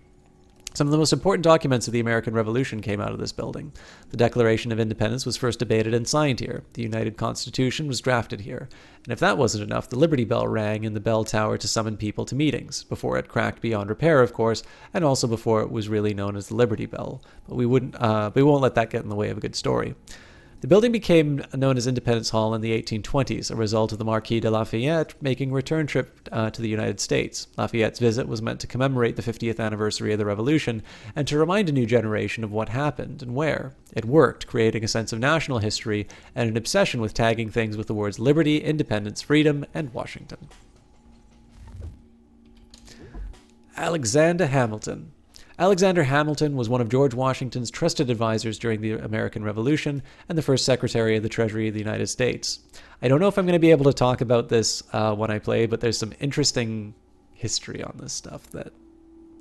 Some of the most important documents of the American Revolution came out of this building. The Declaration of Independence was first debated and signed here. The United Constitution was drafted here. And if that wasn't enough, the Liberty Bell rang in the bell tower to summon people to meetings, before it cracked beyond repair, of course, and also before it was really known as the Liberty Bell. But we won't let that get in the way of a good story. The building became known as Independence Hall in the 1820s, a result of the Marquis de Lafayette making a return trip to the United States. Lafayette's visit was meant to commemorate the 50th anniversary of the Revolution and to remind a new generation of what happened and where. It worked, creating a sense of national history and an obsession with tagging things with the words liberty, independence, freedom, and Washington. Alexander Hamilton. Alexander Hamilton was one of George Washington's trusted advisors during the American Revolution and the first Secretary of the Treasury of the United States. I don't know if I'm going to be able to talk about this when I play, but there's some interesting history on this stuff that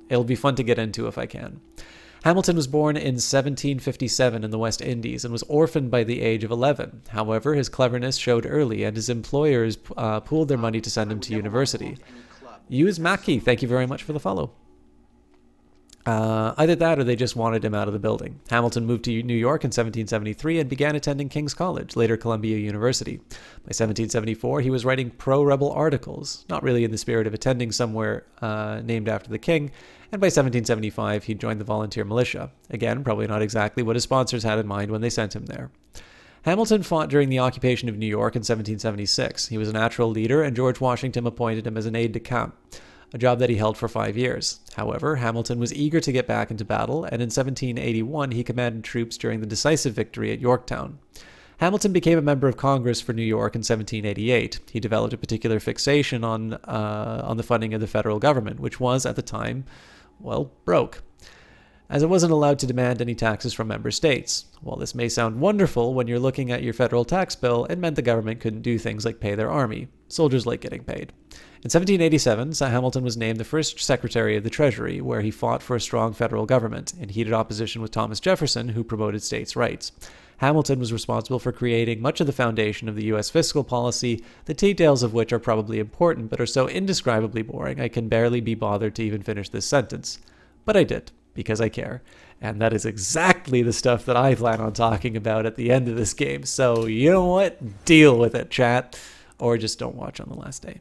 it'll be fun to get into if I can. Hamilton was born in 1757 in the West Indies and was orphaned by the age of 11. However, his cleverness showed early, and his employers pooled their money to send him to university. Use Mackie, thank you very much for the follow. Either that or they just wanted him out of the building. Hamilton moved to New York in 1773 and began attending King's College, later Columbia University. By 1774, he was writing pro-rebel articles, not really in the spirit of attending somewhere named after the king, and by 1775, he joined the volunteer militia. Again, probably not exactly what his sponsors had in mind when they sent him there. Hamilton fought during the occupation of New York in 1776. He was a natural leader, and George Washington appointed him as an aide-de-camp, a job that he held for 5 years. However, Hamilton was eager to get back into battle, and in 1781 he commanded troops during the decisive victory at Yorktown. Hamilton became a member of Congress for New York in 1788. He developed a particular fixation on the funding of the federal government, which was, at the time, well, broke, as it wasn't allowed to demand any taxes from member states. While this may sound wonderful when you're looking at your federal tax bill, it meant the government couldn't do things like pay their army. Soldiers like getting paid. In 1787, Hamilton was named the first Secretary of the Treasury, where he fought for a strong federal government, in heated opposition with Thomas Jefferson, who promoted states' rights. Hamilton was responsible for creating much of the foundation of the U.S. fiscal policy, the details of which are probably important, but are so indescribably boring I can barely be bothered to even finish this sentence. But I did, because I care. And that is exactly the stuff that I plan on talking about at the end of this game. So, you know what? Deal with it, chat. Or just don't watch on the last day.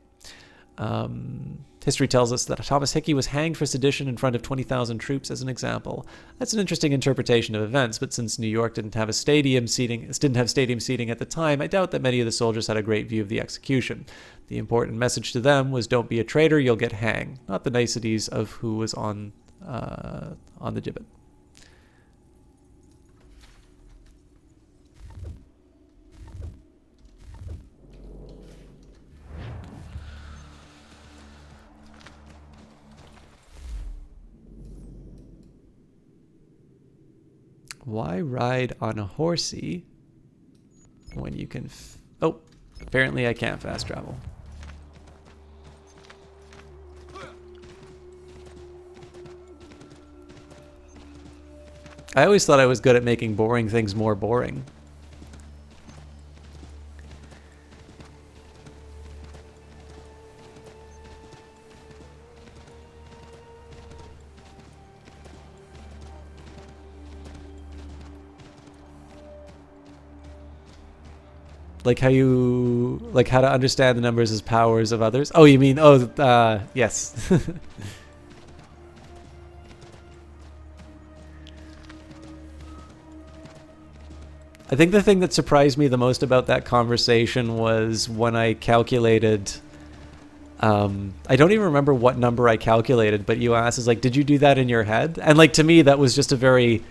History tells us that Thomas Hickey was hanged for sedition in front of 20,000 troops as an example. That's an interesting interpretation of events, but since New York didn't have stadium seating at the time, I doubt that many of the soldiers had a great view of the execution. The important message to them was, don't be a traitor, you'll get hanged, not the niceties of who was on the gibbet. Why ride on a horsey when you can... Oh, apparently I can't fast travel. I always thought I was good at making boring things more boring. Like how to understand the numbers as powers of others. Oh, you mean, yes. I think the thing that surprised me the most about that conversation was when I calculated, I don't even remember what number I calculated, but you asked, is like, did you do that in your head? And like, to me, that was just a very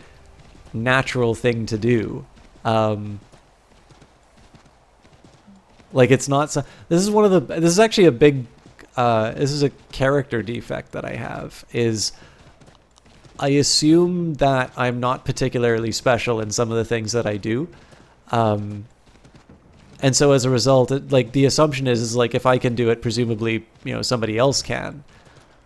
natural thing to do. Like, it's not so, this is actually a big, this is a character defect that I have, is I assume that I'm not particularly special in some of the things that I do. And so as a result, like, the assumption is like, if I can do it, presumably, somebody else can.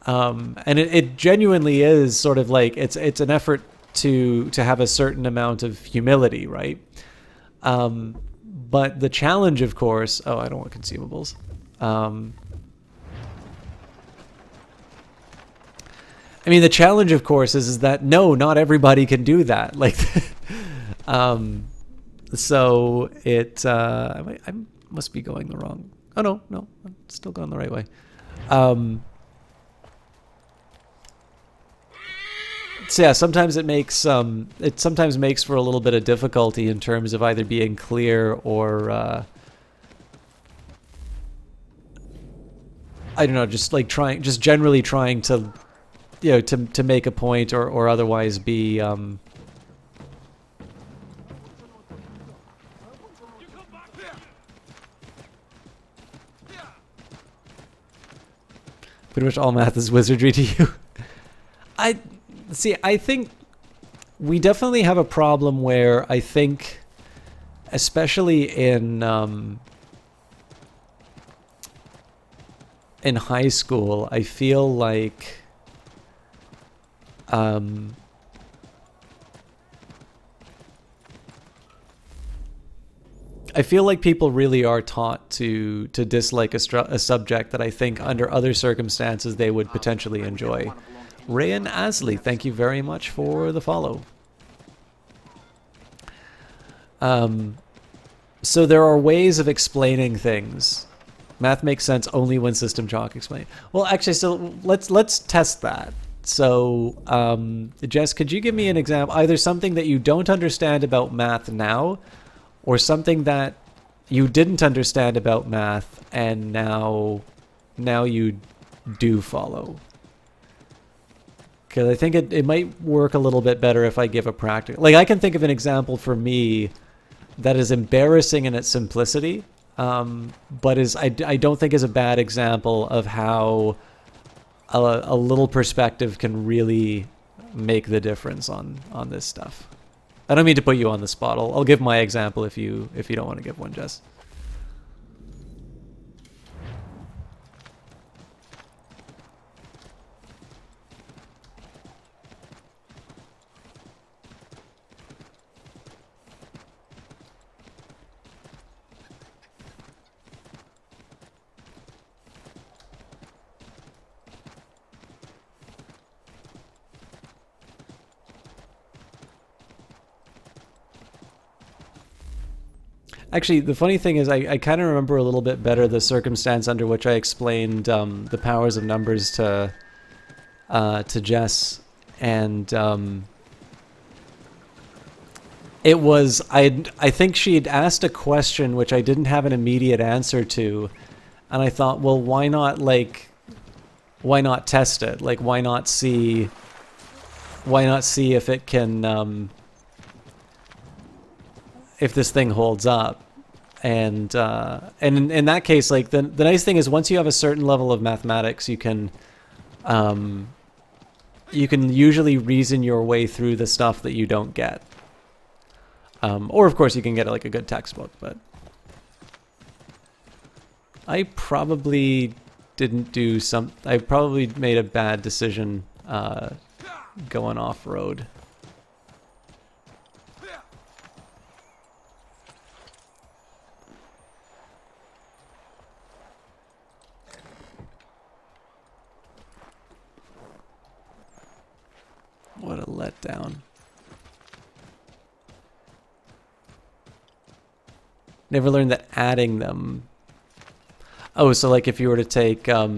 And it genuinely is sort of like, it's an effort to have a certain amount of humility, right? But the challenge, of course... Oh, I don't want consumables. I mean, the challenge, of course, is that, no, not everybody can do that. Like, so it... I must be going the wrong... Oh, no, I'm still going the right way. So yeah, sometimes it sometimes makes for a little bit of difficulty in terms of either being clear or I don't know, just generally trying to, to make a point or otherwise be pretty much all math is wizardry to you. I think we definitely have a problem where I think, especially in high school, I feel like people really are taught to dislike a subject that I think under other circumstances they would potentially enjoy. Rayan Asley, thank you very much for the follow. So there are ways of explaining things. Math makes sense only when system chalk explain. Well, actually, so let's test that. So, Jess, could you give me an example, either something that you don't understand about math now, or something that you didn't understand about math and now you do follow? Because I think it might work a little bit better if I give a practical... Like, I can think of an example for me that is embarrassing in its simplicity, but I don't think is a bad example of how a little perspective can really make the difference on this stuff. I don't mean to put you on the spot. I'll give my example if you don't want to give one, Jess. Actually, the funny thing is I kind of remember a little bit better the circumstance under which I explained the powers of numbers to Jess, and it was I think she had asked a question which I didn't have an immediate answer to, and I thought, well, why not test it? Like, why not see if it can if this thing holds up. And in that case, like, the nice thing is once you have a certain level of mathematics, you can usually reason your way through the stuff that you don't get. Or of course you can get like a good textbook, but I probably I probably made a bad decision going off-road. What a letdown. Never learned that adding them... Oh, so like if you were to take, I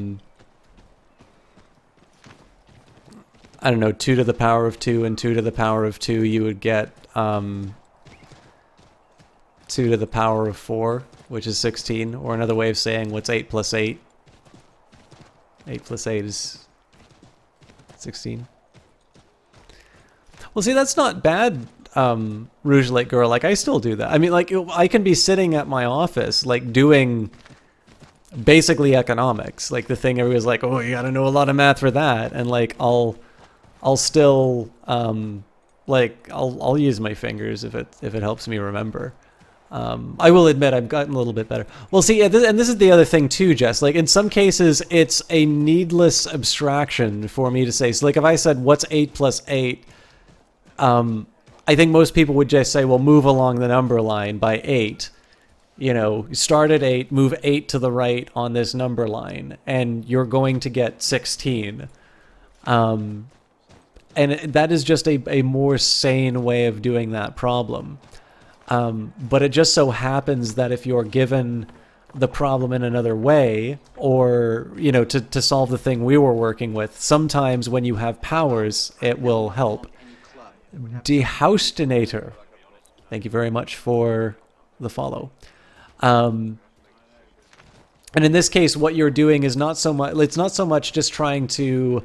don't know, 2 to the power of 2 and 2 to the power of 2, you would get 2 to the power of 4, which is 16. Or another way of saying what's 8 plus 8? 8 plus 8 is 16. Well, see, that's not bad, Rouge Lake Girl. Like, I still do that. I mean, like, I can be sitting at my office, like, doing basically economics. Like, the thing everybody's like, oh, you gotta know a lot of math for that. And, like, I'll still, like, I'll use my fingers if it helps me remember. I will admit I've gotten a little bit better. Well, see, and this is the other thing too, Jess. Like, in some cases, it's a needless abstraction for me to say. So, like, if I said, what's 8 plus 8? I think most people would just say, well, move along the number line by 8. You know, start at 8, move 8 to the right on this number line, and you're going to get 16. And that is just a more sane way of doing that problem. But it just so happens that if you're given the problem in another way, or, you know, to solve the thing we were working with, sometimes when you have powers, it will help. Dehoustinator, thank you very much for the follow. And in this case, what you're doing is not so much, it's not so much just trying to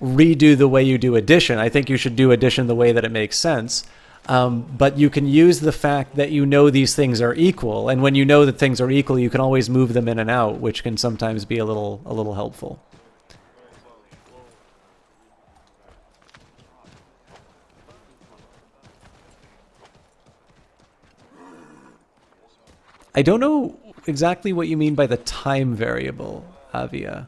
redo the way you do addition. I think you should do addition the way that it makes sense. But you can use the fact that you know these things are equal, and when you know that things are equal, you can always move them in and out, which can sometimes be a little helpful. I don't know exactly what you mean by the time variable, Avia.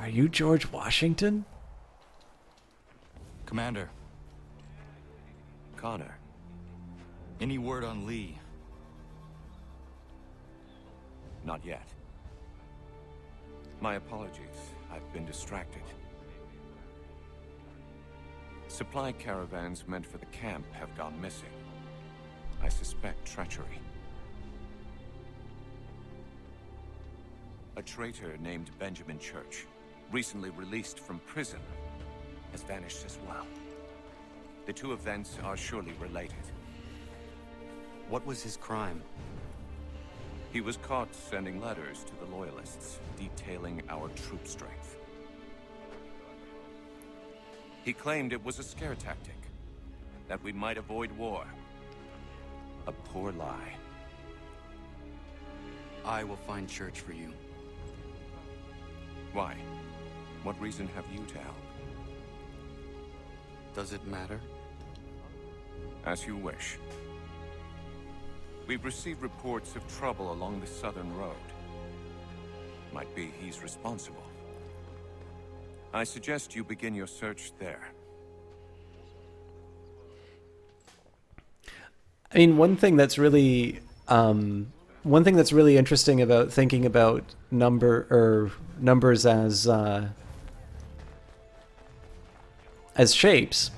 Are you George Washington? Commander. Connor. Any word on Lee? Not yet. My apologies. I've been distracted. Supply caravans meant for the camp have gone missing. I suspect treachery. A traitor named Benjamin Church, recently released from prison, has vanished as well. The two events are surely related. What was his crime? He was caught sending letters to the Loyalists, detailing our troop strength. He claimed it was a scare tactic, that we might avoid war. A poor lie. I will find Church for you. Why? What reason have you to help? Does it matter? As you wish. We've received reports of trouble along the southern road. Might be he's responsible. I suggest you begin your search there. I mean, one thing that's really interesting about thinking about numbers as shapes.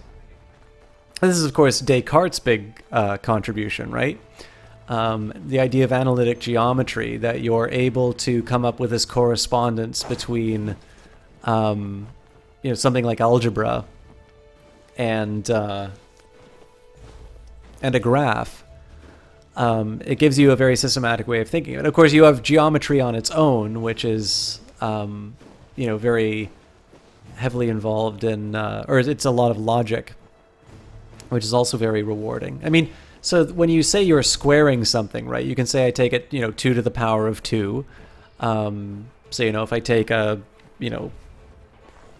This is, of course, Descartes' big contribution, right? The idea of analytic geometry, that you're able to come up with this correspondence between, something like algebra and a graph. It gives you a very systematic way of thinking. And of course, you have geometry on its own, which is, very heavily involved in, or it's a lot of logic, which is also very rewarding. I mean, so when you say you're squaring something, right, you can say I take it, 2 to the power of 2. So, if I take a,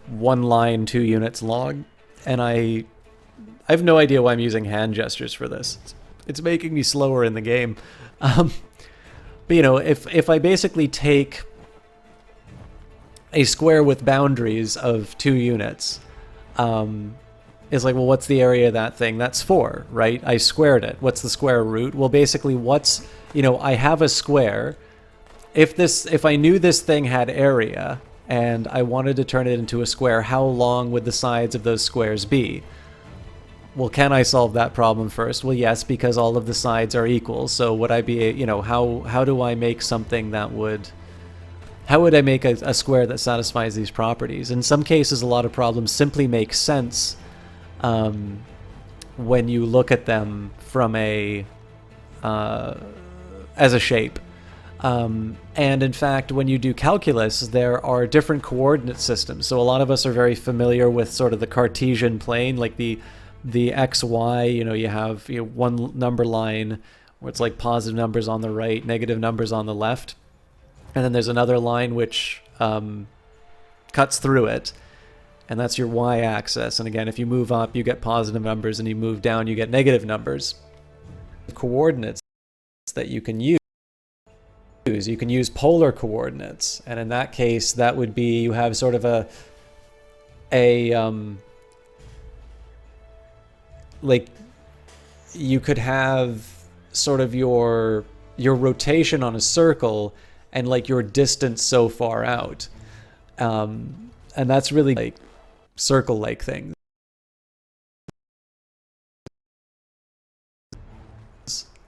1 line 2 units long, and I have no idea why I'm using hand gestures for this. It's making me slower in the game. But, if I basically take a square with boundaries of 2 units, it's like, well, what's the area of that thing? That's 4, right? I squared it. What's the square root? Well, basically, I have a square. If I knew this thing had area and I wanted to turn it into a square, how long would the sides of those squares be? Well, can I solve that problem first? Well, yes, because all of the sides are equal. So would I be, how do I make something that would... How would I make a square that satisfies these properties? In some cases, a lot of problems simply make sense when you look at them from as a shape. And in fact, when you do calculus, there are different coordinate systems. So a lot of us are very familiar with sort of the Cartesian plane, like the X, Y, you have one number line where it's like positive numbers on the right, negative numbers on the left. And then there's another line which cuts through it. And that's your y-axis. And again, if you move up, you get positive numbers, and you move down, you get negative numbers. The coordinates that you can use polar coordinates. And in that case, that would be, you have sort of like, you could have sort of your rotation on a circle and like your distance so far out. And that's really like circle-like things.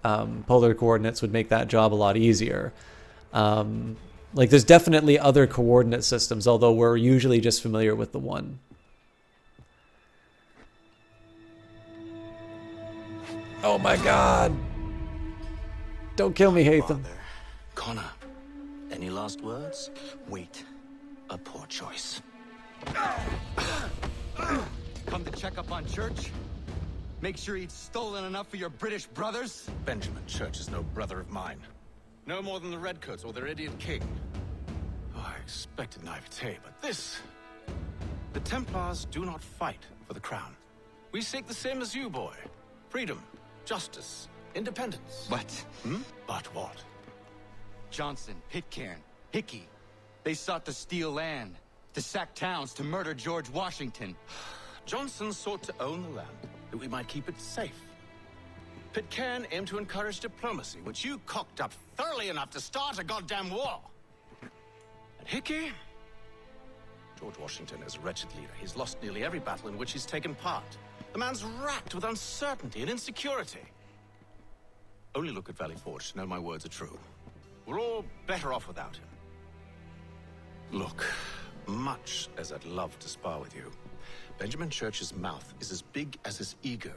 Polar coordinates would make that job a lot easier. Like, there's definitely other coordinate systems, although we're usually just familiar with the one. Oh my god! Don't kill me, Hatham. Connor, any last words? Wait. A poor choice. Come to check up on Church? Make sure he'd stolen enough for your British brothers? Benjamin Church is no brother of mine. No more than the Redcoats or their idiot king. Oh, I expected naivete, but this... The Templars do not fight for the crown. We seek the same as you, boy. Freedom, justice, independence. But? But what? Johnson, Pitcairn, Hickey. They sought to steal land, to sack towns, to murder George Washington. Johnson sought to own the land, that we might keep it safe. Pitcairn aimed to encourage diplomacy, which you cocked up thoroughly enough to start a goddamn war. And Hickey? George Washington is a wretched leader. He's lost nearly every battle in which he's taken part. The man's racked with uncertainty and insecurity. Only look at Valley Forge to know my words are true. We're all better off without him. Look, much as I'd love to spar with you, Benjamin Church's mouth is as big as his ego.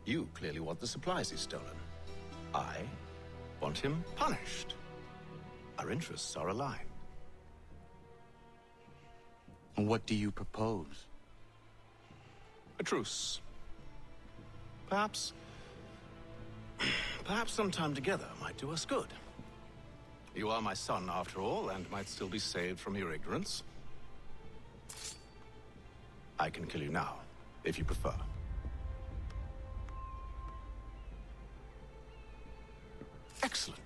You clearly want the supplies he's stolen. I want him punished. Our interests are aligned. What do you propose? A truce. Perhaps some time together might do us good. You are my son, after all, and might still be saved from your ignorance. I can kill you now, if you prefer. Excellent.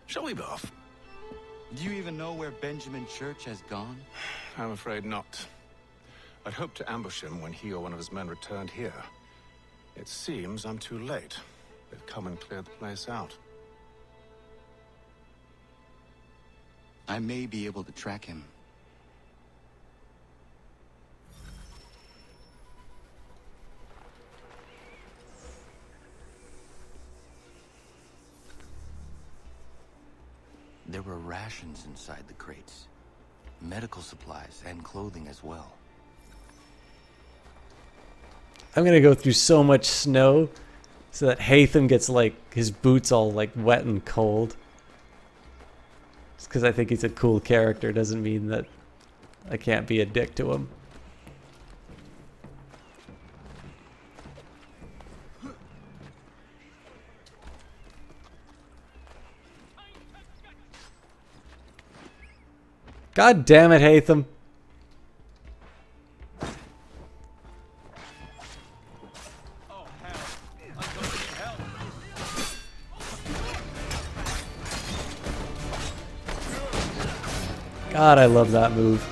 Shall we be off? Do you even know where Benjamin Church has gone? I'm afraid not. I'd hoped to ambush him when he or one of his men returned here. It seems I'm too late. They've come and cleared the place out. I may be able to track him. There were rations inside the crates. Medical supplies and clothing as well. I'm gonna go through so much snow so that Hatham gets like his boots all like wet and cold. Just because I think he's a cool character doesn't mean that I can't be a dick to him. God damn it, Hatham. God, I love that move.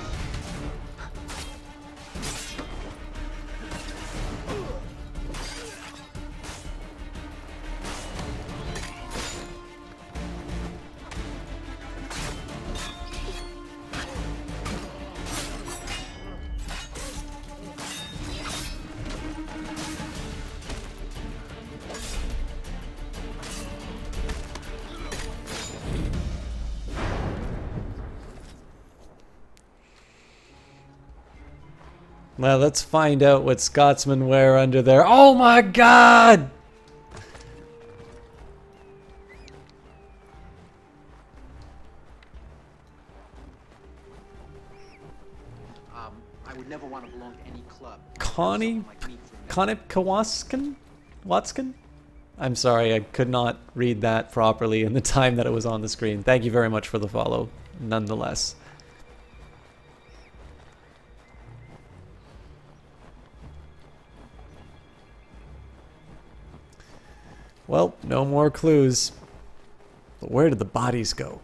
Well, let's find out what Scotsmen wear under there. Oh my god! I would never want to belong to any club. Connie Kawaskin? Watskin? I'm sorry, I could not read that properly in the time that it was on the screen. Thank you very much for the follow, nonetheless. Well, no more clues. But where did the bodies go?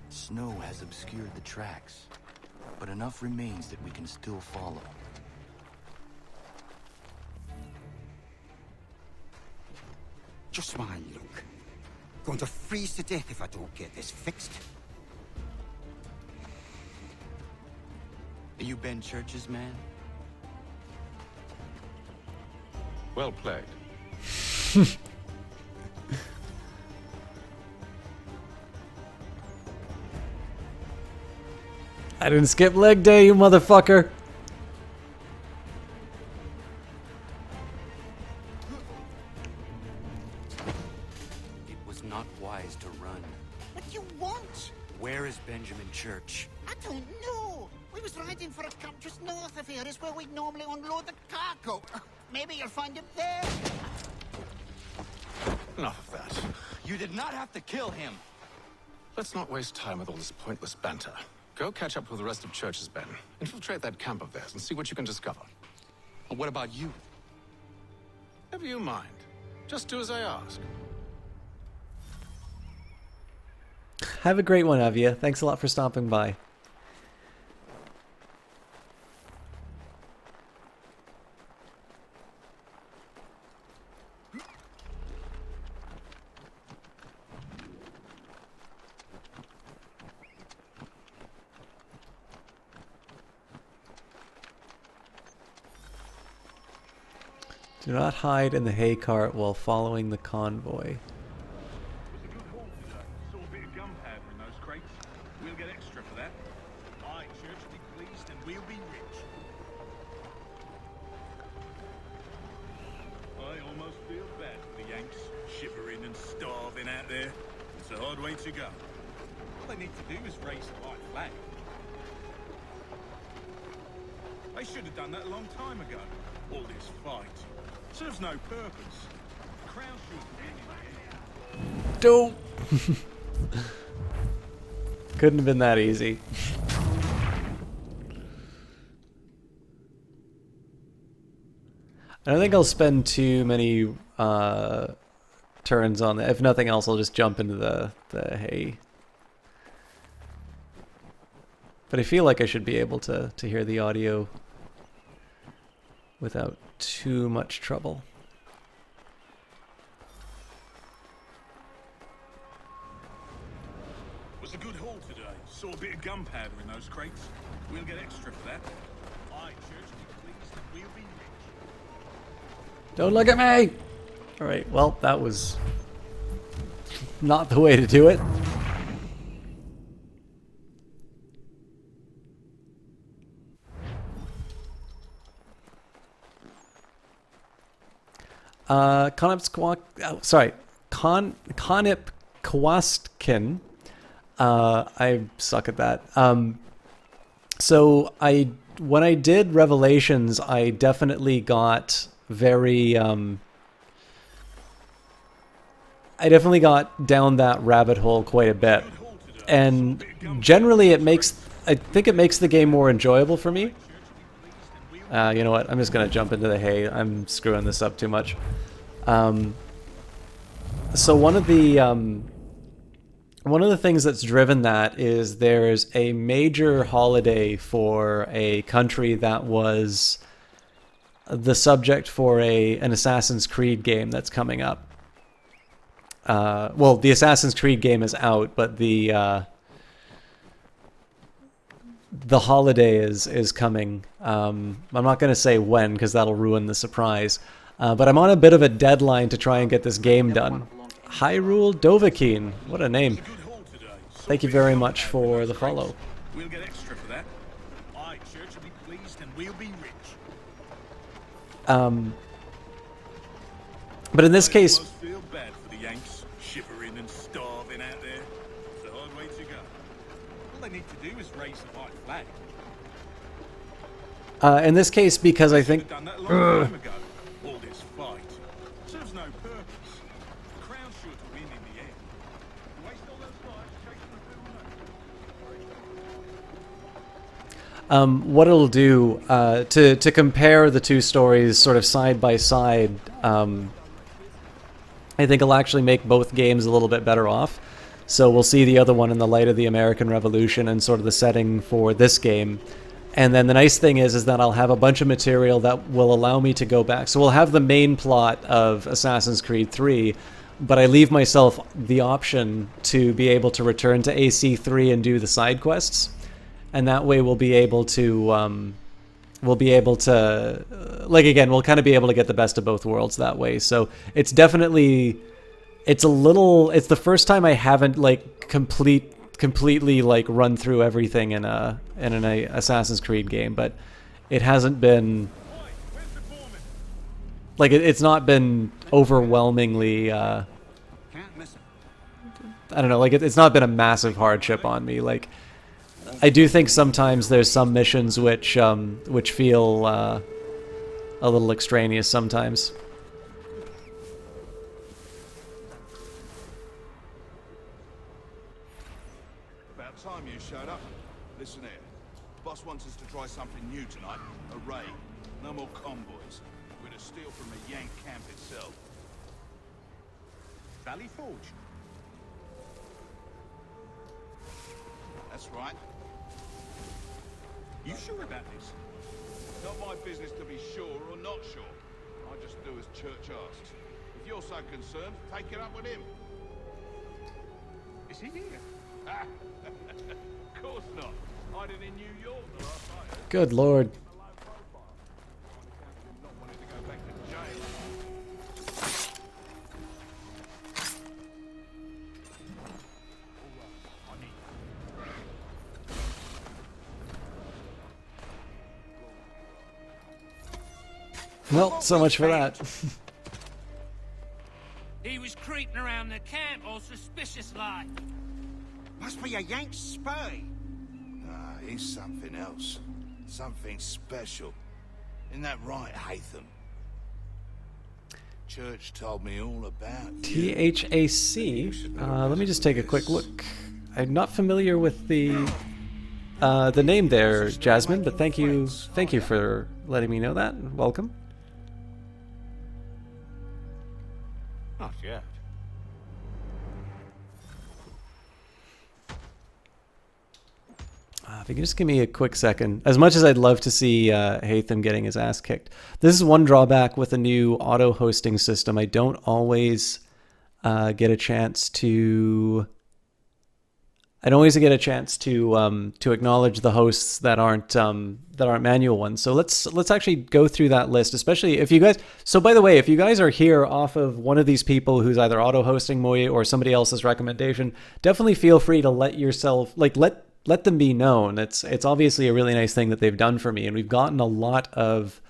Snow has obscured the tracks, but enough remains that we can still follow. Just my luck. Going to freeze to death if I don't get this fixed. Are you Ben Church's man? Well played. I didn't skip leg day, you motherfucker. It was not wise to run. What do you want? Where is Benjamin Church? I don't know. We was riding for a camp just north of here. Is where we'd normally unload the cargo. Maybe you'll find him there. Enough of that. You did not have to kill him. Let's not waste time with all this pointless banter. Go catch up with the rest of Church's men. Infiltrate that camp of theirs and see what you can discover. And what about you? Never you mind. Just do as I ask. Have a great one, Avia. Thanks a lot for stopping by. Do not hide in the hay cart while following the convoy. Saw a bit of gunpowder in those crates. We'll get extra for that. Aye, Church will be pleased and we'll be rich. I almost feel bad for the Yanks, shivering and starving out there. It's a hard way to go. All they need to do is raise the white flag. They should have done that a long time ago. All this fight serves no purpose. The crown should Don't. Couldn't have been that easy. I don't think I'll spend too many turns on that. If nothing else, I'll just jump into the hay. But I feel like I should be able to hear the audio without too much trouble. Was a good haul today. Saw a bit of gunpowder in those crates. We'll get extra for that. Aye, Church will be pleased and we'll be rich. Don't look at me! Alright, well, that was not the way to do it. Konip Kwastkin. I suck at that. So when I did Revelations, I definitely got very I definitely got down that rabbit hole quite a bit, and generally I think it makes the game more enjoyable for me. You know what? I'm just gonna jump into the hay. I'm screwing this up too much. So one of the things that's driven that is there's a major holiday for a country that was the subject for an Assassin's Creed game that's coming up. Well, the Assassin's Creed game is out, but the holiday is coming. I'm not going to say when because that'll ruin the surprise. But I'm on a bit of a deadline to try and get this game done. Hyrule Dovahkiin, what a name. Thank you very much for the follow. We'll get extra for that. Aye, Church will be pleased and we'll be rich. But in this case, Feel bad for the Yanks, shivering and starving out there. It's a hard way to go. All they need to do is raise the white flag. in this case, because I think. Done that a long time ago. All this fight serves no purpose. The crown's sure to win in the end. Waste all those lives chasing the fool. What it'll do to compare the two stories sort of side by side, I think it'll actually make both games a little bit better off. So we'll see the other one in the light of the American Revolution and sort of the setting for this game. And then the nice thing is that I'll have a bunch of material that will allow me to go back. So we'll have the main plot of Assassin's Creed 3, but I leave myself the option to be able to return to AC3 and do the side quests. And that way we'll be able to, like again, we'll kind of be able to get the best of both worlds that way. So it's definitely, it's the first time I haven't like completely like run through everything in an Assassin's Creed game, but it hasn't been, like it's not been overwhelmingly, I don't know, like it's not been a massive hardship on me. Like, I do think sometimes there's some missions which feel a little extraneous sometimes. About time you showed up. Listen here. Boss wants us to try something new tonight. A raid. No more convoys. We're to steal from the Yank camp itself. Valley Forge? That's right. You sure about this? Not my business to be sure or not sure. I just do as Church asks. If you're so concerned, take it up with him. Is he here? Of course not. Hiding in New York the last I heard. Good lord. Well, so much for that. He was creeping around the camp all suspicious like. Must be a Yank spy. Nah, he's something else. Something special. Isn't that right, Hatham? Church told me all about you. THAC. Let me just take a quick look. I'm not familiar with the name there, Jasmine, but thank you for letting me know that. Welcome. Not yet. If you can just give me a quick second. As much as I'd love to see Hatham getting his ass kicked, this is one drawback with a new auto hosting system. I don't always get a chance to. I don't always get a chance to acknowledge the hosts that aren't manual ones. So let's actually go through that list, especially if you guys. So by the way, if you guys are here off of one of these people who's either auto hosting Moy or somebody else's recommendation, definitely feel free to let yourself let them be known. It's obviously a really nice thing that they've done for me, and we've gotten a lot of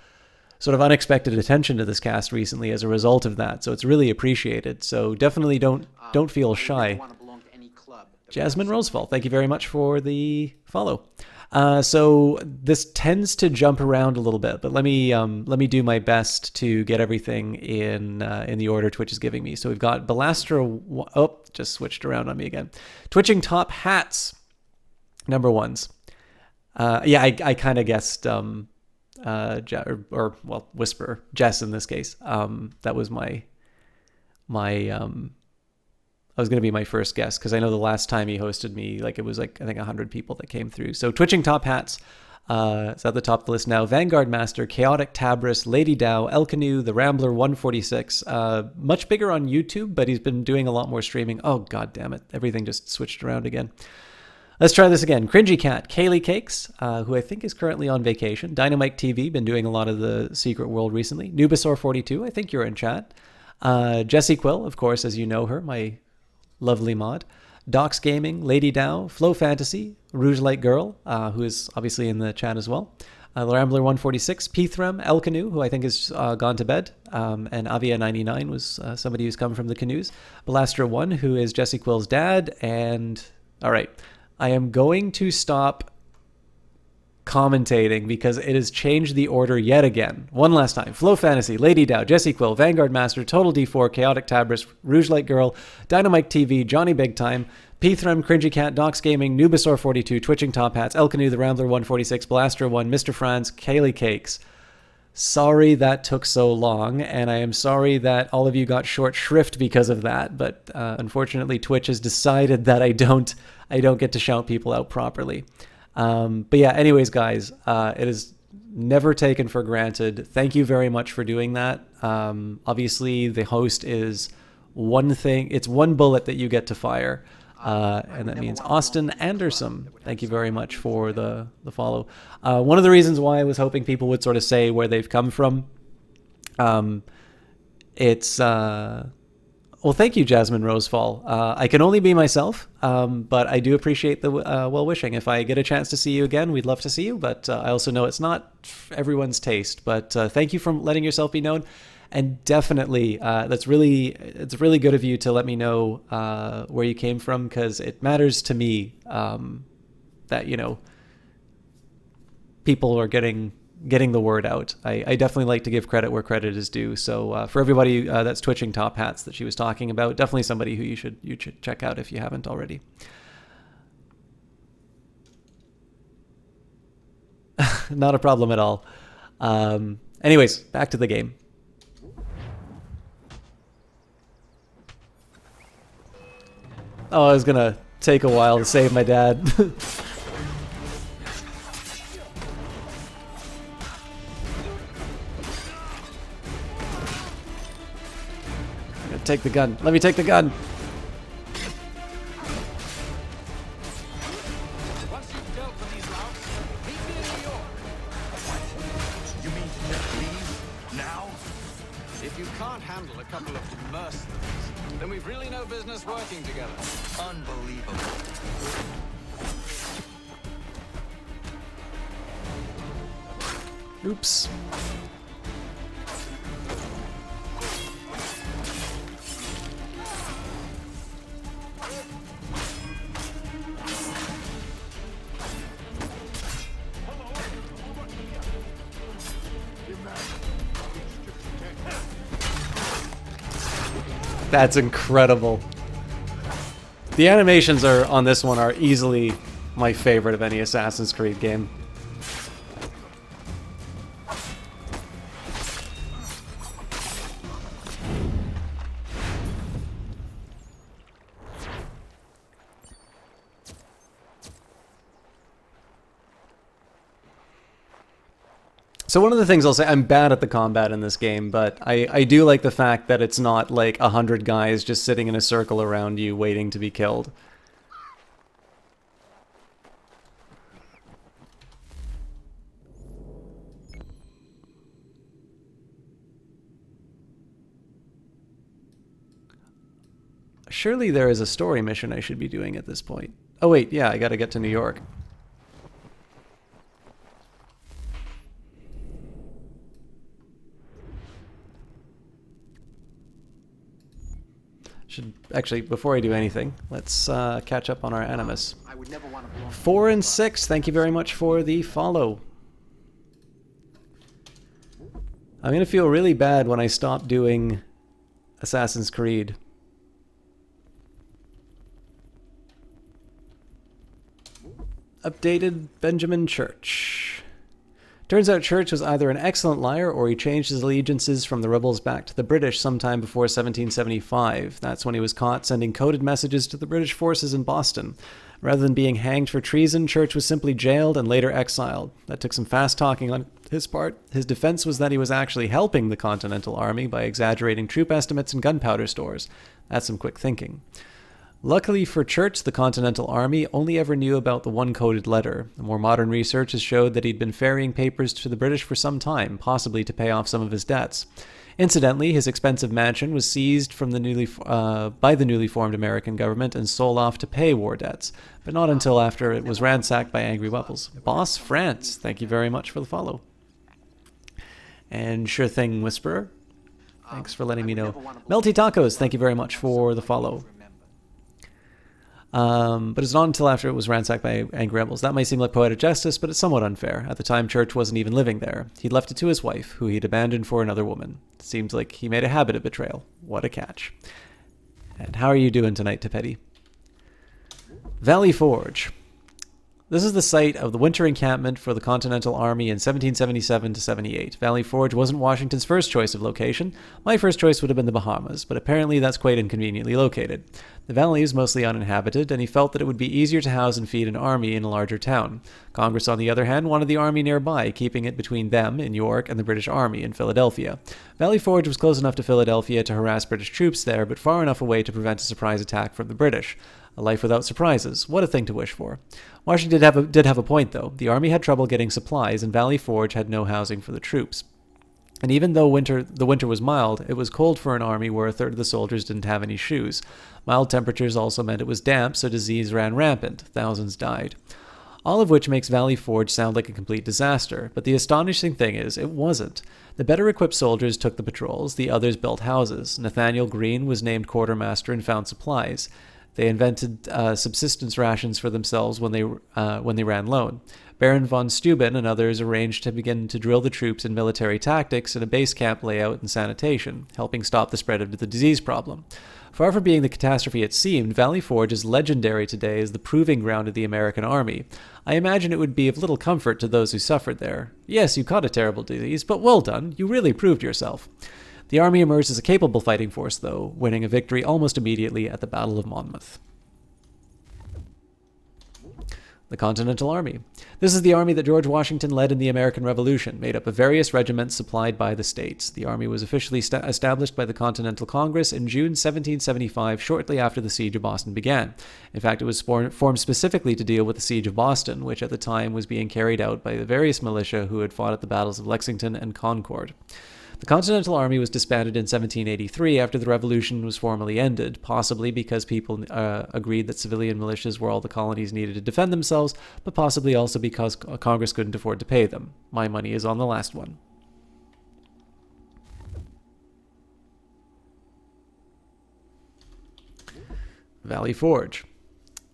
sort of unexpected attention to this cast recently as a result of that. So it's really appreciated. So definitely don't feel shy. Jasmine Rosefall, thank you very much for the follow. So this tends to jump around a little bit, but let me do my best to get everything in the order Twitch is giving me. So we've got Balastra. Oh, just switched around on me again. Twitching Top Hats. Number ones. Yeah, I kind of guessed, Whisper, Jess in this case. That was my I was going to be my first guess, because I know the last time he hosted me, it was I think 100 people that came through. So Twitching Top Hats is at the top of the list now. Vanguard Master, Chaotic Tabris, Lady Dow, El Canoe, The Rambler 146. Much bigger on YouTube, but he's been doing a lot more streaming. Oh, god damn it. Everything just switched around again. Let's try this again. Cringy Cat, Kaylee Cakes, who I think is currently on vacation. Dynamite TV, been doing a lot of the Secret World recently. Nubasaur42, I think you're in chat. Jessie Quill, of course, as you know her, my lovely mod. Docs Gaming, Lady Dow, Flow Fantasy, Rouge Light Girl, who is obviously in the chat as well. Rambler 146, Pethrem, El Canoe, who I think has gone to bed, and Avia99 was somebody who's come from the canoes. Balastra 1, who is Jessie Quill's dad, and all right. I am going to stop commentating because it has changed the order yet again. One last time. Flow Fantasy, Lady Dow, Jessie Quill, Vanguard Master, Total D4, Chaotic Tabris, Rouge Light Girl, Dynamite TV, Johnny Big Time, Pethrem, Cringy Cat, Docs Gaming, Nubasaur42, Twitching Top Hats, El Canoe, The Rambler 146, Blaster 1, Mr. Franz, Kaylee Cakes. Sorry that took so long, and I am sorry that all of you got short shrift because of that, but unfortunately Twitch has decided that I don't get to shout people out properly. But yeah, anyways, guys, it is never taken for granted. Thank you very much for doing that. Obviously, the host is one thing. It's one bullet that you get to fire. And that means Austin Anderson. Thank you very much for the follow. One of the reasons why I was hoping people would sort of say where they've come from. Well, thank you, Jasmine Rosefall. I can only be myself, but I do appreciate the well-wishing. If I get a chance to see you again, we'd love to see you, but I also know it's not everyone's taste. But thank you for letting yourself be known. And definitely, it's really good of you to let me know where you came from, because it matters to me that, people are getting the word out. I definitely like to give credit where credit is due. So for everybody that's Twitching Top Hats that she was talking about, definitely somebody who you should check out if you haven't already. not a problem at all. Anyways, back to the game. Oh, I was gonna take a while to save my dad. Take the gun. Let me take the gun. Once you've dealt with these louts, meet me in New York. What? You mean to just leave now? If you can't handle a couple of mercenaries, then we've really no business working together. Unbelievable. Oops. That's incredible. The animations are on this one are easily my favorite of any Assassin's Creed game. So one of the things I'll say, I'm bad at the combat in this game, but I do like the fact that it's not like 100 guys just sitting in a circle around you waiting to be killed. Surely there is a story mission I should be doing at this point. Oh wait, yeah, I gotta get to New York. Should actually, before I do anything, let's catch up on our animus. 4 and 6, thank you very much for the follow. I'm gonna feel really bad when I stop doing Assassin's Creed. Updated Benjamin Church. Turns out Church was either an excellent liar or he changed his allegiances from the rebels back to the British sometime before 1775. That's when he was caught sending coded messages to the British forces in Boston. Rather than being hanged for treason, Church was simply jailed and later exiled. That took some fast talking on his part. His defense was that he was actually helping the Continental Army by exaggerating troop estimates and gunpowder stores. That's some quick thinking. Luckily for Church, the Continental Army only ever knew about the one coded letter. More modern research has showed that he'd been ferrying papers to the British for some time, possibly to pay off some of his debts. Incidentally, his expensive mansion was seized from by the newly formed American government and sold off to pay war debts, but not until after it was ransacked by angry rebels. Boss France, thank you very much for the follow. And Sure Thing Whisperer, thanks for letting me know. Melty Tacos, thank you very much for the follow. But it's not until after it was ransacked by angry rebels. That might seem like poetic justice, but it's somewhat unfair. At the time, Church wasn't even living there. He'd left it to his wife, who he'd abandoned for another woman. Seems like he made a habit of betrayal. What a catch. And how are you doing tonight, Tepetti? Valley Forge. This is the site of the winter encampment for the Continental Army in 1777 to 78. Valley Forge wasn't Washington's first choice of location. My first choice would have been the Bahamas, but apparently that's quite inconveniently located. The valley is mostly uninhabited, and he felt that it would be easier to house and feed an army in a larger town. Congress, on the other hand, wanted the army nearby, keeping it between them in York and the British Army in Philadelphia. Valley Forge was close enough to Philadelphia to harass British troops there, but far enough away to prevent a surprise attack from the British. A life without surprises. What a thing to wish for. Washington did have a point, though. The army had trouble getting supplies, and Valley Forge had no housing for the troops. And even though the winter was mild, it was cold for an army where a third of the soldiers didn't have any shoes. Mild temperatures also meant it was damp, so disease ran rampant. Thousands died. All of which makes Valley Forge sound like a complete disaster, but the astonishing thing is, it wasn't. The better-equipped soldiers took the patrols, the others built houses. Nathaniel Greene was named quartermaster and found supplies. They invented subsistence rations for themselves when they ran low. Baron von Steuben and others arranged to begin to drill the troops in military tactics and a base camp layout and sanitation, helping stop the spread of the disease problem. Far from being the catastrophe it seemed, Valley Forge is legendary today as the proving ground of the American army. I imagine it would be of little comfort to those who suffered there. Yes, you caught a terrible disease, but well done, you really proved yourself. The army emerged as a capable fighting force, though, winning a victory almost immediately at the Battle of Monmouth. The Continental Army. This is the army that George Washington led in the American Revolution, made up of various regiments supplied by the states. The army was officially established by the Continental Congress in June 1775, shortly after the Siege of Boston began. In fact, it was formed specifically to deal with the Siege of Boston, which at the time was being carried out by the various militia who had fought at the battles of Lexington and Concord. The Continental Army was disbanded in 1783 after the Revolution was formally ended, possibly because people agreed that civilian militias were all the colonies needed to defend themselves, but possibly also because Congress couldn't afford to pay them. My money is on the last one. Valley Forge.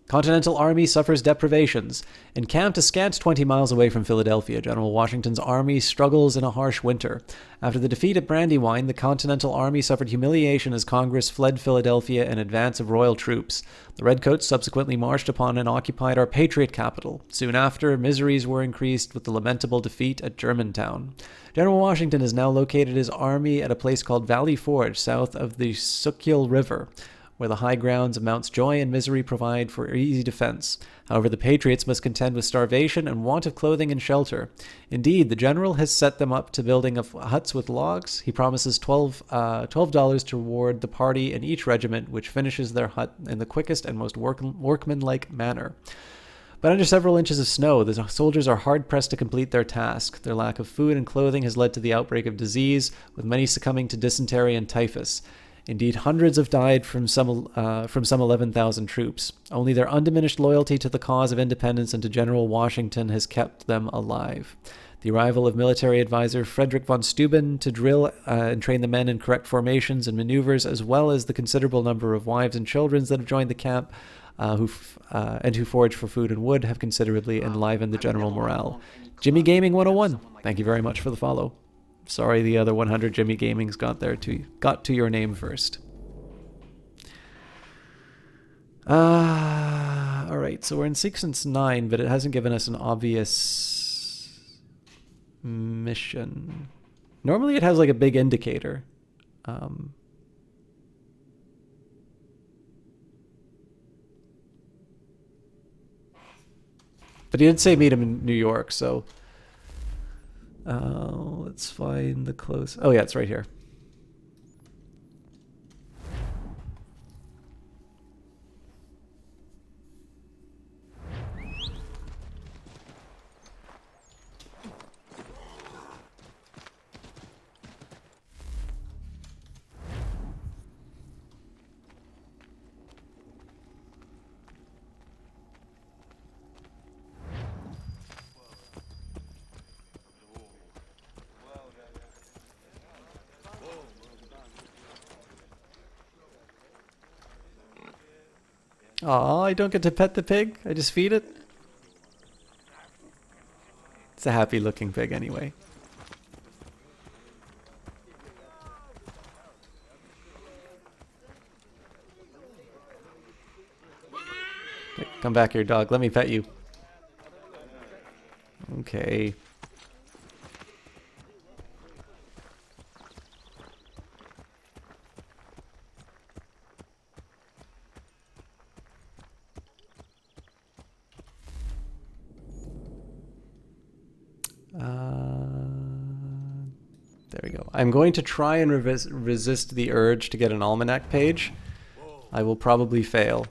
Continental Army suffers deprivations. Encamped a scant 20 miles away from Philadelphia, General Washington's army struggles in a harsh winter. After the defeat at Brandywine, the Continental Army suffered humiliation as Congress fled Philadelphia in advance of royal troops. The Redcoats subsequently marched upon and occupied our Patriot capital. Soon after, miseries were increased with the lamentable defeat at Germantown. General Washington has now located his army at a place called Valley Forge, south of the Schuylkill River, where the high grounds of Mounts Joy and Misery provide for easy defense. However, the Patriots must contend with starvation and want of clothing and shelter. Indeed, the general has set them up to building of huts with logs. He promises $12 to reward the party in each regiment which finishes their hut in the quickest and most workmanlike manner. But under several inches of snow, the soldiers are hard-pressed to complete their task. Their lack of food and clothing has led to the outbreak of disease, with many succumbing to dysentery and typhus. Indeed, hundreds have died from some 11,000 troops. Only their undiminished loyalty to the cause of independence and to General Washington has kept them alive. The arrival of military advisor Frederick von Steuben to drill and train the men in correct formations and maneuvers, as well as the considerable number of wives and children that have joined the camp who forage for food and wood, have considerably enlivened the general morale. Jimmy Gaming 101, thank you very much for the follow. Sorry the other 100 Jimmy Gamings got to your name first. Alright, so we're in sequence 9, but it hasn't given us an obvious mission. Normally it has like a big indicator. But he did say meet him in New York, so... let's find the close... Oh yeah, it's right here. Aw, I don't get to pet the pig? I just feed it? It's a happy looking pig anyway. Okay, come back here, dog. Let me pet you. Okay. There we go. I'm going to try and resist the urge to get an almanac page. I will probably fail.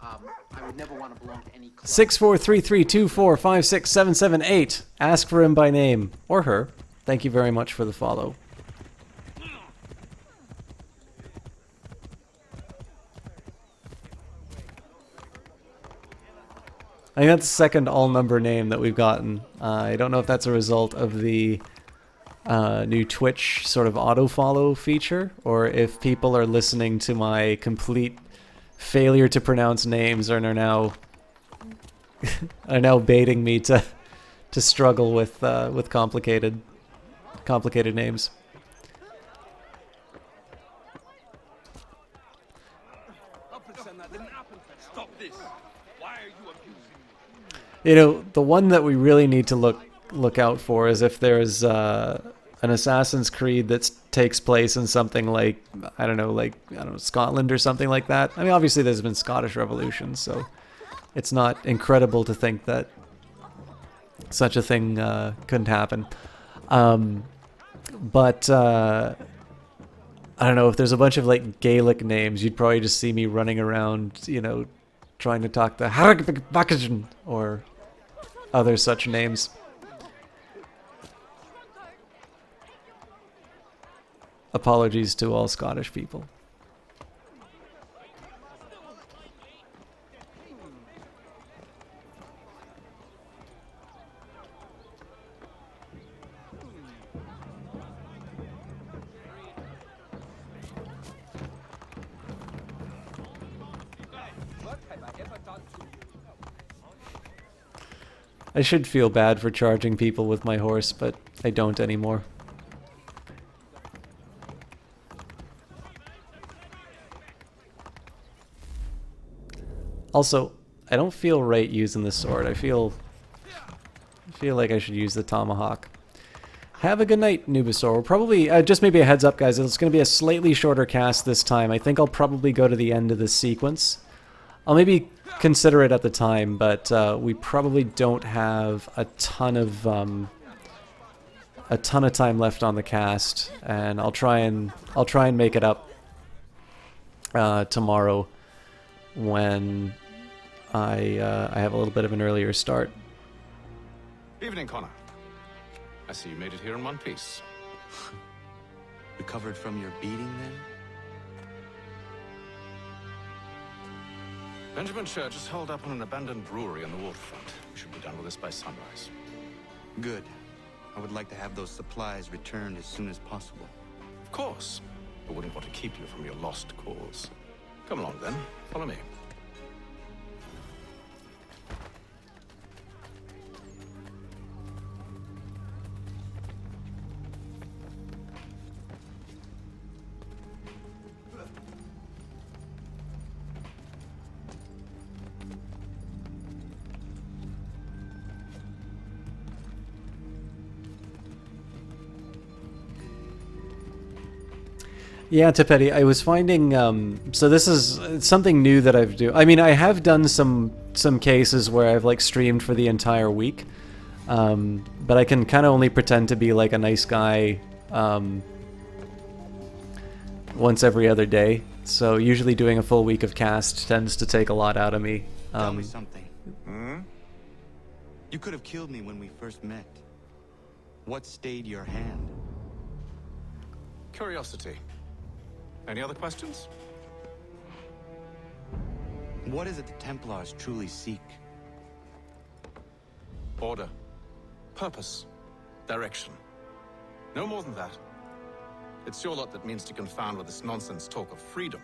I would never want to belong to any club. 64332456778. Ask for him by name. Or her. Thank you very much for the follow. I think that's the second all-number name that we've gotten. I don't know if that's a result of the new Twitch sort of auto-follow feature, or if people are listening to my complete failure to pronounce names and are now baiting me to struggle with complicated names. pretend that didn't happen. Stop this. Why are you abusing me? You know, the one that we really need to look out for is if there's an Assassin's Creed that takes place in something like, I don't know, Scotland or something like that. I mean, obviously there's been Scottish revolutions, so it's not incredible to think that such a thing couldn't happen. But I don't know, if there's a bunch of like Gaelic names, you'd probably just see me running around, you know, trying to talk the Haragbakan or other such names. Apologies to all Scottish people. I should feel bad for charging people with my horse, but I don't anymore. Also, I don't feel right using the sword. I feel like I should use the tomahawk. Have a good night, Nubasaur. We'll probably, just maybe a heads up, guys, it's going to be a slightly shorter cast this time. I think I'll probably go to the end of this sequence. I'll maybe consider it at the time, but we probably don't have a ton of time left on the cast, and I'll try and make it up tomorrow when I have a little bit of an earlier start. Evening, Connor. I see you made it here in one piece. Recovered from your beating, then? Benjamin Church is holed up on an abandoned brewery on the waterfront. We should be done with this by sunrise. Good. I would like to have those supplies returned as soon as possible. Of course. I wouldn't want to keep you from your lost cause. Come along, then. Follow me. Yeah, Tepetti, I was finding, so this is something new that I've do. I mean, I have done some cases where I've like streamed for the entire week, but I can kind of only pretend to be like a nice guy once every other day. So usually doing a full week of cast tends to take a lot out of me. Tell me something. You could have killed me when we first met. What stayed your hand? Curiosity. Any other questions? What is it the Templars truly seek? Order. Purpose. Direction. No more than that. It's your lot that means to confound with this nonsense talk of freedom.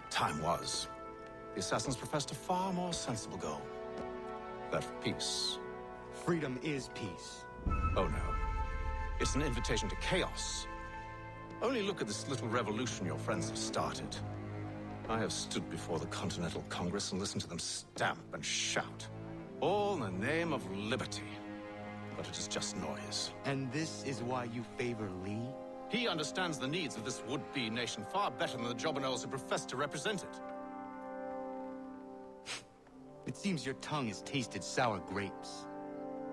Time was. The assassins professed a far more sensible goal. That for peace. Freedom is peace. Oh no. It's an invitation to chaos. Only look at this little revolution your friends have started. I have stood before the Continental Congress and listened to them stamp and shout. All in the name of liberty. But it is just noise. And this is why you favor Lee? He understands the needs of this would-be nation far better than the jobberknolls who profess to represent it. It seems your tongue has tasted sour grapes.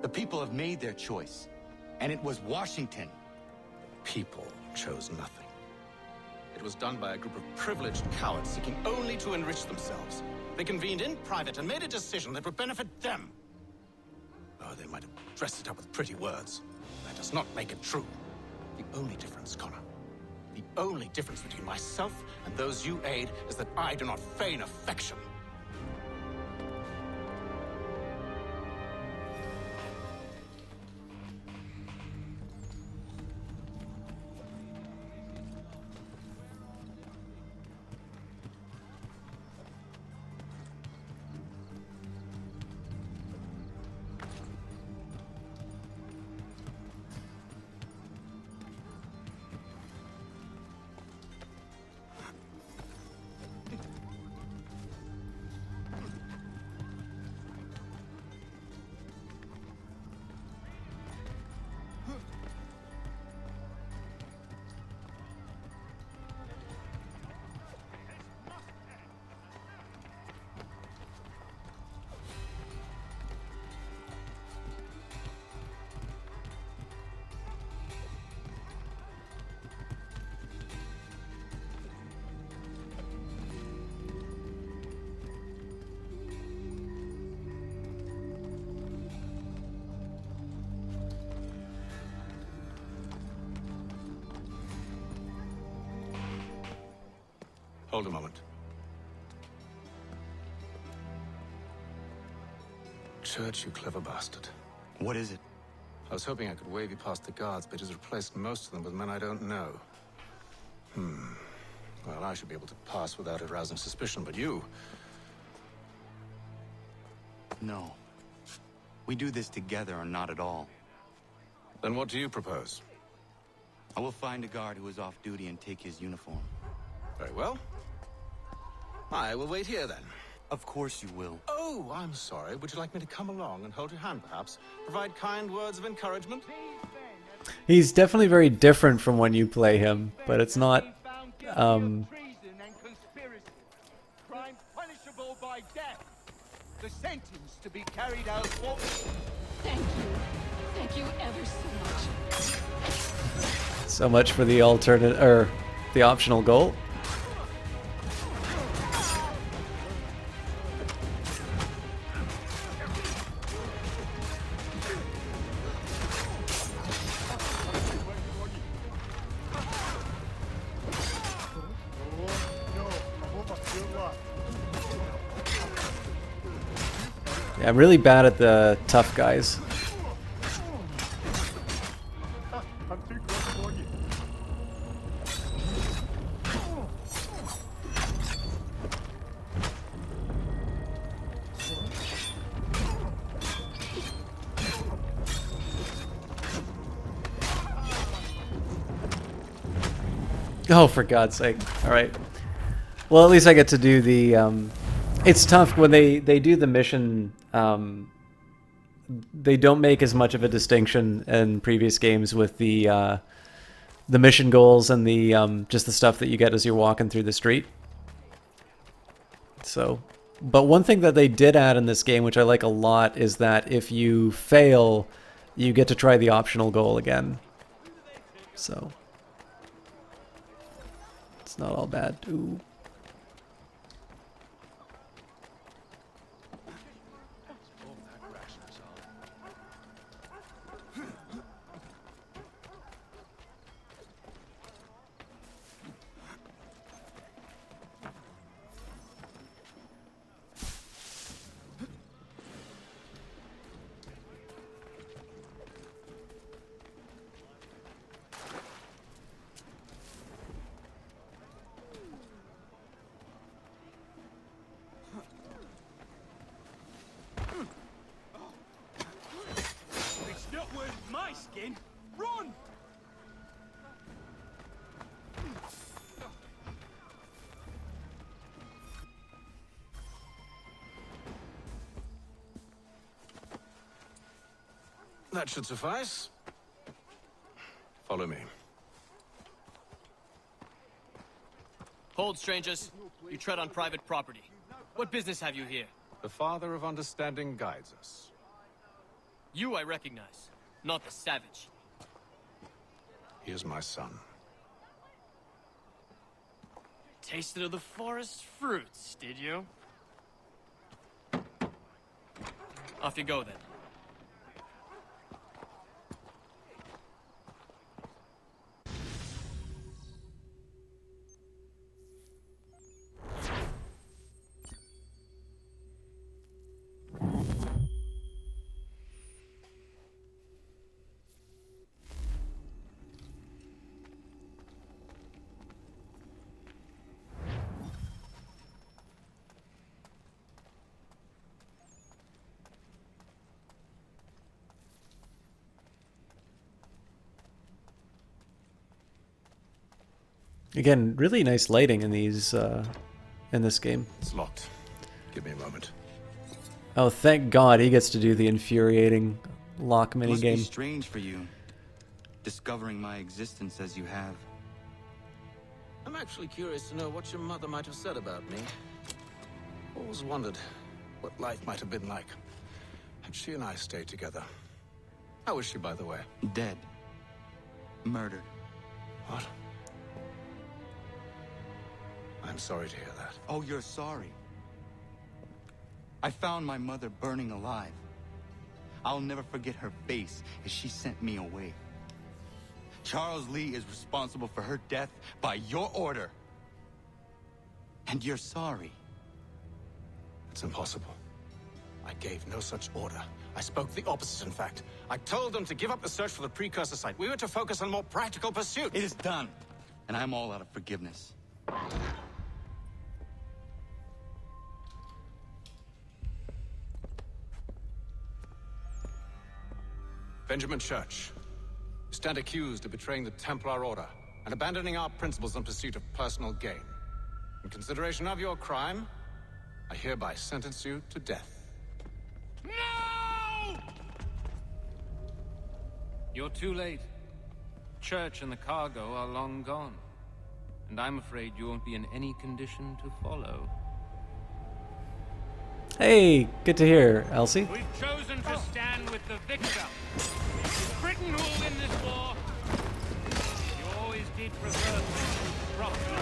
The people have made their choice, and it was Washington. People chose nothing. It was done by a group of privileged cowards seeking only to enrich themselves. They convened in private and made a decision that would benefit them. Oh, they might have dressed it up with pretty words. That does not make it true. The only difference, Connor, the only difference between myself and those you aid is that I do not feign affection. Hold a moment. Church, you clever bastard. What is it? I was hoping I could wave you past the guards, but he's replaced most of them with men I don't know. Well, I should be able to pass without arousing suspicion, but you... No. We do this together or not at all. Then what do you propose? I will find a guard who is off duty and take his uniform. Very well. I will wait here, then. Of course you will. Oh, I'm sorry. Would you like me to come along and hold your hand, perhaps? Provide kind words of encouragement? He's definitely very different from when you play him, but it's not... Treason and conspiracy. Crime punishable by death. The sentence to be carried out for... Thank you. Thank you ever so much. So much for the alternate, or the optional goal. Yeah, I'm really bad at the tough guys. Oh, for God's sake. Alright. Well, at least I get to do the... It's tough when they do the mission. They don't make as much of a distinction in previous games with the mission goals and the just the stuff that you get as you're walking through the street. So, but one thing that they did add in this game, which I like a lot, is that if you fail, you get to try the optional goal again. So, it's not all bad. Ooh. It's not worth my skin. Run! That should suffice. Follow me. Hold, strangers. You tread on private property. What business have you here? The Father of Understanding guides us. You I recognize, not the savage. He is my son. Tasted of the forest fruits, did you? Off you go, then. Again, really nice lighting in these in this game. It's locked. Give me a moment. Oh, thank God he gets to do the infuriating lock It must be minigame. strange for you, discovering my existence as you have. I'm actually curious to know what your mother might have said about me. Always wondered what life might have been like had she and I stayed together. How is she, by the way? Dead. Murdered. What? I'm sorry to hear that. Oh, you're sorry. I found my mother burning alive. I'll never forget her face as she sent me away. Charles Lee is responsible for her death by your order. And you're sorry. It's impossible. I gave no such order. I spoke the opposite, in fact. I told them to give up the search for the precursor site. We were to focus on more practical pursuits. It is done, and I'm all out of forgiveness. Benjamin Church, you stand accused of betraying the Templar Order and abandoning our principles in pursuit of personal gain. In consideration of your crime, I hereby sentence you to death. No! You're too late. Church and the cargo are long gone. And I'm afraid you won't be in any condition to follow. Hey, good to hear, Elsie. We've chosen to stand with the victor. It's Britain who will win this war. You always did prefer Britain's prosper.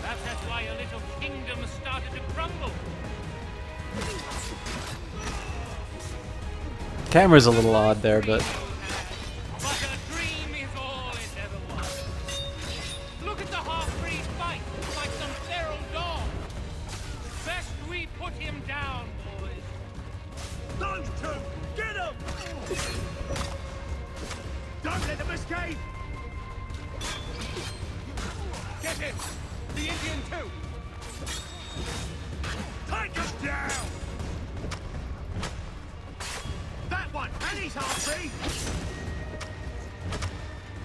Perhaps that's why your little kingdom started to crumble. Camera's a little odd there, but But a dream is all it ever was. Look at the half-breed fight, like some feral dog. Best we put him down, boys. Those two, get him! Don't let them escape! Get him! The Indian too! Take us down! That one! And he's half-breed!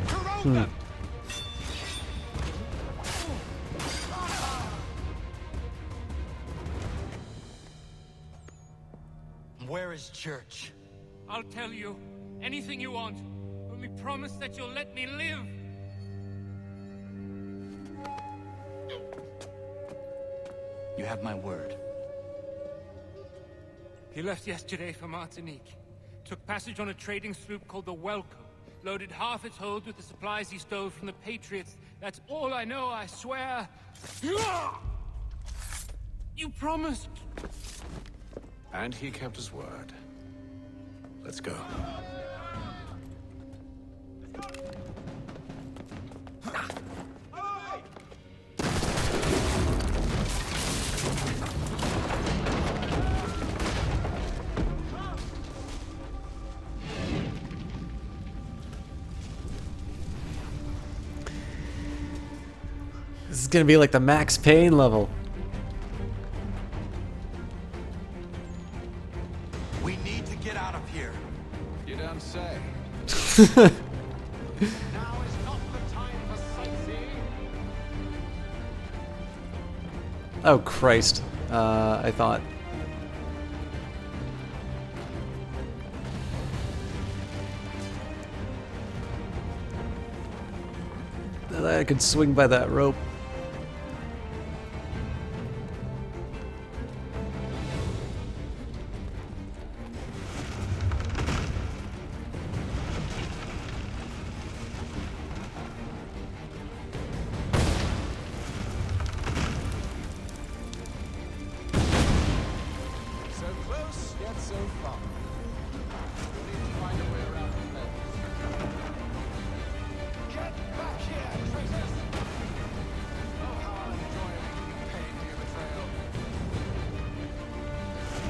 Corrode them! Where is Church? I'll tell you anything you want. Only promise that you'll let me live. You have my word. He left yesterday for Martinique. Took passage on a trading sloop called the Welcome. Loaded half its hold with the supplies he stole from the Patriots. That's all I know, I swear. You promised. And he kept his word. Let's go. this is gonna be like the Max Payne level. We need to get out of here. You don't say. Now is not the time for sightseeing. Oh Christ! I thought. That I could swing by that rope. So close, yet so far. We need to find a way around the ledge. Get back here, traitors! Oh, how I'll enjoy paying for your betrayal.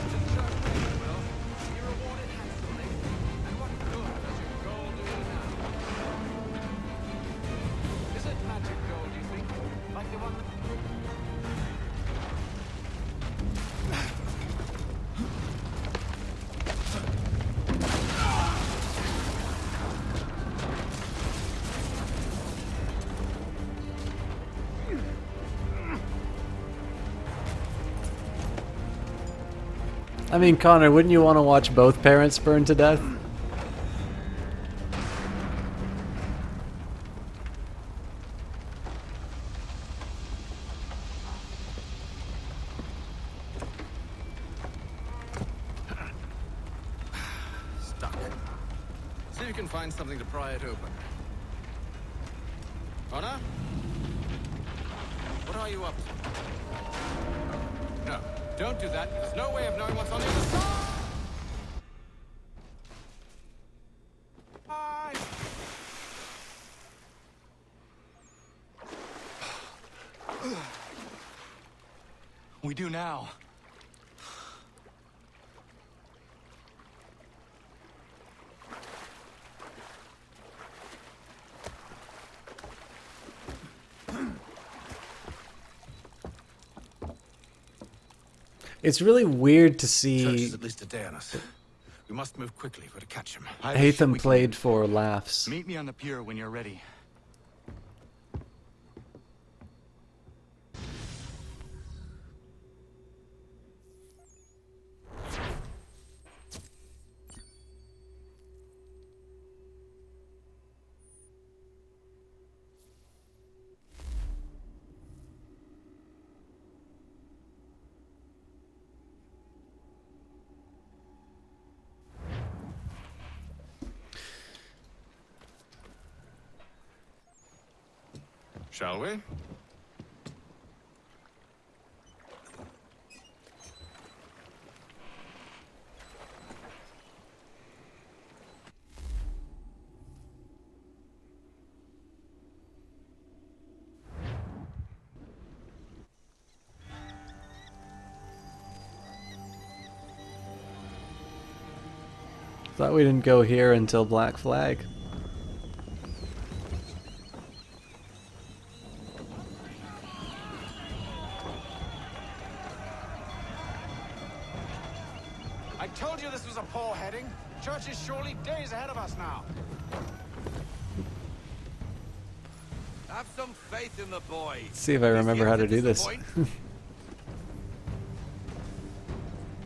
To church pay you will. Be rewarded handsomely. And what good does your gold do you now? Is it magic gold, you think? Like the one that... I mean, Connor, wouldn't you want to watch both parents burn to death? Stuck. See if you can find something to pry it open. Connor? What are you up to? No, don't do that. There's no way of knowing what's on the other side! we do now? It's really weird to Church see is at least a day on us. We must move quickly. We're to catch him. Hatham played for laughs. Meet me on the pier when you're ready. Shall we? Thought we didn't go here until Black Flag. I told you this was a poor heading. Church is surely days ahead of us now. Have some faith in the boy. Let's see if I remember how to do this.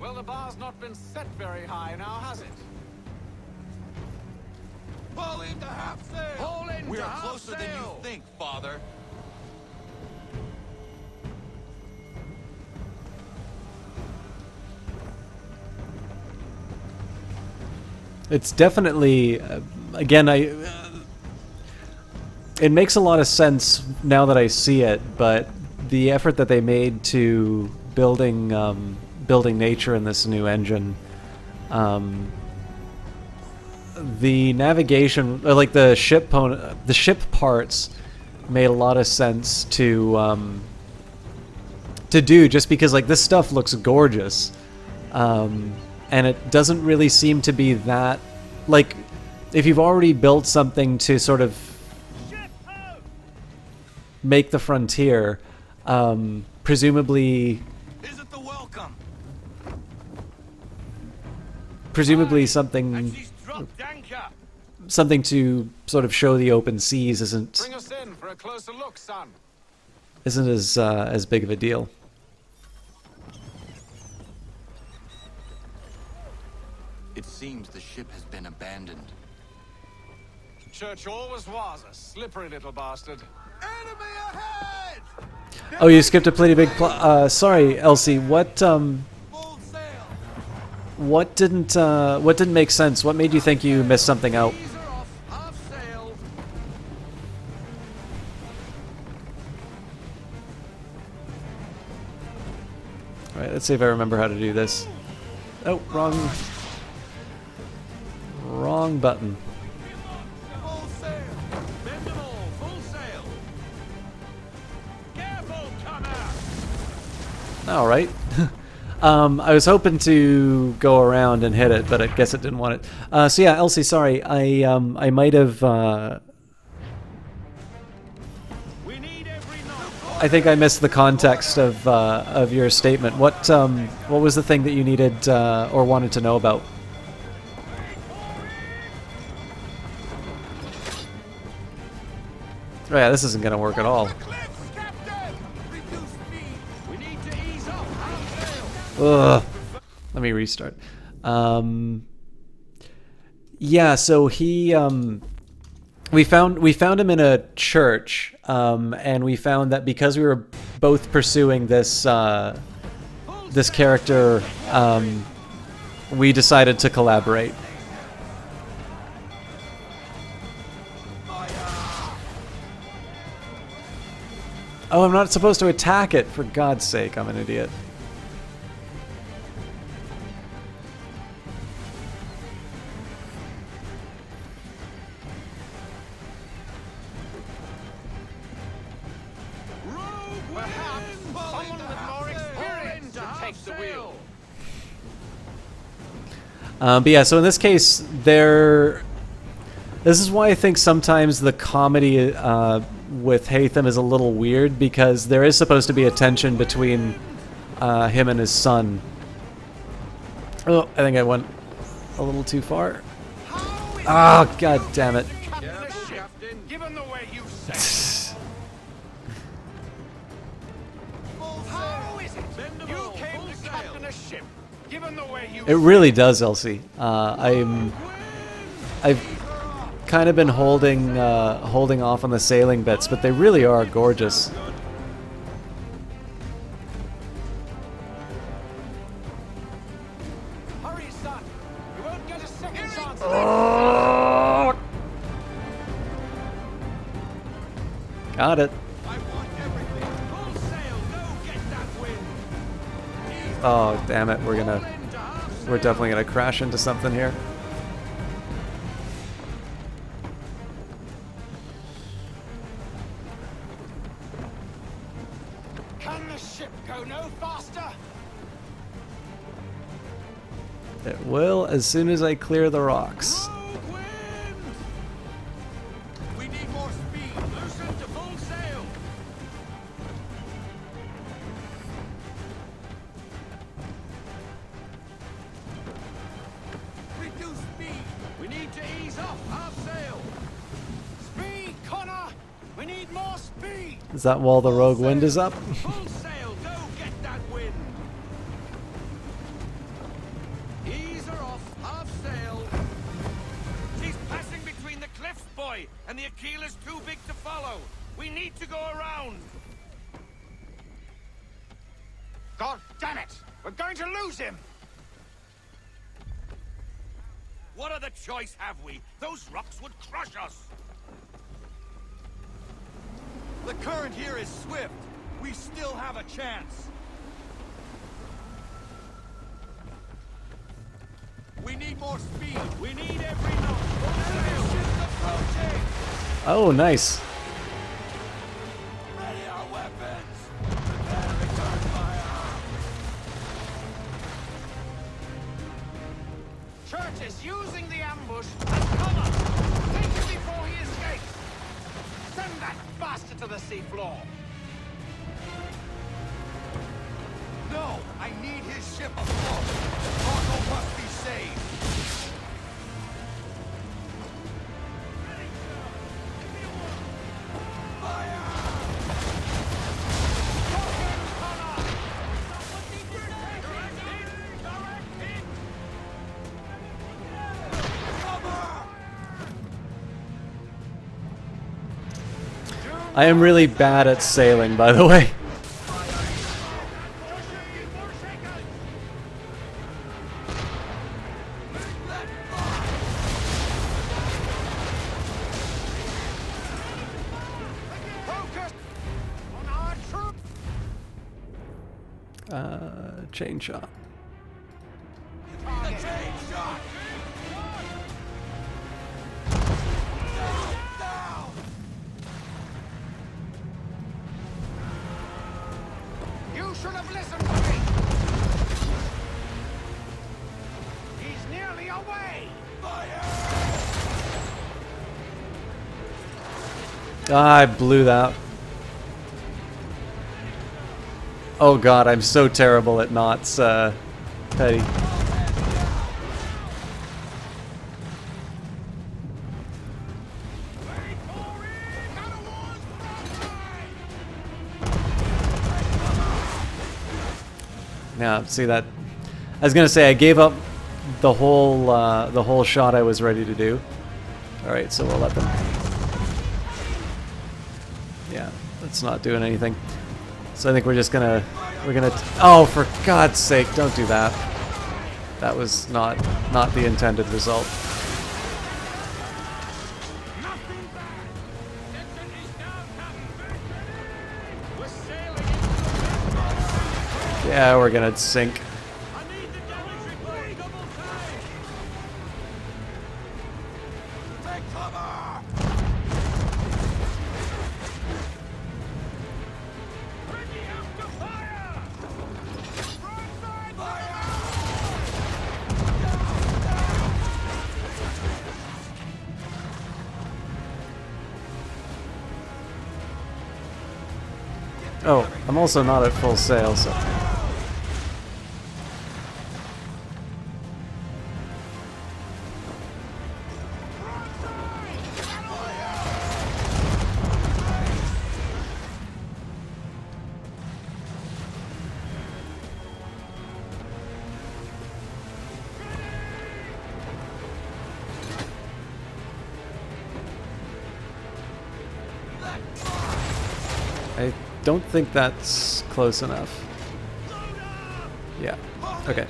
Well, the bar's not been set very high now, has it? Pull into half sail. Pull into We are half closer than you sail. think, Father. It's definitely, again, it makes a lot of sense now that I see it, but the effort that they made to building nature in this new engine, the navigation, like the ship parts, made a lot of sense to do, just because like this stuff looks gorgeous. And it doesn't really seem to be that, like, if you've already built something to sort of make the frontier, presumably something to sort of show the open seas isn't Bring us in for a closer look, son. isn't as big of a deal. It seems the ship has been abandoned. Church always was a slippery little bastard. Enemy ahead! Oh, you skipped a pretty big sorry, Elsie. What didn't make sense? What made you think you missed something out? All right, let's see if I remember how to do this. Oh, wrong button. Full sail! Bend them all! Full sail! Careful, come out! All right. I was hoping to go around and hit it, but I guess it didn't want it. So yeah, Elsie, sorry, I might have. I think I missed the context of your statement. What was the thing that you needed or wanted to know about? Oh yeah, this isn't gonna work at all. Ugh. Let me restart. Yeah, so he we found him in a church, and we found that because we were both pursuing this this character, we decided to collaborate. Oh, I'm not supposed to attack it, for God's sake, I'm an idiot. Perhaps someone with more experience take the wheel. But yeah, so in this case, this is why I think sometimes the comedy with Haytham is a little weird, because there is supposed to be a tension between him and his son. Oh, I think I went a little too far. Oh, god damn it. Given the way you say. How is it you came to captain a ship? Given the way you It really does, Elsie. I've kind of been holding off on the sailing bits, but they really are gorgeous. Hurry, son. You won't get a second chance. Oh! Got it. Oh, damn it. We're definitely gonna crash into something here. Can the ship go no faster? It will as soon as I clear the rocks. We need more speed. Loosen to full sail. Reduce speed. We need to ease off half sail. Speed, Connor. We need more speed. Is that while the rogue wind is up? Full sail. Go get that wind. Ease her off half sail. She's passing between the cliffs, boy, and the Aquila's too big to follow. We need to go around. God damn it! We're going to lose him! What other choice have we? Those rocks would crush us! The current here is swift. We still have a chance. We need more speed. We need every knot. Full sail. Approaching. Oh, nice. Ready our weapons. Prepare return fire. Church is using the ambush as cover. Take him before he escapes. Send that bastard to the seafloor. No, I need his ship afloat. The cargo must be saved. I am really bad at sailing, by the way. Chain shot. You should have listened to me. He's nearly away. Ah, I blew that. Oh god, I'm so terrible at knots, Petty. Yeah, see that? I was gonna say I gave up the whole shot I was ready to do. All right, so we'll let them. Yeah, that's not doing anything. So I think we're gonna. Oh, for God's sake! Don't do that. That was not the intended result. Yeah, we're gonna sink. I'm also not at full sail, so... I don't think that's close enough. Yeah. Okay.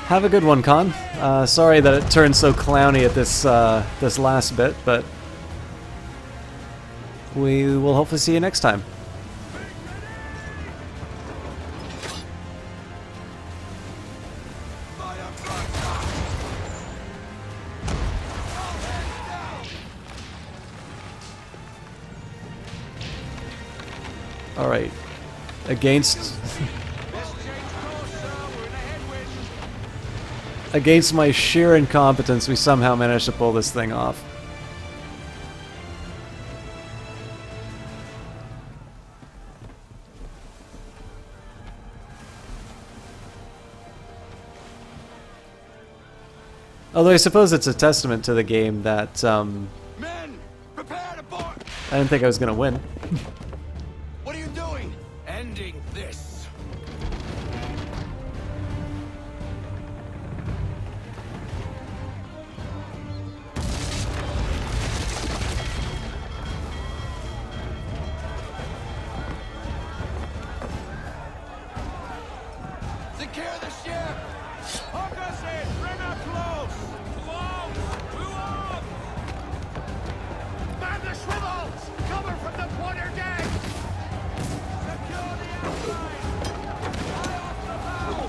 Have a good one, Con. Sorry that it turned so clowny at this this last bit, but we will hopefully see you next time. All right, against against my sheer incompetence, we somehow managed to pull this thing off. Although I suppose it's a testament to the game that Men, prepare to board. I didn't think I was gonna win. What are you doing? Ending this. Secure the ship. Hook us in. Bring her close. Close. To arms. Man the swivels. Cover from the quarter deck. Secure the outside. Fire off the bow.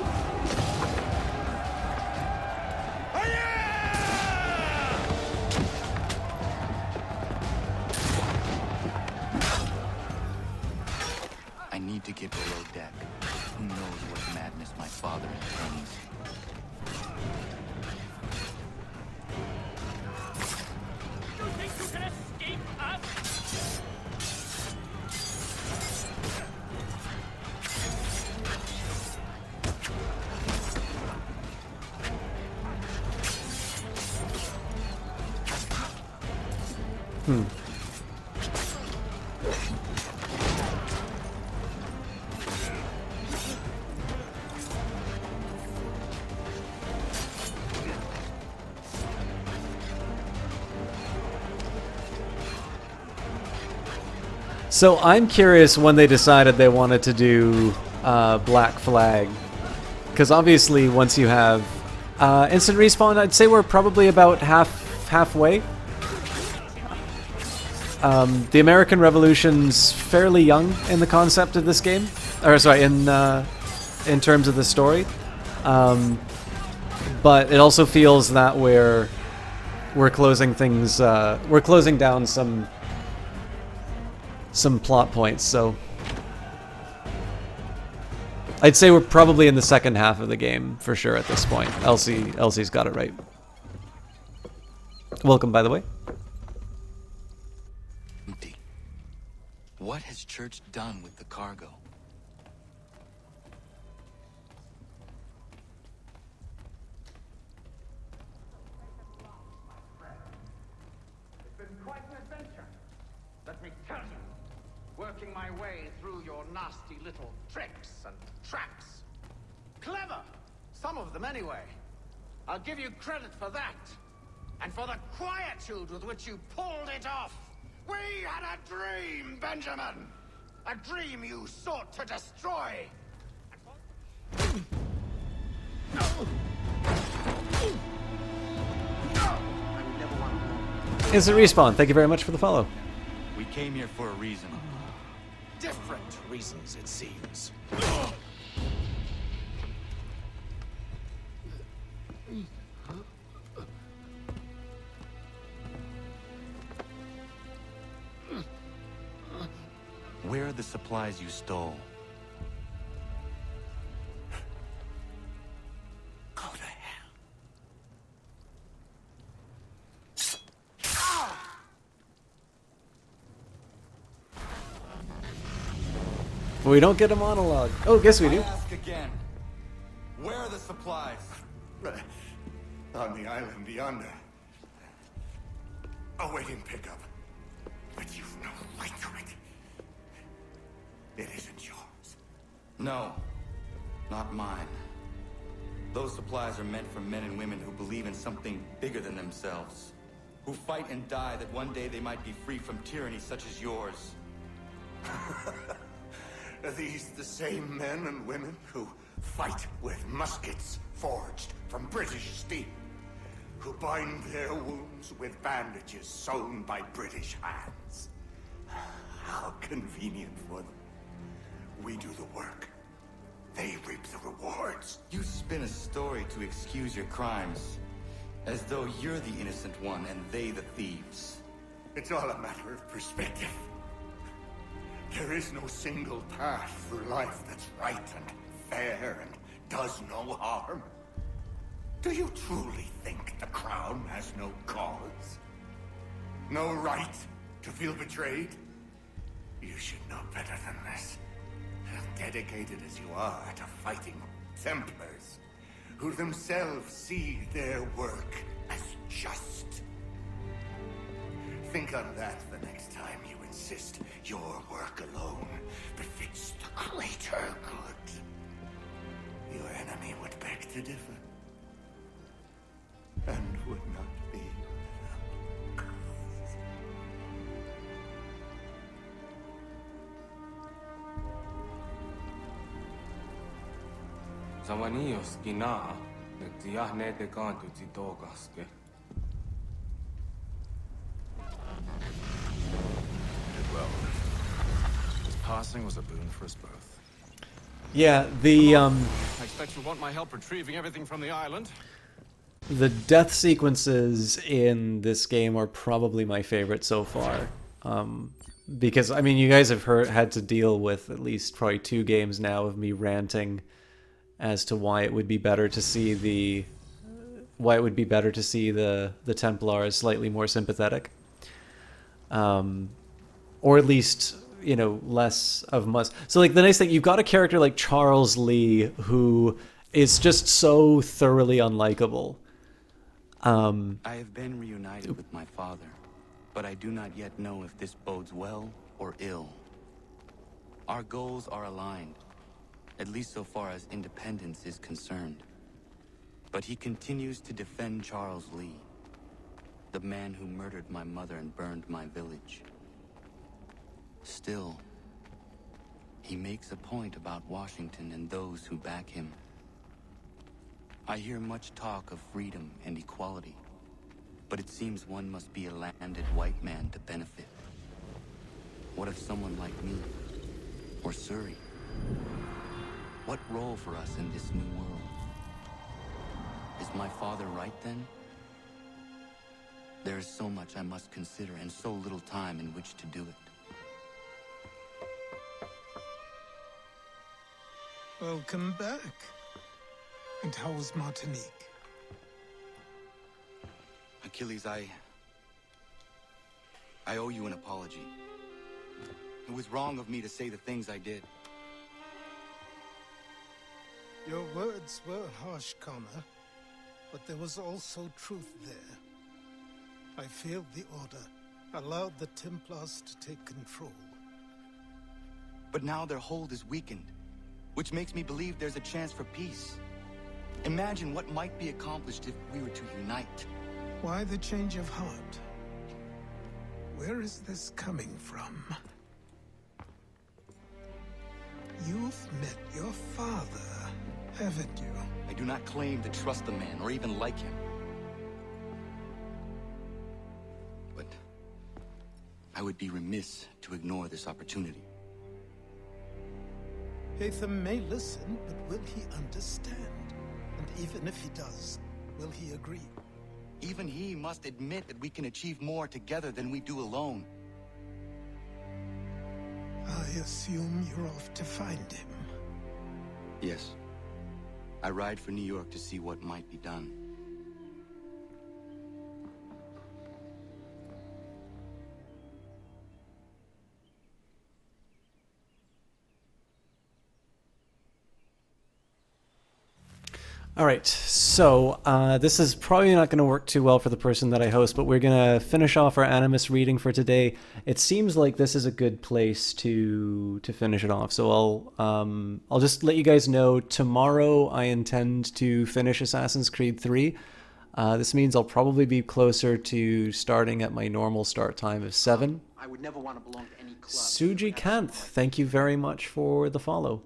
I need to get below deck. Who knows what madness my father intends? You think you can escape us? So I'm curious when they decided they wanted to do Black Flag, because obviously once you have instant respawn, I'd say we're probably about halfway. The American Revolution's fairly young in the concept of this game, or sorry, in terms of the story, but it also feels that we're closing things, we're closing down some plot points, so I'd say we're probably in the second half of the game for sure at this point. Elsie's got it right. Welcome, by the way. Empty. What has Church done with the cargo? It's been quite an adventure. Let me tell you. Working my way through your nasty little tricks and traps. Clever! Some of them anyway. I'll give you credit for that. And for the quietude with which you pulled it off. We had a dream, Benjamin! A dream you sought to destroy! Instant respawn, thank you very much for the follow. We came here for a reason. Different reasons, it seems. Where are the supplies you stole? We don't get a monologue. Oh, guess we I do. ask again. Where are the supplies? On the island yonder. Awaiting pickup. But you've no right to it. It isn't yours. No, not mine. Those supplies are meant for men and women who believe in something bigger than themselves. Who fight and die that one day they might be free from tyranny such as yours. Are these the same men and women who fight with muskets forged from British steel? Who bind their wounds with bandages sewn by British hands? How convenient for them. We do the work. They reap the rewards. You spin a story to excuse your crimes, as though you're the innocent one and they the thieves. It's all a matter of perspective. There is no single path through life that's right and fair and does no harm. Do you truly think the Crown has no cause? No right to feel betrayed? You should know better than this. Dedicated as you are to fighting Templars, who themselves see their work as just. Think on that the next time you insist your work alone befits the greater good. Your enemy would beg to differ, and would not be Zawanios gina, netiahne te kantu titogaske. Well, his passing was a boon for us both. Yeah, I expect you want my help retrieving everything from the island. the death sequences in this game are probably my favorite so far. Because I mean, you guys have had to deal with at least probably 2 games now of me ranting as to why it would be better to see the Templars slightly more sympathetic, or at least, you know, less of must. So like the nice thing, you've got a character like Charles Lee who is just so thoroughly unlikable. I have been reunited with my father, but I do not yet know if this bodes well or ill. Our goals are aligned, at least so far as independence is concerned. But he continues to defend Charles Lee, the man who murdered my mother and burned my village. Still, he makes a point about Washington and those who back him. I hear much talk of freedom and equality, but it seems one must be a landed white man to benefit. What if someone like me, or Surrey? What role for us in this new world? Is my father right then? There is so much I must consider and so little time in which to do it. Welcome back. And how was Martinique? Achilles, I owe you an apology. It was wrong of me to say the things I did. Your words were harsh, Connor, but there was also truth there. I failed the order, allowed the Templars to take control. But now their hold is weakened, which makes me believe there's a chance for peace. Imagine what might be accomplished if we were to unite. Why the change of heart? Where is this coming from? You've met your father, haven't you? I do not claim to trust the man or even like him. But I would be remiss to ignore this opportunity. Hatham may listen, but will he understand? And even if he does, will he agree? Even he must admit that we can achieve more together than we do alone. I assume you're off to find him. Yes. I ride for New York to see what might be done. All right, so this is probably not going to work too well for the person that I host, but we're going to finish off our Animus reading for today. It seems like this is a good place to finish it off. So I'll just let you guys know tomorrow I intend to finish Assassin's Creed 3. This means I'll probably be closer to starting at my normal start time of 7. I would never want to belong to any club. Suji Kanth, thank you very much for the follow.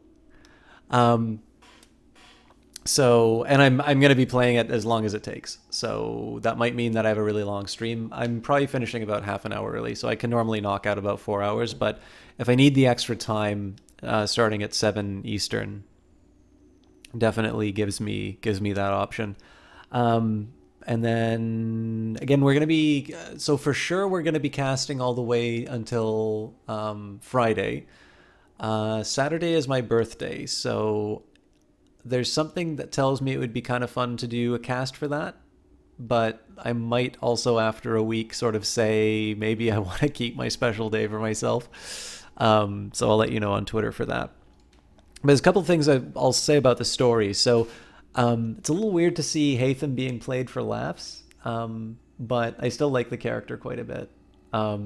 So, and I'm going to be playing it as long as it takes. So that might mean that I have a really long stream. I'm probably finishing about half an hour early, so I can normally knock out about 4 hours. But if I need the extra time, starting at 7 Eastern, definitely gives me that option. And then again, we're going to be, so for sure we're going to be casting all the way until Friday. Saturday is my birthday, so there's something that tells me it would be kind of fun to do a cast for that, but I might also after a week sort of say maybe I want to keep my special day for myself. So I'll let you know on Twitter for that. But there's a couple of things I'll say about the story. So it's a little weird to see Haytham being played for laughs, but I still like the character quite a bit. I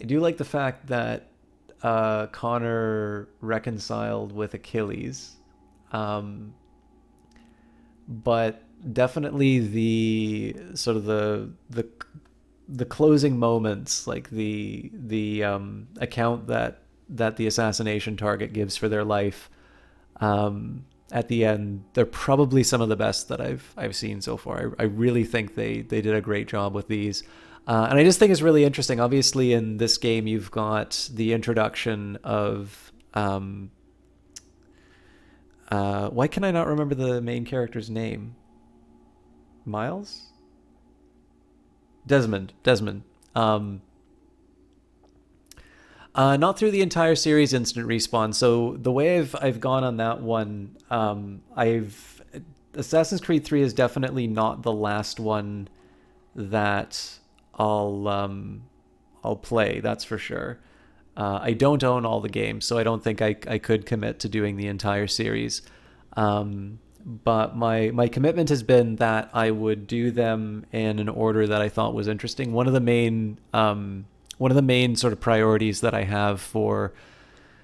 do like the fact that Connor reconciled with Achilles, but definitely the sort of the closing moments, like the account that the assassination target gives for their life at the end, they're probably some of the best that I've seen so far. I really think they did a great job with these. And I just think it's really interesting. Obviously, in this game, you've got the introduction of... why can I not remember the main character's name? Miles? Desmond. Not through the entire series instant respawn. So the way I've gone on that one, Assassin's Creed 3 is definitely not the last one that I'll play, that's for sure. I don't own all the games, so I don't think I could commit to doing the entire series. But my commitment has been that I would do them in an order that I thought was interesting. One of the main sort of priorities that I have for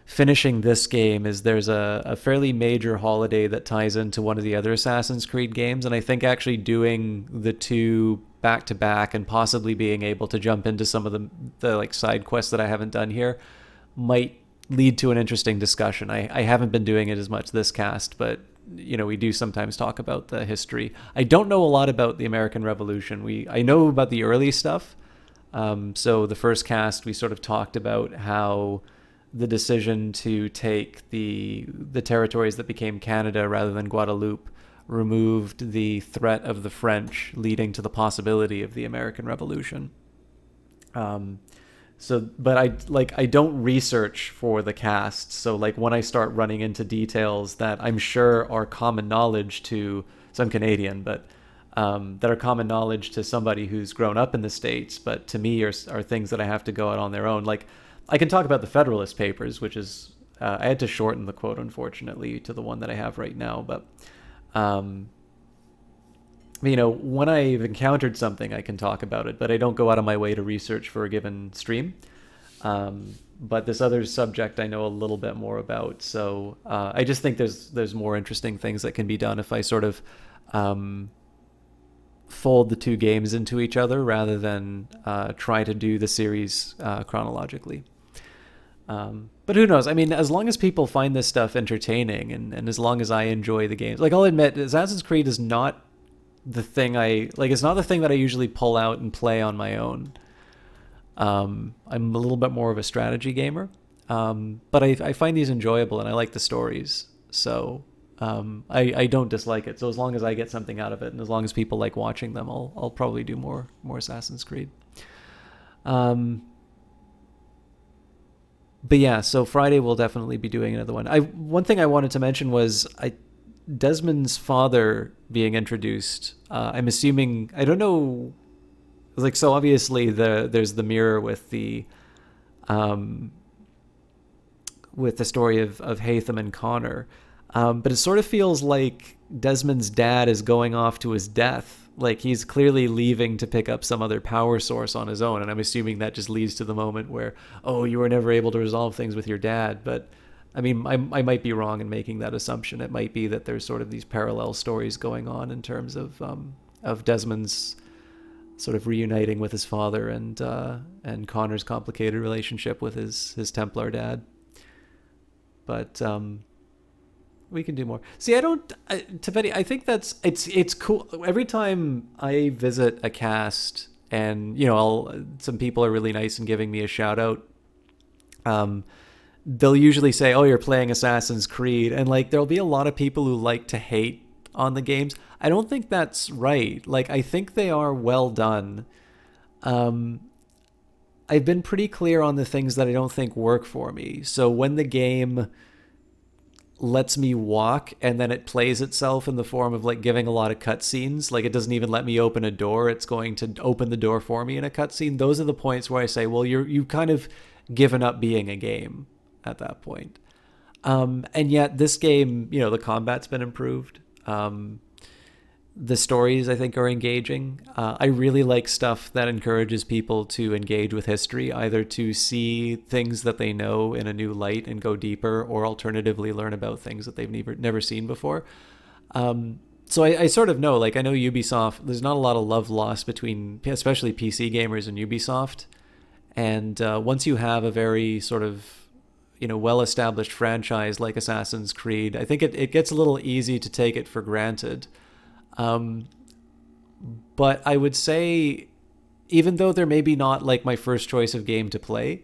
finishing this game is there's a fairly major holiday that ties into one of the other Assassin's Creed games, and I think actually doing the two back to back and possibly being able to jump into some of the like side quests that I haven't done here might lead to an interesting discussion. I haven't been doing it as much this cast, but you know, we do sometimes talk about the history. I don't know a lot about the American Revolution. I know about the early stuff. So the first cast, we sort of talked about how the decision to take the territories that became Canada rather than Guadeloupe removed the threat of the French, leading to the possibility of the American Revolution. But I don't research for the cast. So like when I start running into details that I'm sure are common knowledge to, so I'm Canadian, but that are common knowledge to somebody who's grown up in the States, but to me are things that I have to go out on their own. Like I can talk about the Federalist Papers, which is, I had to shorten the quote, unfortunately, to the one that I have right now, but you know, when I've encountered something, I can talk about it, but I don't go out of my way to research for a given stream. But this other subject I know a little bit more about, so I just think there's more interesting things that can be done if I sort of fold the two games into each other rather than try to do the series chronologically. But who knows? I mean, as long as people find this stuff entertaining and as long as I enjoy the games, like I'll admit, Assassin's Creed is not the thing it's not the thing that I usually pull out and play on my own. I'm a little bit more of a strategy gamer, but I find these enjoyable and I like the stories. So I don't dislike it. So as long as I get something out of it and as long as people like watching them, I'll probably do more Assassin's Creed. But yeah, so Friday we'll definitely be doing another one. One thing I wanted to mention was Desmond's father being introduced. I'm assuming, I don't know, like, so obviously there's the mirror with the story of Haytham and Connor. But it sort of feels like Desmond's dad is going off to his death. Like he's clearly leaving to pick up some other power source on his own. And I'm assuming that just leads to the moment where, oh, you were never able to resolve things with your dad. But I mean, I might be wrong in making that assumption. It might be that there's sort of these parallel stories going on in terms of Desmond's sort of reuniting with his father and Connor's complicated relationship with his Templar dad. But we can do more. See, Taveti, I think it's cool. Every time I visit a cast and, some people are really nice and giving me a shout out, they'll usually say, oh, you're playing Assassin's Creed. And like, there'll be a lot of people who like to hate on the games. I don't think that's right. Like, I think they are well done. I've been pretty clear on the things that I don't think work for me. So when the game lets me walk and then it plays itself in the form of like giving a lot of cutscenes, like it doesn't even let me open a door, it's going to open the door for me in a cutscene. Those are the points where I say, well, you've kind of given up being a game at that point. And yet this game, the combat's been improved. The stories, I think, are engaging. I really like stuff that encourages people to engage with history, either to see things that they know in a new light and go deeper, or alternatively learn about things that they've never seen before. So I sort of know, like, I know Ubisoft, there's not a lot of love lost between, especially PC gamers and Ubisoft. And once you have a very sort of, well-established franchise like Assassin's Creed, I think it gets a little easy to take it for granted. But I would say, even though they're maybe not like my first choice of game to play,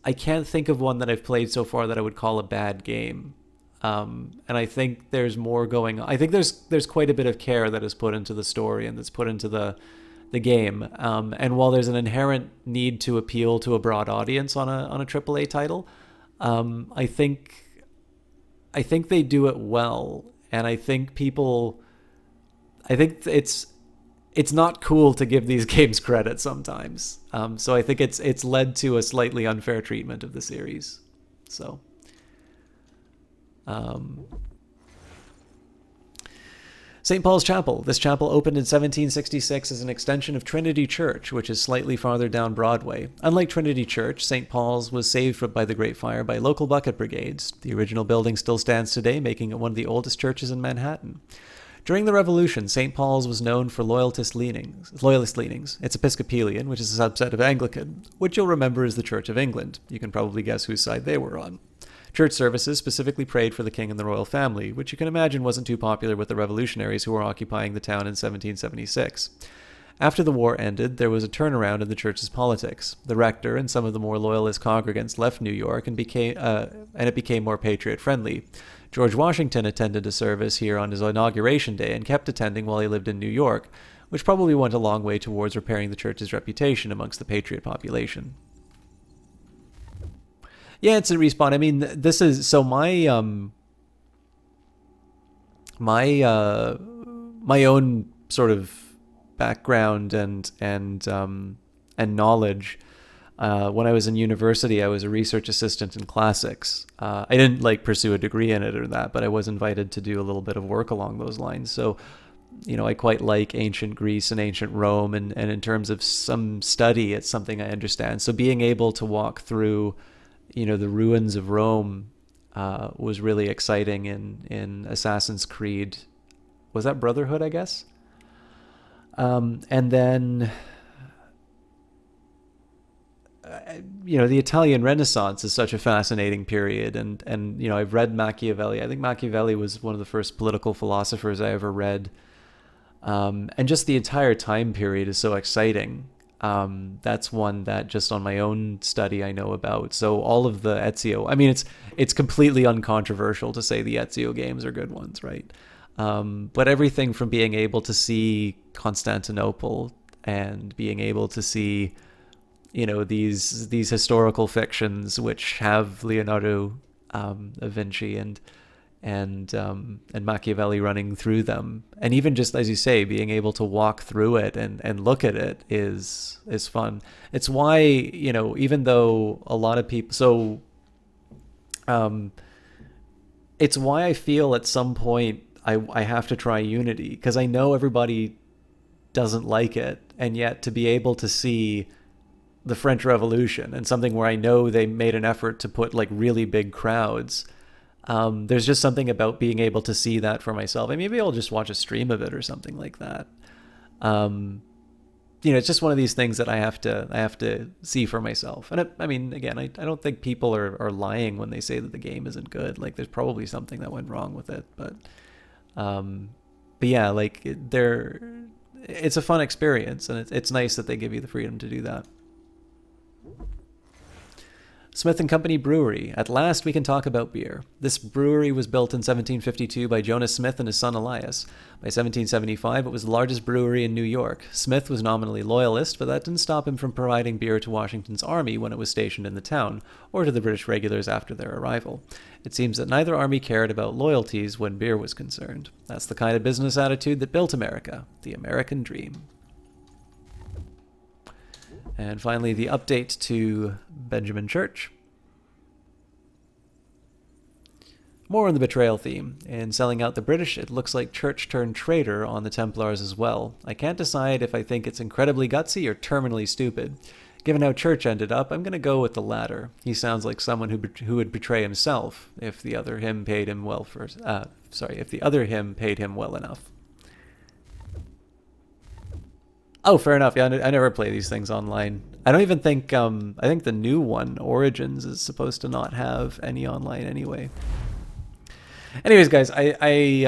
I can't think of one that I've played so far that I would call a bad game. And I think there's more going on. I think there's quite a bit of care that is put into the story and that's put into the game. And while there's an inherent need to appeal to a broad audience on a AAA title, I think they do it well. And I think it's not cool to give these games credit sometimes. So I think it's led to a slightly unfair treatment of the series. So, St. Paul's Chapel. This chapel opened in 1766 as an extension of Trinity Church, which is slightly farther down Broadway. Unlike Trinity Church, St. Paul's was saved by the Great Fire by local bucket brigades. The original building still stands today, making it one of the oldest churches in Manhattan. During the Revolution, St. Paul's was known for loyalist leanings. It's Episcopalian, which is a subset of Anglican, which you'll remember is the Church of England. You can probably guess whose side they were on. Church services specifically prayed for the king and the royal family, which you can imagine wasn't too popular with the revolutionaries who were occupying the town in 1776. After the war ended, there was a turnaround in the church's politics. The rector and some of the more loyalist congregants left New York and it became more patriot-friendly. George Washington attended a service here on his inauguration day and kept attending while he lived in New York, which probably went a long way towards repairing the church's reputation amongst the patriot population. Yeah, it's a respawn. I mean, this is so my own sort of background and knowledge. When I was in university, I was a research assistant in classics. I didn't pursue a degree in it or that, but I was invited to do a little bit of work along those lines. So, I quite like ancient Greece and ancient Rome, and in terms of some study, it's something I understand. So being able to walk through, the ruins of Rome was really exciting in Assassin's Creed. Was that Brotherhood, I guess? And then... the Italian Renaissance is such a fascinating period, and I've read Machiavelli. I think Machiavelli was one of the first political philosophers I ever read, and just the entire time period is so exciting. That's one that just on my own study I know about. So all of the Ezio, I mean, it's completely uncontroversial to say the Ezio games are good ones, right? But everything from being able to see Constantinople and being able to see these historical fictions which have Leonardo da Vinci and Machiavelli running through them, and even just as you say, being able to walk through it and look at it is fun. It's why even though a lot of people it's why I feel at some point I have to try Unity, because I know everybody doesn't like it, and yet to be able to see the French Revolution and something where I know they made an effort to put like really big crowds, there's just something about being able to see that for myself. And maybe I'll just watch a stream of it or something like that. You know, it's just one of these things that I have to see for myself. And I mean, again, I don't think people are lying when they say that the game isn't good. Like, there's probably something that went wrong with it, but yeah, like it's a fun experience, and it's nice that they give you the freedom to do that. Smith & Company Brewery. At last we can talk about beer. This brewery was built in 1752 by Jonas Smith and his son Elias. By 1775, it was the largest brewery in New York. Smith was nominally loyalist, but that didn't stop him from providing beer to Washington's army when it was stationed in the town, or to the British regulars after their arrival. It seems that neither army cared about loyalties when beer was concerned. That's the kind of business attitude that built America, the American dream. And finally, the update to Benjamin Church. More on the betrayal theme. In selling out the British, it looks like Church turned traitor on the Templars as well. I can't decide if I think it's incredibly gutsy or terminally stupid. Given how Church ended up, I'm going to go with the latter. He sounds like someone who would betray himself if the other him paid him well for. If the other him paid him well enough. Oh, fair enough. Yeah, I never play these things online. I don't even think. I think the new one, Origins, is supposed to not have any online anyway. Anyways, guys, I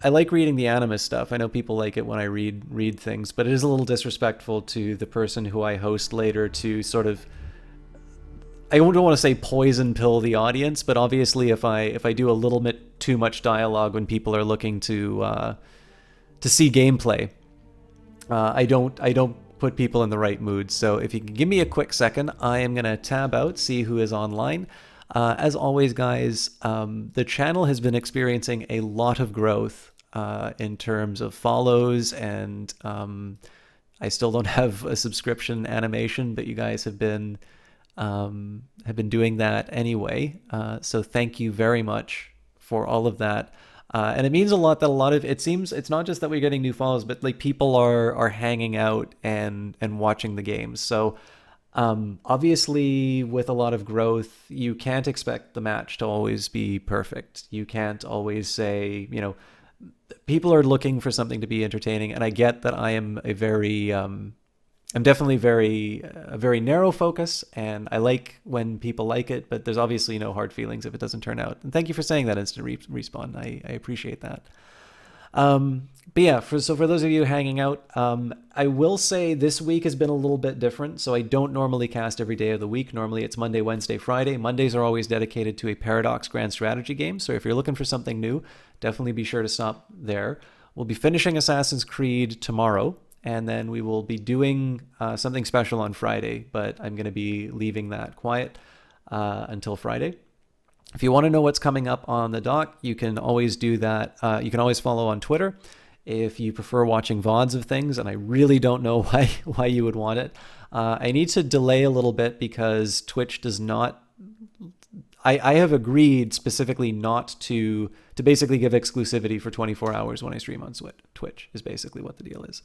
like reading the Animus stuff. I know people like it when I read things, but it is a little disrespectful to the person who I host later to sort of. I don't want to say poison pill the audience, but obviously, if I do a little bit too much dialogue when people are looking to see gameplay. I don't put people in the right mood. So if you can give me a quick second, I am going to tab out, see who is online. As always, guys, the channel has been experiencing a lot of growth in terms of follows, and I still don't have a subscription animation, but you guys have been doing that anyway. So thank you very much for all of that. And it means a lot that it seems it's not just that we're getting new follows, but like people are hanging out and watching the games. So obviously with a lot of growth, you can't expect the match to always be perfect. You can't always say, you know, people are looking for something to be entertaining. And I get that I am I'm definitely a very narrow focus, and I like when people like it, but there's obviously no hard feelings if it doesn't turn out. And thank you for saying that, Instant Respawn. I appreciate that. But yeah, for those of you hanging out, I will say this week has been a little bit different. So I don't normally cast every day of the week. Normally it's Monday, Wednesday, Friday. Mondays are always dedicated to a Paradox Grand Strategy game. So if you're looking for something new, definitely be sure to stop there. We'll be finishing Assassin's Creed tomorrow, and then we will be doing something special on Friday, but I'm going to be leaving that quiet until Friday. If you want to know what's coming up on the dock, you can always do that. You can always follow on Twitter if you prefer watching VODs of things, and I really don't know why you would want it. I need to delay a little bit because Twitch does not... I have agreed specifically not to basically give exclusivity for 24 hours when I stream on Twitch, is basically what the deal is.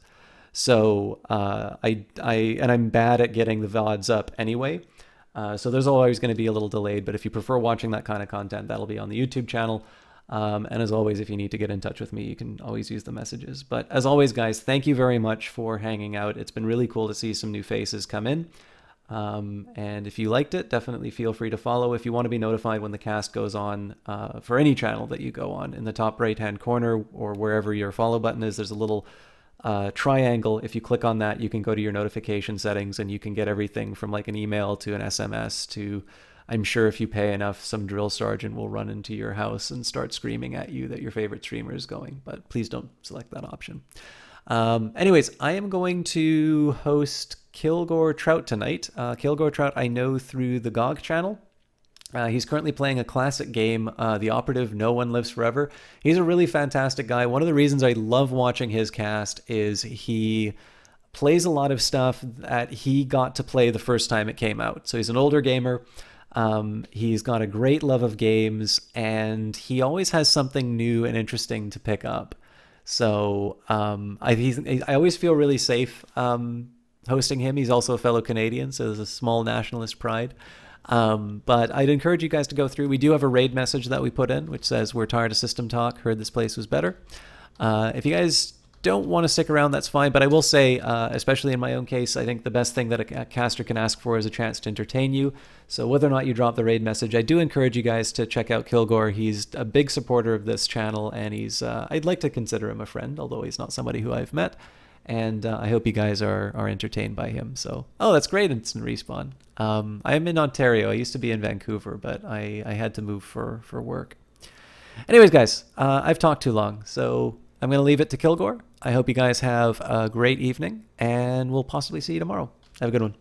So I'm bad at getting the VODs up anyway. So there's always going to be a little delayed, but if you prefer watching that kind of content, that'll be on the YouTube channel. And as always, if you need to get in touch with me, you can always use the messages. But as always, guys, thank you very much for hanging out. It's been really cool to see some new faces come in. And if you liked it, definitely feel free to follow. If you want to be notified when the cast goes on, for any channel that you go on, in the top right-hand corner or wherever your follow button is, there's a little triangle. If you click on that, you can go to your notification settings and you can get everything from like an email to an SMS to, I'm sure if you pay enough, some drill sergeant will run into your house and start screaming at you that your favorite streamer is going, but please don't select that option. Anyways, I am going to host Kilgore Trout tonight. Kilgore Trout I know through the GOG channel. He's currently playing a classic game, The Operative No One Lives Forever. He's a really fantastic guy. One of the reasons I love watching his cast is he plays a lot of stuff that he got to play the first time it came out. So he's an older gamer. He's got a great love of games, and he always has something new and interesting to pick up. So I always feel really safe hosting him. He's also a fellow Canadian, so there's a small nationalist pride. But I'd encourage you guys to go through. We do have a raid message that we put in, which says, "We're tired of system talk, heard this place was better." If you guys don't want to stick around, that's fine. But I will say, especially in my own case, I think the best thing that a caster can ask for is a chance to entertain you. So whether or not you drop the raid message, I do encourage you guys to check out Kilgore. He's a big supporter of this channel, and he's I'd like to consider him a friend, although he's not somebody who I've met. And I hope you guys are entertained by him. So, oh, that's great, Instant Respawn. I'm in Ontario. I used to be in Vancouver, but I had to move for work. Anyways, guys, I've talked too long, so I'm going to leave it to Kilgore. I hope you guys have a great evening, and we'll possibly see you tomorrow. Have a good one.